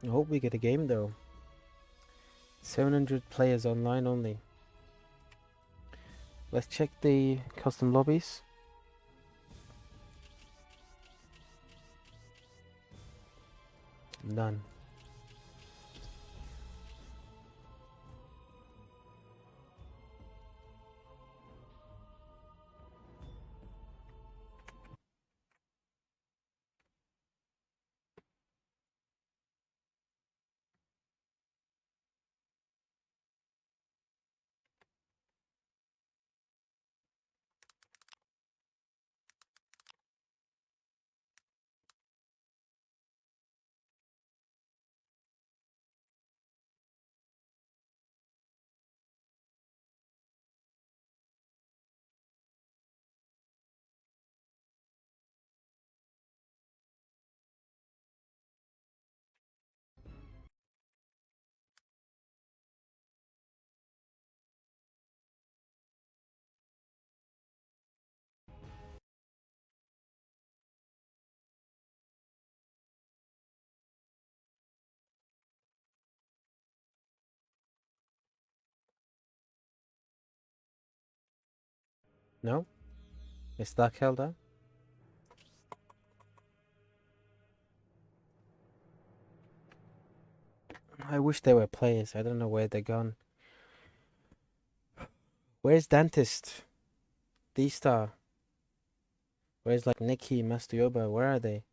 Speaker 1: I hope we get a game though. 700 players online only. Let's check the custom lobbies. None. No? It's Dark Eldar? I wish they were players. I don't know where they're gone. Where's Dentist? D-Star? Where's like Nikki, Mastioba? Where are they?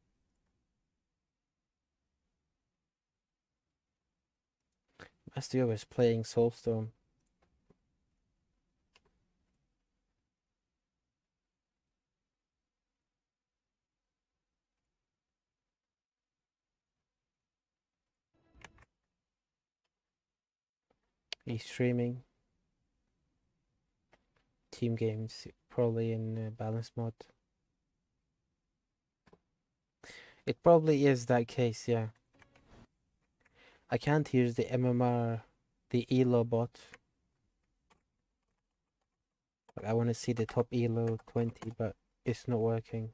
Speaker 1: Mastioba is playing Soulstorm. He's streaming. Team games, probably in balance mode. It probably is that case, yeah. I can't use the MMR, the ELO bot. Like, I want to see the top elo 20, but it's not working.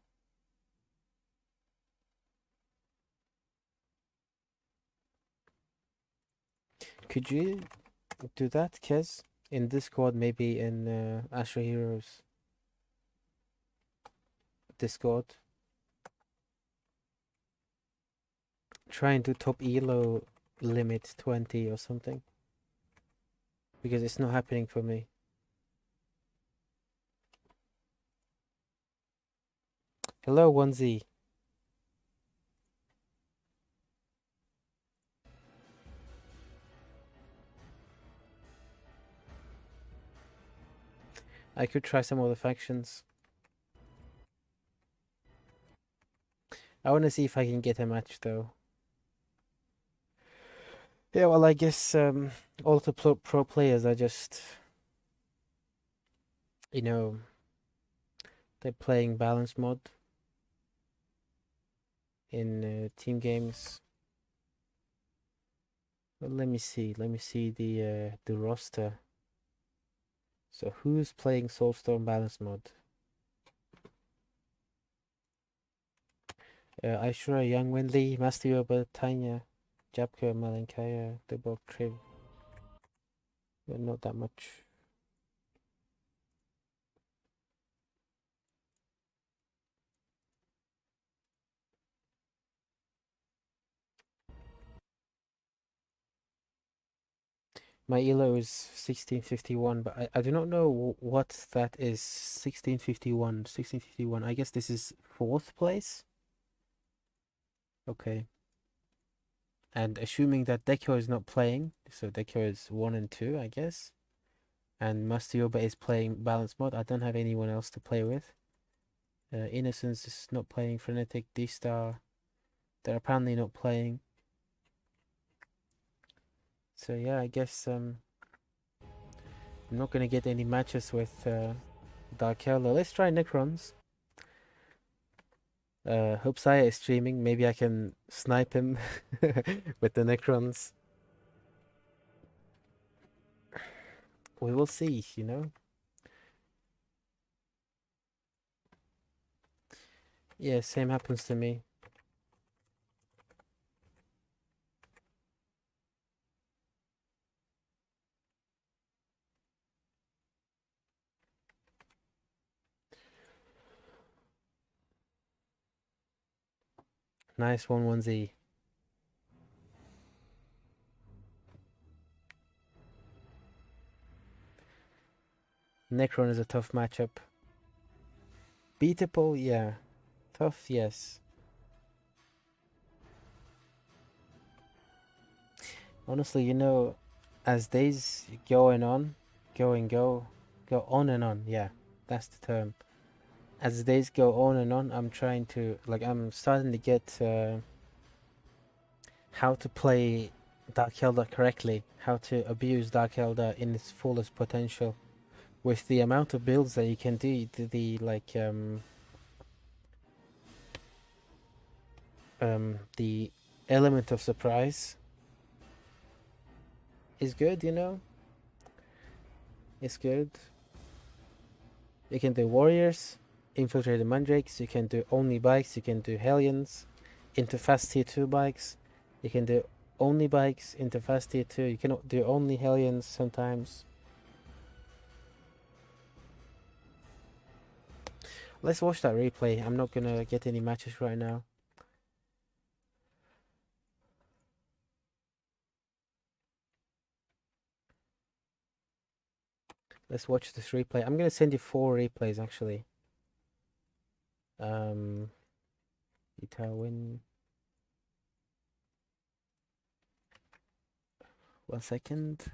Speaker 1: Could you do that, Kez? In Discord, maybe in Asher Heroes Discord. Try and do top elo limit 20 or something. Because it's not happening for me. Hello, 1Z. I could try some other factions. I want to see if I can get a match, though. Yeah, well, I guess all the pro players are just, you know, they're playing balance mod in team games. Well, let me see the roster. So who's playing Soulstorm balance mod? Aishura, Young Winley, Mastioba, Tanya, Japka, Malenkaya, Debok, Triv. But not that much. My elo is 1651, but I do not know what that is. 1651. I guess this is 4th place. Okay. And assuming that Dekyo is not playing, so Dekyo is 1 and 2, I guess. And Mastioba is playing balance mod. I don't have anyone else to play with. Innocence is not playing. Frenetic, D-Star, they're apparently not playing. So yeah, I guess I'm not gonna get any matches with Dark Elder. Let's try Necrons. Hope Saya is streaming. Maybe I can snipe him with the Necrons. We will see, you know. Yeah, same happens to me. Nice 1-1Z. Necron is a tough matchup. Beatable, yeah. Tough, yes. Honestly, you know, as days go on, go on and on, yeah, that's the term. As days go on and on, I'm trying to, like, I'm starting to get how to play Dark Eldar correctly, how to abuse Dark Eldar in its fullest potential. With the amount of builds that you can do, the element of surprise is good, you know? It's good. You can do warriors, infiltrated mandrakes, you can do only bikes, you can do hellions, into fast tier 2 bikes, you can do only bikes into fast tier 2, you can do only hellions sometimes. Let's watch that replay. I'm not gonna get any matches right now. Let's watch this replay. I'm gonna send you 4 replays actually. Win. 1 second.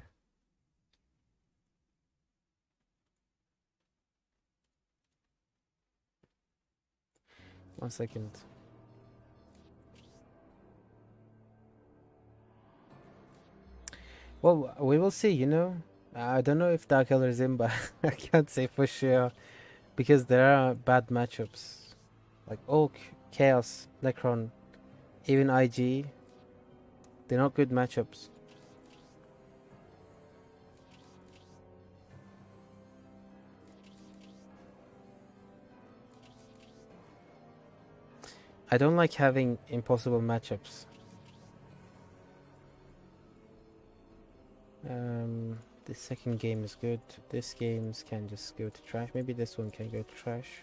Speaker 1: Well, we will see, you know. I don't know if Dark Elder is in, but I can't say for sure. Because there are bad matchups. Like Oak, Chaos, Necron, even IG. They're not good matchups. I don't like having impossible matchups. The second game is good. This games can just go to trash. Maybe this one can go to trash.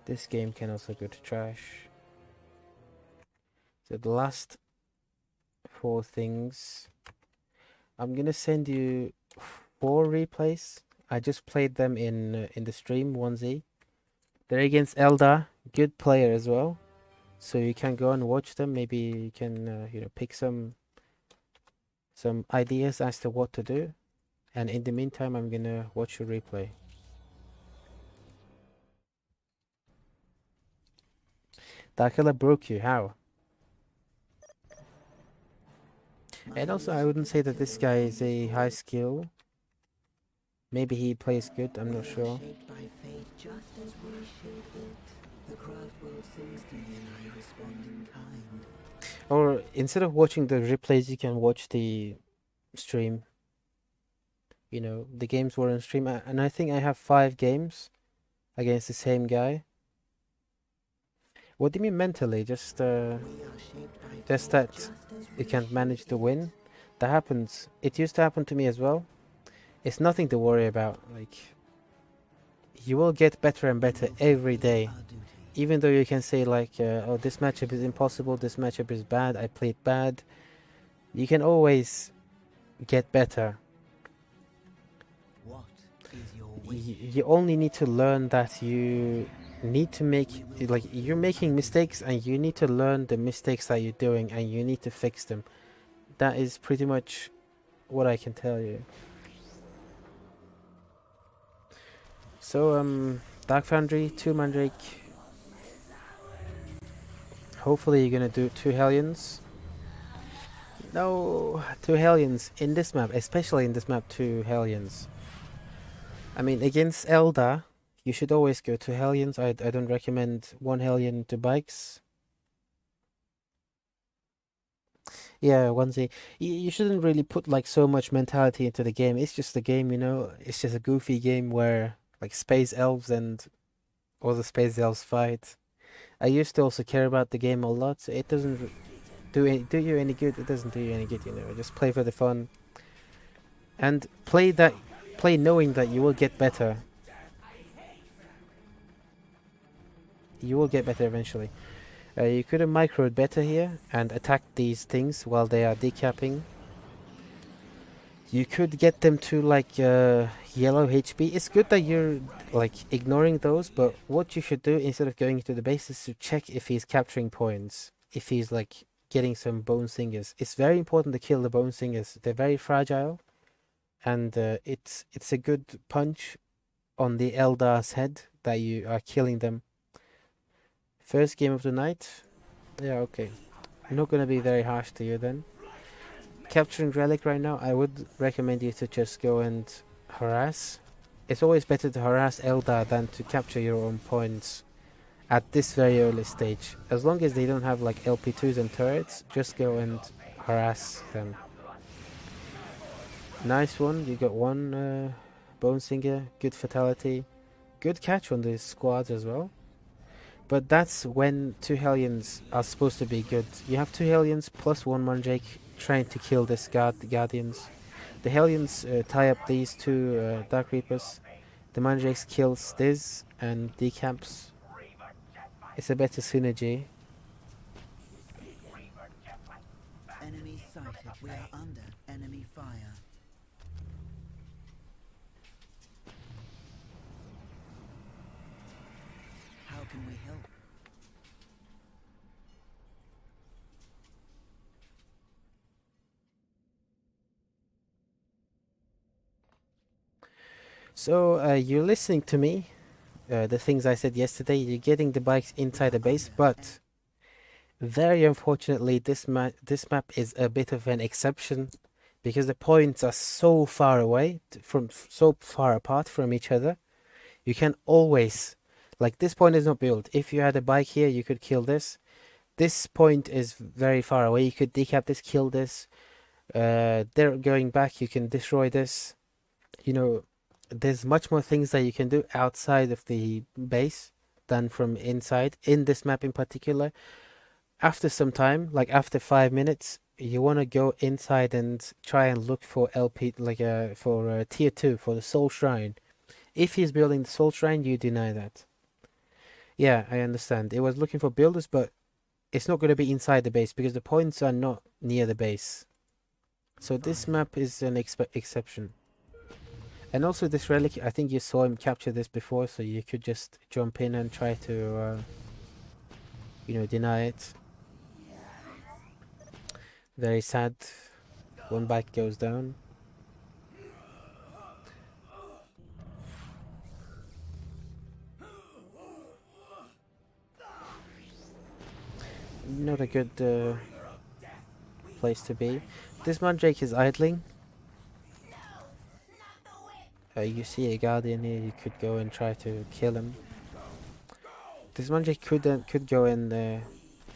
Speaker 1: This game can also go to trash. So the last 4 things. I'm gonna send you 4 replays. I just played them in the stream 1Z. They're against Eldar, good player as well. So you can go and watch them. Maybe you can pick some ideas as to what to do. And in the meantime, I'm gonna watch your replay. Dakila broke you. How? And also, I wouldn't say that this guy is a high skill. Maybe he plays good, I'm not sure.
Speaker 2: Shaped by fate just as we shaped it. The craft world sings to me and I respond in kind.
Speaker 1: Or instead of watching the replays, you can watch the stream. You know, the games were on stream, and I think I have 5 games against the same guy. What do you mean mentally? Just that you can't manage to win? That happens. It used to happen to me as well. It's nothing to worry about. Like, you will get better and better every day. Even though you can say like, oh, this matchup is impossible, this matchup is bad, I played bad. You can always get better.
Speaker 2: What is your wish?
Speaker 1: You only need to learn that you need to make, like, you're making mistakes and you need to learn the mistakes that you're doing and you need to fix them. That is pretty much what I can tell you. So, Dark Foundry, 2 Mandrake. Hopefully you're gonna do 2 Hellions. No, 2 Hellions in this map, especially in this map, 2 Hellions. I mean, against Eldar, you should always go 2 Hellions. I don't recommend 1 Hellion to bikes. Yeah, 1Z. You shouldn't really put like so much mentality into the game. It's just a game, you know. It's just a goofy game where like space elves and all the space elves fight. I used to also care about the game a lot. So it doesn't do you any good. It doesn't do you any good, you know. Just play for the fun and play knowing that you will get better. You will get better eventually. You could have microed better here and attacked these things while they are decapping. You could get them to like yellow HP. It's good that you're like ignoring those, but what you should do instead of going into the base is to check if he's capturing points. If he's like getting some bone singers. It's very important to kill the bone singers. They're very fragile, and it's a good punch on the Eldar's head that you are killing them. First game of the night. Yeah, okay. I'm not gonna be very harsh to you then. Capturing relic right now, I would recommend you to just go and harass. It's always better to harass Eldar than to capture your own points at this very early stage. As long as they don't have like LP2s and turrets, just go and harass them. Nice one, you got 1 bone singer, good fatality, good catch on the squads as well. But that's when 2 Hellions are supposed to be good. You have 2 Hellions plus 1 Mandrake trying to kill this Guardians. The Hellions tie up these 2 Dark Reapers. The Mandrakes kills this and decaps. It's a better synergy.
Speaker 2: Enemy sighted. We are under enemy fire. How can we help?
Speaker 1: So you're listening to me, the things I said yesterday. You're getting the bikes inside the base, but very unfortunately, this map is a bit of an exception because the points are so far away so far apart from each other. You can always, like, this point is not built. If you had a bike here, you could kill this. This point is very far away. You could decap this, kill this. They're going back. You can destroy this. You know, there's much more things that you can do outside of the base than from inside. In this map in particular, after some time, like after 5 minutes, you want to go inside and try and look for LP, like for tier 2 for the Soul Shrine. If he's building the Soul Shrine, you deny that. Yeah, I understand. It was looking for builders, but it's not going to be inside the base because the points are not near the base. So this map is an exception. And also this relic, I think you saw him capture this before, so you could just jump in and try to, deny it. Very sad. One bike goes down. Not a good place to be. This Mandrake is idling. You see a Guardian here, you could go and try to kill him. This Mandrake could go and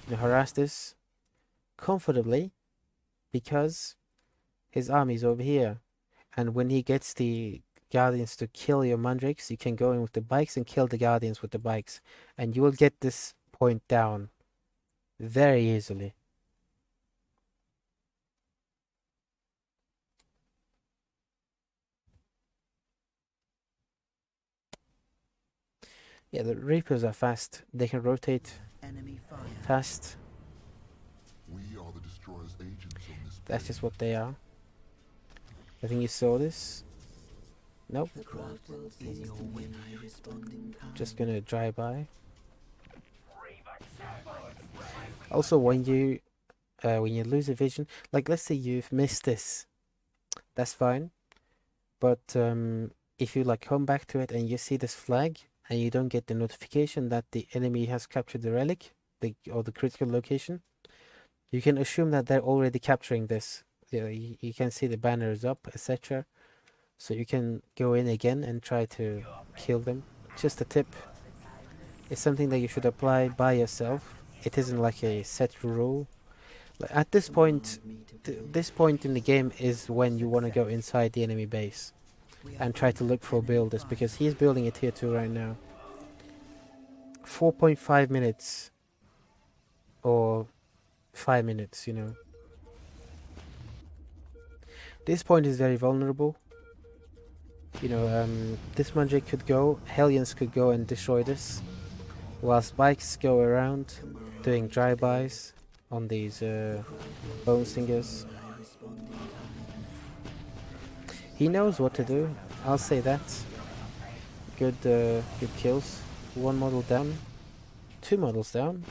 Speaker 1: harass this comfortably because his army is over here. And when he gets the Guardians to kill your Mandrakes, you can go in with the bikes and kill the Guardians with the bikes. And you will get this point down very easily. Yeah, the Reapers are fast. They can rotate
Speaker 2: Enemy fire.
Speaker 1: fast.
Speaker 3: We are the destroyer's agents on this
Speaker 1: That's
Speaker 3: plane.
Speaker 1: just what they are. I think you saw this. Nope.
Speaker 2: The craft world is your when I respond in kind.
Speaker 1: Just gonna drive by. Also, when you lose a vision, like let's say you've missed this, that's fine. But if you like come back to it and you see this flag and you don't get the notification that the enemy has captured the relic, or the critical location, you can assume that they're already capturing this. You can see the banners up, etc. So you can go in again and try to kill them. Just a tip. It's something that you should apply by yourself. It isn't like a set rule. Like at this point, this point in the game is when you want to go inside the enemy base and try to look for builders, because he's building a tier 2 right now. 4.5 minutes or 5 minutes, This point is very vulnerable. This Mandrake could go, Hellions could go and destroy this, whilst bikes go around doing drive-bys on these bone singers. He knows what to do, I'll say that. Good kills. One model down, 2 models down,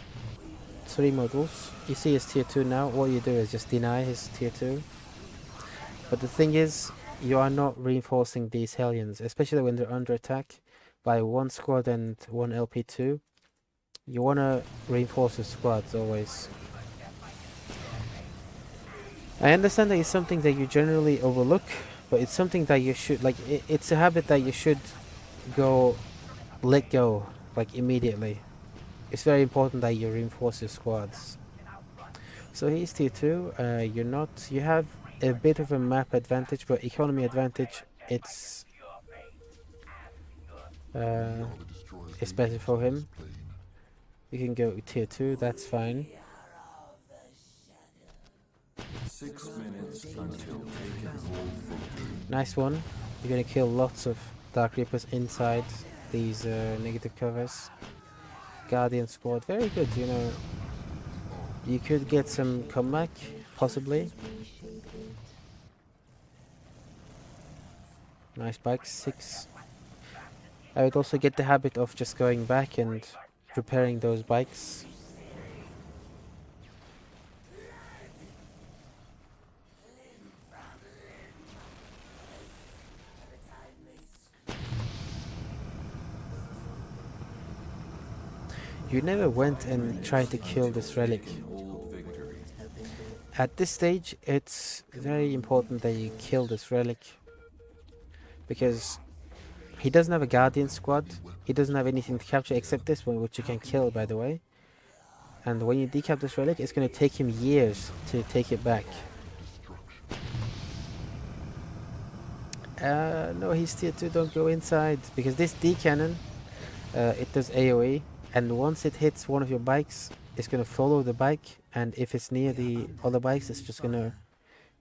Speaker 1: 3 models. You see his tier 2 now. What you do is just deny his tier 2. But the thing is, you are not reinforcing these Hellions, especially when they're under attack by 1 squad and 1 LP2. You want to reinforce the squads always. I understand that it's something that you generally overlook, but it's something that you should, like, it's a habit that you should let go, like, immediately. It's very important that you reinforce your squads. So he's tier 2, you're not, you have a bit of a map advantage, but economy advantage, it's better for him. You can go tier 2, that's fine.
Speaker 6: 6 minutes until taking hold victory.
Speaker 1: Nice one. You're gonna kill lots of Dark Reapers inside these negative covers. Guardian squad, very good, You could get some comeback, possibly. Nice bike, 6. I would also get the habit of just going back and repairing those bikes. You never went and tried to kill this relic.
Speaker 6: Hold victory.
Speaker 1: At this stage, it's very important that you kill this relic, because he doesn't have a Guardian squad, he doesn't have anything to capture except this one, which you can kill, by the way. And when you decap this relic, it's going to take him years to take it back. No, he's tier 2, don't go inside, because this D cannon, it does AoE, and once it hits one of your bikes, it's gonna follow the bike, and if it's near the other bikes, it's just gonna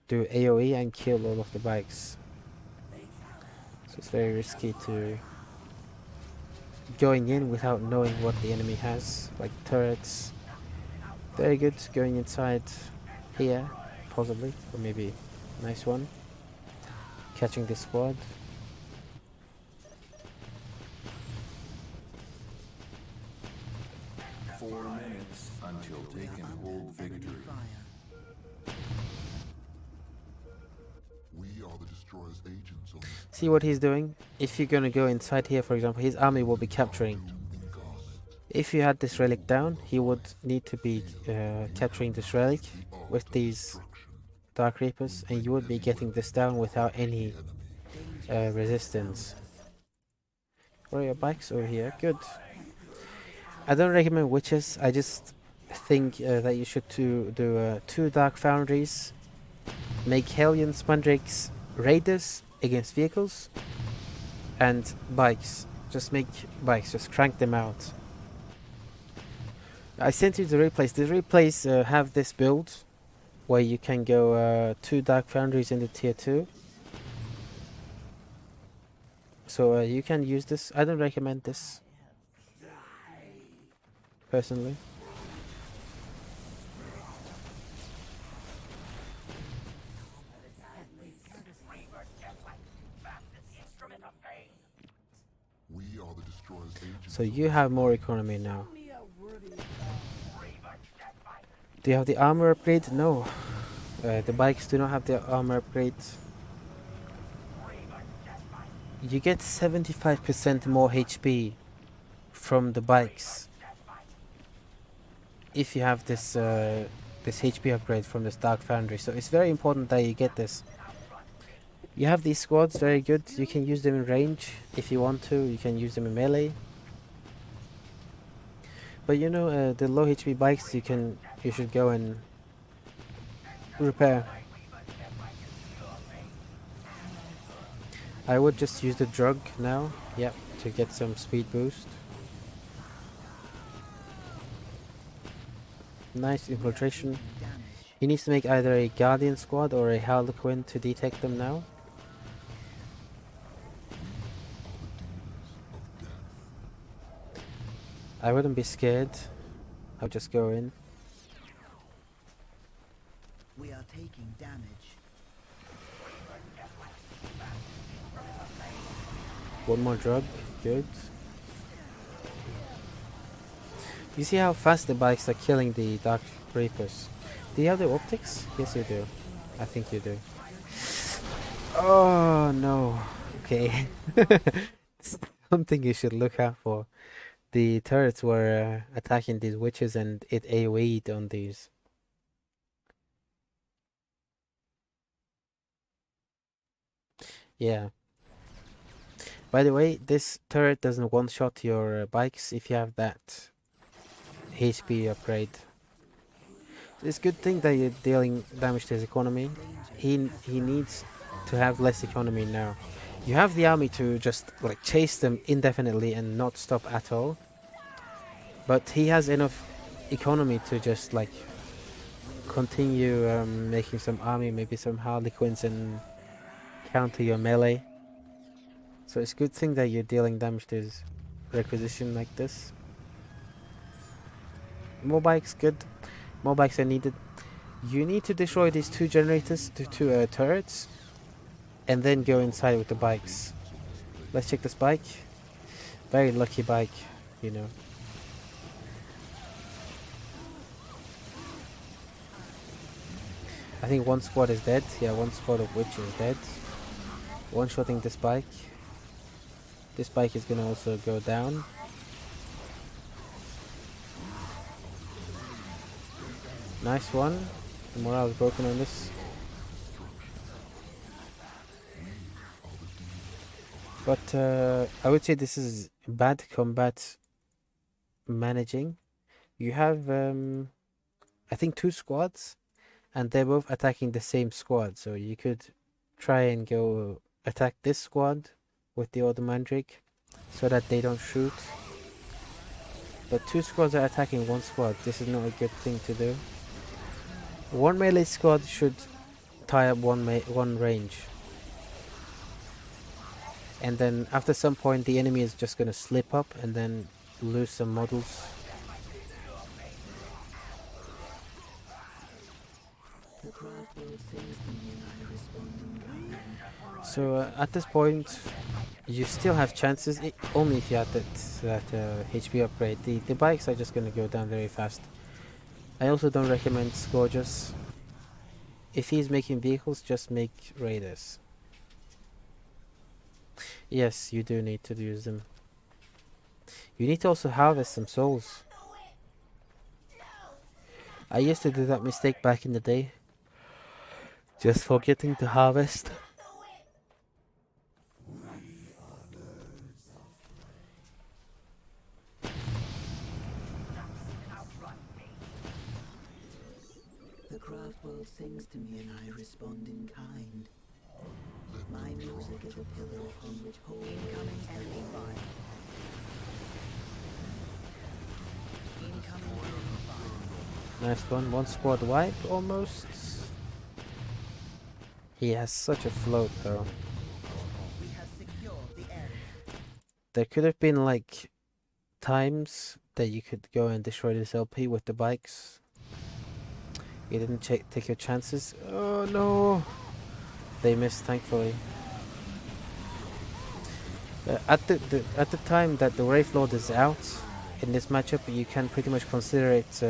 Speaker 1: do AoE and kill all of the bikes. So it's very risky to going in without knowing what the enemy has, like turrets. Very good going inside here, possibly, or maybe nice one. Catching this squad.
Speaker 6: 4 minutes until taking hold victory.
Speaker 3: We are the Destroyer's agents on this
Speaker 1: See what he's doing? If you're gonna go inside here, for example, his army will be capturing.
Speaker 3: incarnate.
Speaker 1: If you had this relic down, he would need to be capturing this relic with these Dark Reapers, and you would be getting this down without any resistance. Where are your bikes? Over here. Good. I don't recommend witches. I just think that you should do 2 Dark Foundries, make Hellions, Mandrakes, Raiders against vehicles, and bikes. Just make bikes, just crank them out. I sent you the replays. The replays have this build where you can go 2 Dark Foundries into tier 2. So you can use this. I don't recommend this personally.
Speaker 3: We are the Destroyer's agents.
Speaker 1: So you have more economy now. Do you have the armor upgrade? No. The bikes do not have the armor upgrade. You get 75% more HP from the bikes if you have this this HP upgrade from this Dark Foundry. So it's very important that you get this. You have these squads, very good. You can use them in range if you want to. You can use them in melee. But you know, the low HP bikes you should go and repair. I would just use the drug now, yep, to get some speed boost. Nice infiltration. He needs to make either a Guardian squad or a Harlequin to detect them now. I wouldn't be scared. I'll just go in.
Speaker 2: We are taking damage.
Speaker 1: One more drug, good. You see how fast the bikes are killing the Dark Reapers? Do you have the optics? Yes you do. I think you do. Oh no. Okay. Something you should look out for. The turrets were attacking these witches and it AoE'd on these. Yeah. By the way, this turret doesn't one-shot your bikes if you have that HP upgrade. It's a good thing that you're dealing damage to his economy. He needs to have less economy now. You have the army to just like chase them indefinitely and not stop at all. But he has enough economy to just like continue making some army, maybe some Harlequins, and counter your melee. So it's a good thing that you're dealing damage to his requisition like this. More bikes, good. More bikes are needed. You need to destroy these 2 generators, the 2 turrets, and then go inside with the bikes. Let's check this bike. Very lucky bike, you know. I think 1 squad is dead. Yeah, 1 squad of witch is dead. One-shotting this bike. This bike is gonna also go down. Nice one. The morale is broken on this. But I would say this is bad combat managing. You have I think 2 squads and they're both attacking the same squad, so you could try and go attack this squad with the other Mandrake so that they don't shoot. but two squads are attacking one squad. This is not a good thing to do. One melee squad should tie up one range. And then after some point the enemy is just gonna slip up and then lose some models. So at this point you still have chances, only if you had that HP upgrade. The bikes are just gonna go down very fast. I also don't recommend Scourges. If he's making vehicles, just make raiders. Yes, you do need to use them. You need to also harvest some souls. I used to do that mistake back in the day. Just forgetting to harvest.
Speaker 2: The craft world sings to me and I respond in kind. My music is a pillar upon which whole incoming enemy fire. Incoming enemy fire.
Speaker 1: Nice one squad wipe almost. He has such a float though.
Speaker 2: We have secured the area.
Speaker 1: There could have been like times that you could go and destroy this LP with the bikes. You didn't take your chances. Oh no! They missed, thankfully. At the time that the Wraith Lord is out in this matchup, you can pretty much consider it,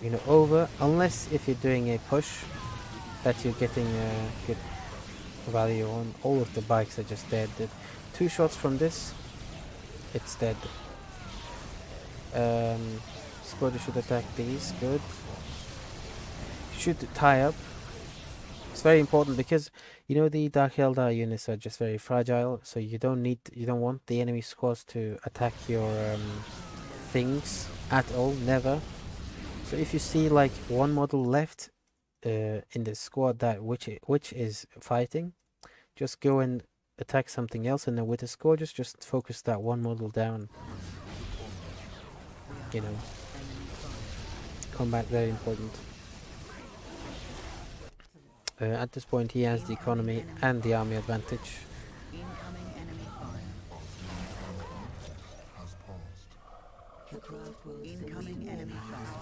Speaker 1: you know, over, unless if you're doing a push that you're getting good value on. All of the bikes are just dead. 2 shots from this, it's dead. Squad should attack these. Good. Should tie up. It's very important because you know the Dark Eldar units are just very fragile, so you don't want the enemy squads to attack your things at all, never. So if you see like one model left in the squad that which is fighting, just go and attack something else, and then with the squad just focus that one model down. You know, combat very important. At this point he has the economy and the army advantage.
Speaker 2: Incoming enemy fire.
Speaker 3: Has passed.
Speaker 2: The craft world incoming enemy fire.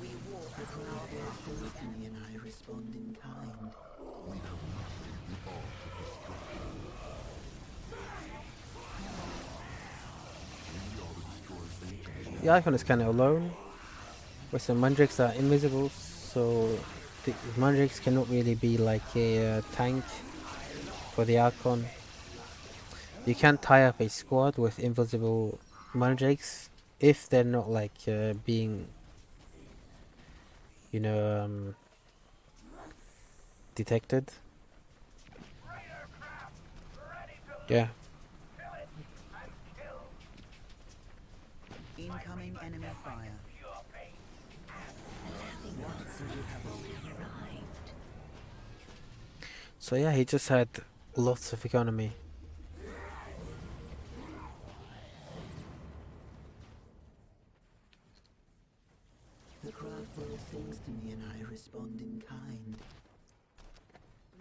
Speaker 2: We walk the craft world sings to me and I respond in kind.
Speaker 3: We have mastered the art of destruction. We are the destroyers agents.
Speaker 1: The icon is kind of alone, with some mandrakes that are invisible, so the mandrakes cannot really be like a tank for the Archon. You can't tie up a squad with invisible mandrakes if they're not like being, you know, detected. Yeah.
Speaker 2: Incoming enemy fire.
Speaker 1: So yeah, he just had lots of economy.
Speaker 2: The craft world sings to me and I respond in kind.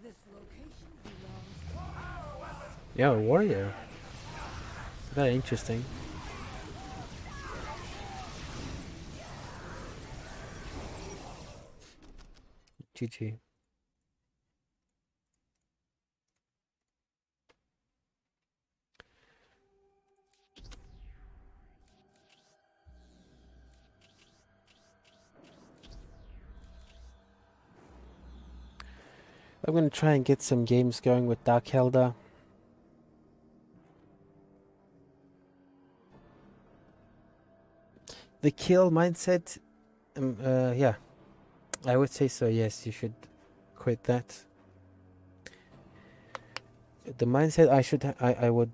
Speaker 5: This location belongs.
Speaker 1: Yeah, a warrior. Very interesting. GG. I'm gonna try and get some games going with Dark Eldar. The kill mindset, yeah, I would say so. Yes, you should quit that. The mindset I would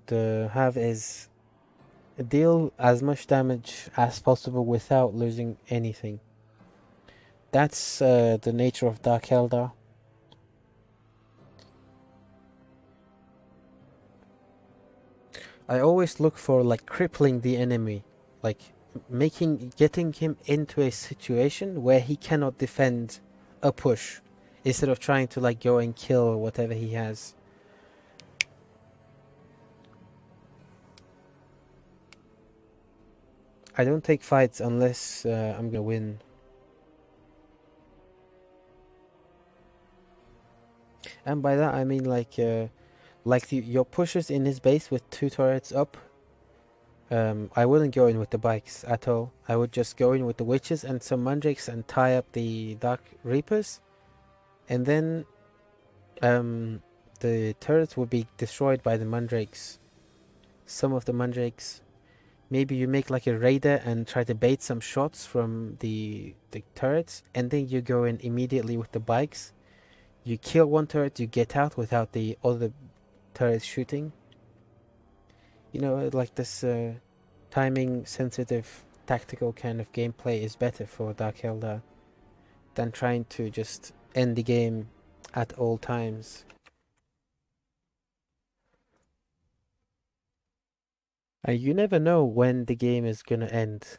Speaker 1: have is deal as much damage as possible without losing anything. That's the nature of Dark Eldar. I always look for like crippling the enemy like getting him into a situation where he cannot defend a push instead of trying to like go and kill whatever he has. I don't take fights unless I'm gonna win. And by that I mean like your pushes in his base with 2 turrets up. I wouldn't go in with the bikes at all. I would just go in with the witches and some mandrakes and tie up the dark reapers, and then the turrets would be destroyed by the mandrakes. Some of the mandrakes. Maybe you make like a raider and try to bait some shots from the turrets, and then you go in immediately with the bikes. You kill one turret, you get out without the other turrets shooting. You know, like this timing sensitive tactical kind of gameplay is better for Dark Eldar than trying to just end the game at all times. And you never know when the game is gonna end.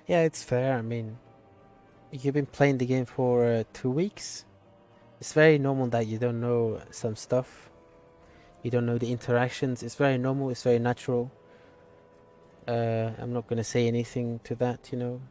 Speaker 1: Yeah, it's fair. I mean, you've been playing the game for 2 weeks. It's very normal that you don't know some stuff. You don't know the interactions. It's very normal. It's very natural. I'm not gonna say anything to that, you know.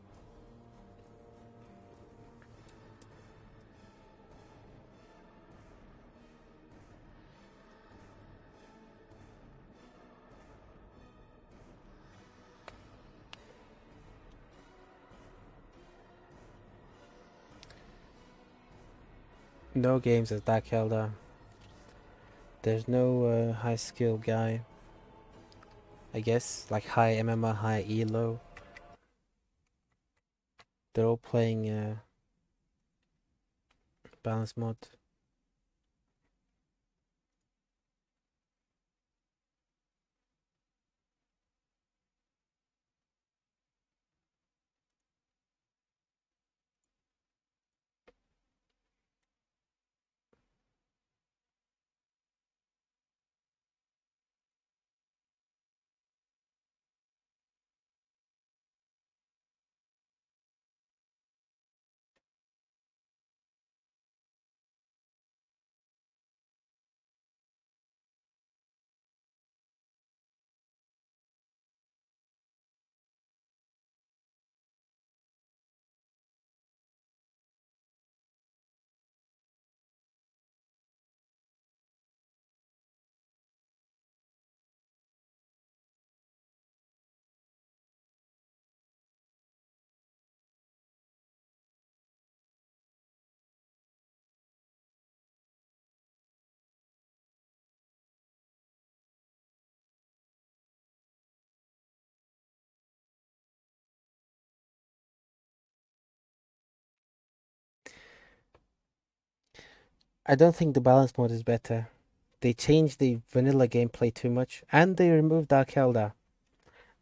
Speaker 1: No games as Dark Eldar. There's no high skill guy. I guess like high MMR, high elo. They're all playing balance mod. I don't think the balance mode is better. They changed the vanilla gameplay too much, and they removed Dark Eldar.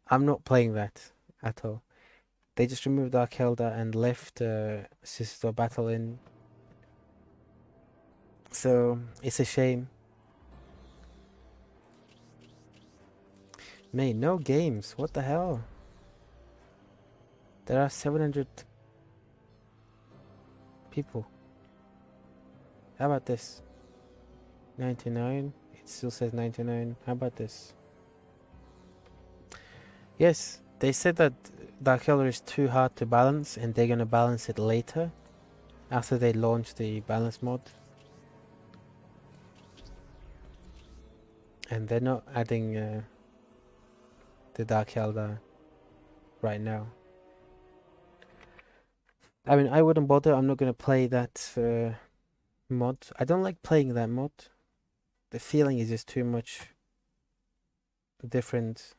Speaker 1: I'm not playing that at all. They just removed Dark Eldar and left Sister Battle in. So it's a shame. Mate, no games. What the hell? There are 700 people. How about this? 99. It still says 99. How about this? Yes, they said that Dark Eldar is too hard to balance and they're gonna balance it later after they launch the balance mod. And they're not adding the Dark Eldar right now. I mean, I wouldn't bother. I'm not gonna play that mod. I don't like playing that mod. The feeling is just too much different.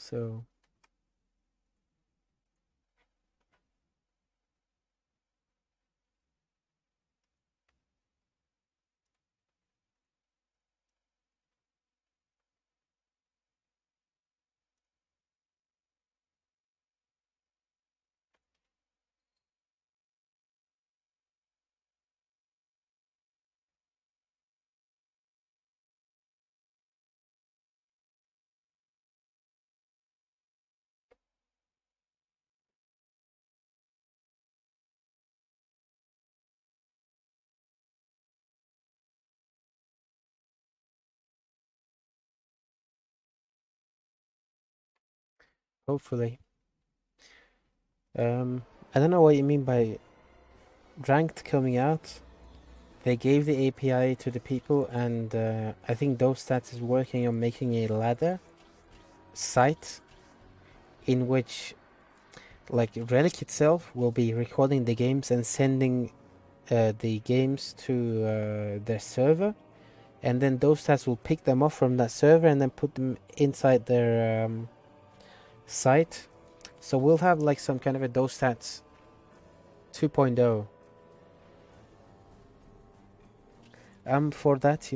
Speaker 1: So hopefully. I don't know what you mean by ranked coming out. They gave the API to the people, and I think those stats is working on making a ladder site in which, like, Relic itself will be recording the games and sending the games to their server, and then those stats will pick them off from that server and then put them inside their site. So we'll have like some kind of a those stats 2.0. For that,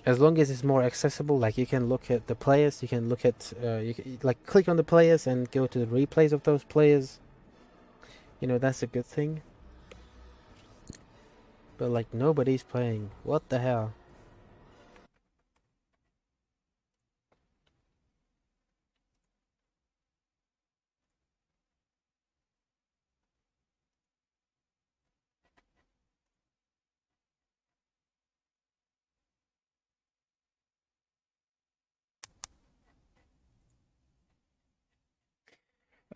Speaker 1: as long as it's more accessible, like you can look at the players, you can look at, you can, like, click on the players and go to the replays of those players. That's a good thing. But like nobody's playing. What the hell?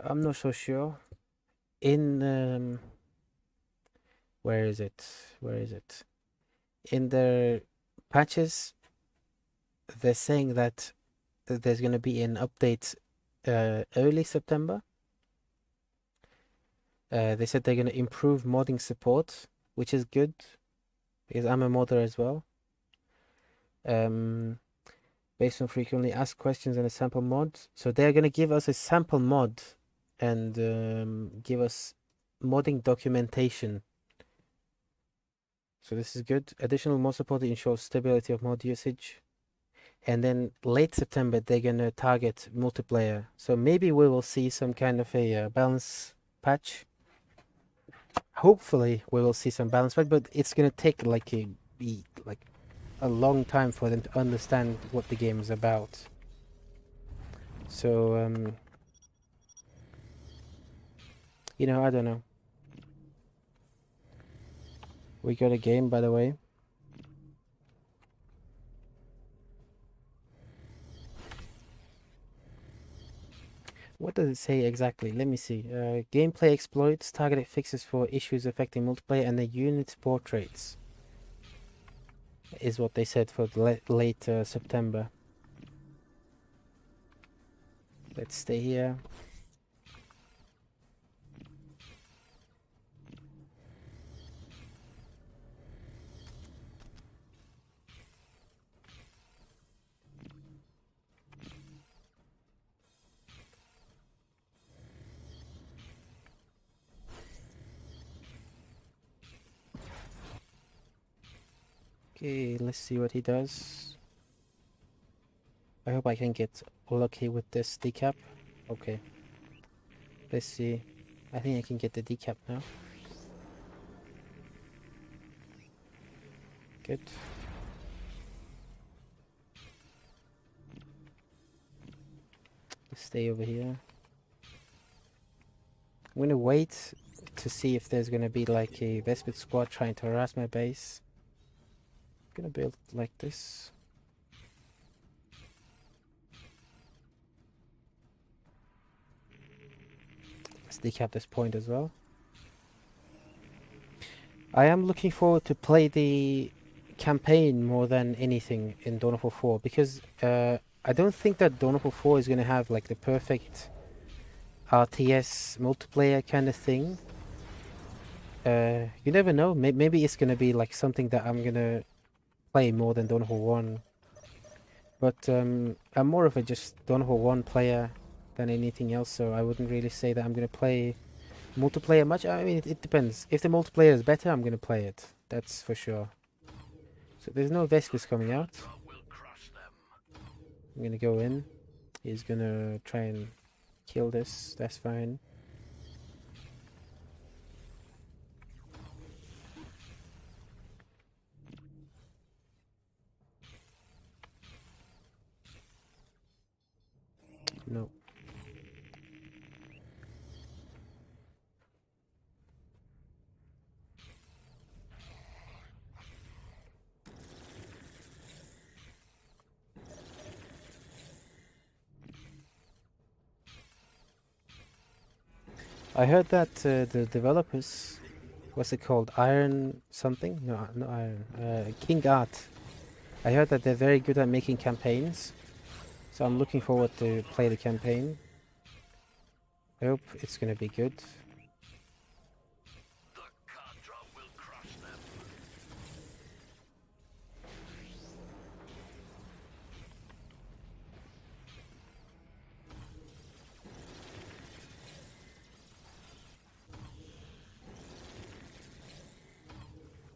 Speaker 1: I'm not so sure. In where is it? Where is it? In their patches, they're saying that there's gonna be an update early September. They said they're gonna improve modding support, which is good because I'm a modder as well. Based on frequently asked questions and a sample mod. So they're gonna give us a sample mod and give us modding documentation. So this is good. Additional mod support ensures stability of mod usage. And then late September, they're gonna target multiplayer. So maybe we will see some kind of a balance patch. Hopefully, we will see some balance patch, but it's gonna take like a long time for them to understand what the game is about. So I don't know. We got a game, by the way. What does it say exactly? Let me see. Gameplay exploits, targeted fixes for issues affecting multiplayer, and the unit portraits is what they said for late September. Let's stay here. Okay, let's see what he does. I hope I can get lucky with this decap. Okay. Let's see. I think I can get the decap now. Good. Let's stay over here. I'm gonna wait to see if there's gonna be like a Vespid squad trying to harass my base. I'm gonna build like this. Let's decap this point as well. I am looking forward to play the campaign more than anything in Dawn of War 4 because I don't think that Dawn of War 4 is gonna have like the perfect RTS multiplayer kind of thing. You never know. Maybe it's gonna be like something that I'm gonna play more than Dawn of War 1. But I'm more of a just Donoho 1 player than anything else, so I wouldn't really say that I'm going to play multiplayer much. I mean, it depends. If the multiplayer is better, I'm going to play it. That's for sure. So there's no Vespers coming out. I'm going to go in. He's going to try and kill this. That's fine. No. I heard that the developers, what's it called? Iron something? No, not Iron. King Art. I heard that they're very good at making campaigns. So I'm looking forward to play the campaign. I hope it's gonna be good.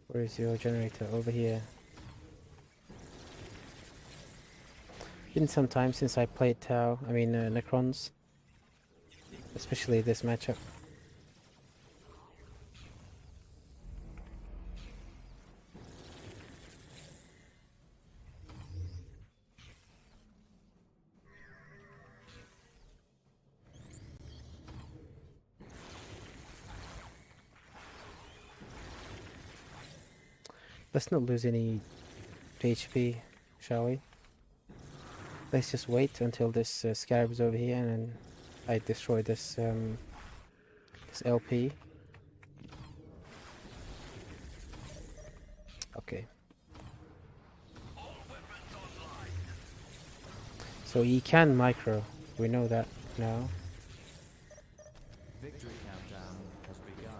Speaker 1: Where is your generator? Over here. Been some time since I played Tau. I mean Necrons. Especially this matchup. Let's not lose any HP, shall we? Let's just wait until this scarab is over here and then I destroy this this LP. Okay. So he can micro. We know that now.
Speaker 6: Victory countdown has begun.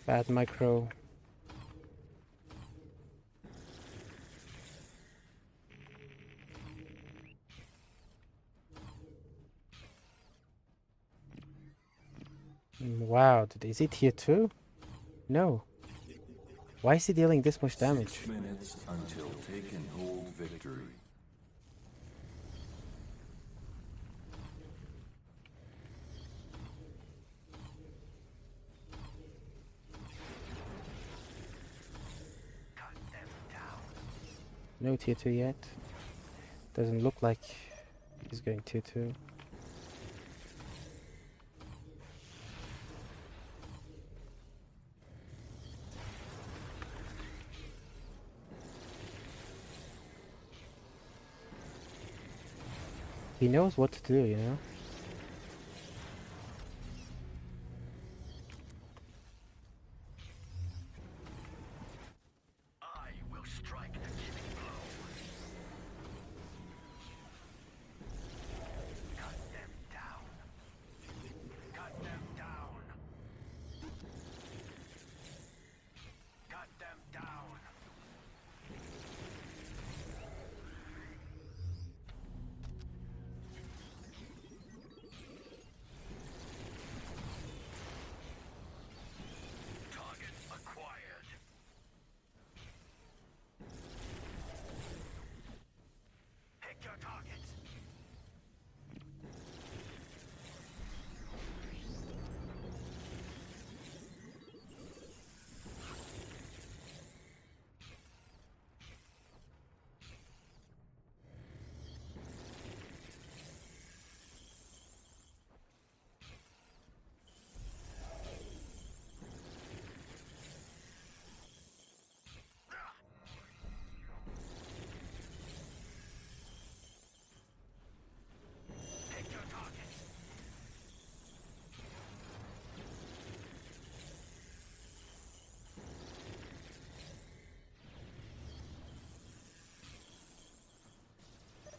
Speaker 1: Bad micro. Wow, is he tier 2? No. Why is he dealing this much damage?
Speaker 6: 6 minutes until take and hold victory.
Speaker 1: No tier 2 yet. Doesn't look like he's going tier 2. He knows what to do, you know?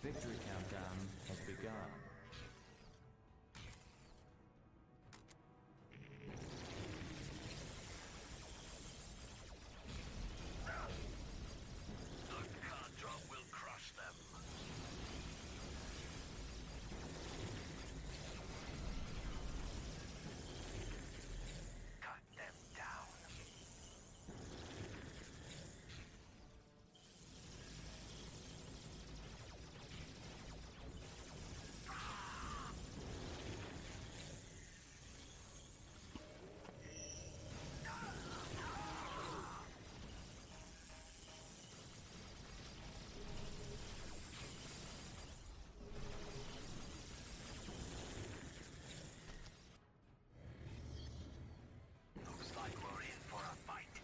Speaker 6: Victory countdown has begun.
Speaker 2: Looks like we're in for a fight.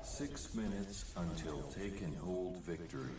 Speaker 6: 6 minutes until take and hold victory.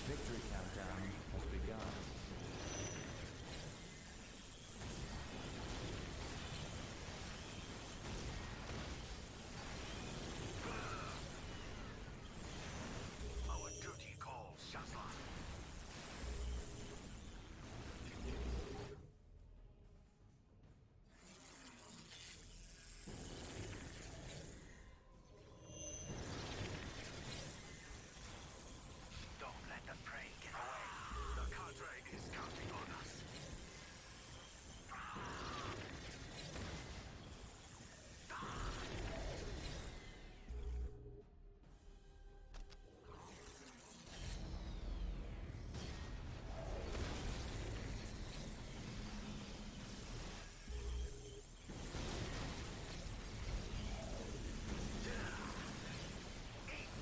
Speaker 6: Victory countdown has begun.
Speaker 2: Our duty calls, Shazla. Don't let the prey get away. The cadre is counting on us.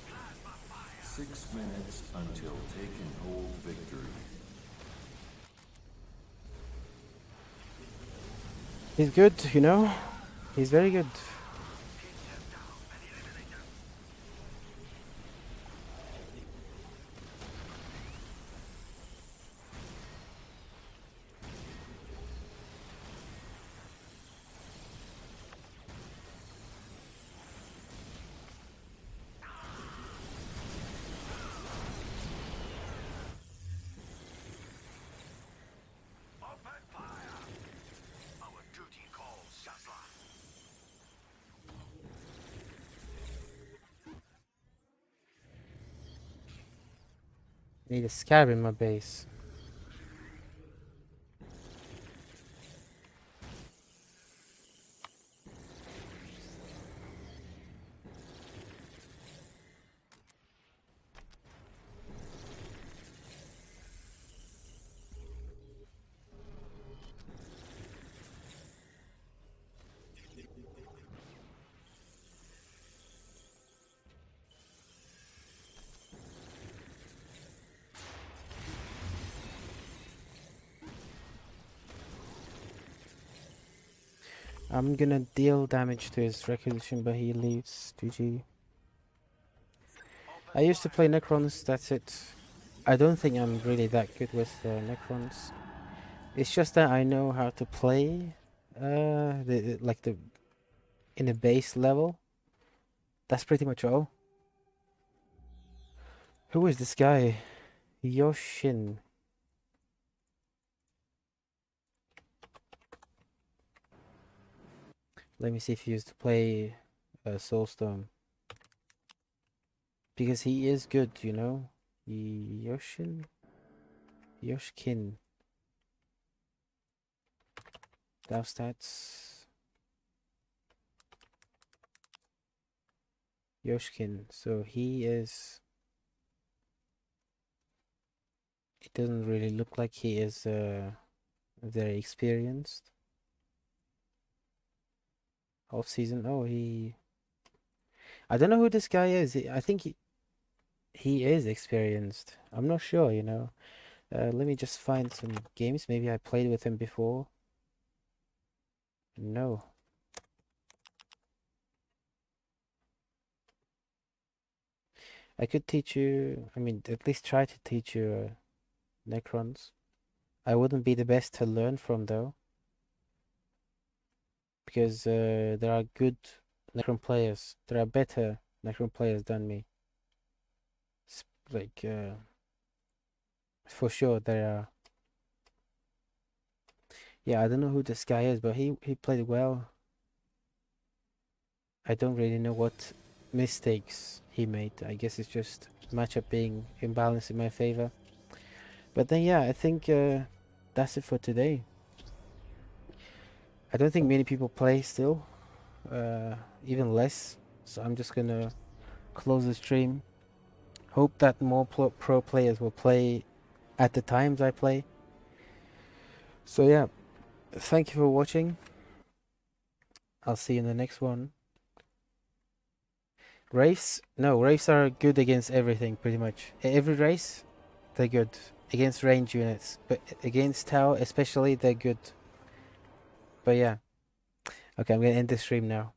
Speaker 2: Plasma fire.
Speaker 6: 6 minutes until take and hold victory.
Speaker 1: He's good, you know? He's very good.
Speaker 2: Pin them down and eliminate them. Open fire! Our duty calls, Shazla.
Speaker 1: Need a scarab in my base. I'm gonna deal damage to his requisition, but he leaves. GG. I used to play Necrons, that's it. I don't think I'm really that good with Necrons. It's just that I know how to play like the in a base level. That's pretty much all. Who is this guy? Yoshin. Let me see if he used to play Soulstone. Because he is good, you know? Yoshin? Yoshkin. Dow stats. Yoshkin. So he is... It doesn't really look like he is very experienced. Off season. Oh, he... I don't know who this guy is. I think he is experienced. I'm not sure, you know. Let me just find some games. Maybe I played with him before. No. I could teach you, I mean, at least try to teach you Necrons. I wouldn't be the best to learn from though, because there are good Necron players. There are better Necron players than me. Like, for sure there are. Yeah, I don't know who this guy is, but he played well. I don't really know what mistakes he made. I guess it's just matchup being imbalanced in my favor. But then, yeah, I think that's it for today. I don't think many people play still, even less. So I'm just gonna close the stream. Hope that more pro players will play at the times I play. So yeah, thank you for watching. I'll see you in the next one. Wraiths? No, Wraiths are good against everything, pretty much. Every race, they're good. Against range units. But against Tau especially, they're good. But yeah. Okay, I'm gonna end the stream now.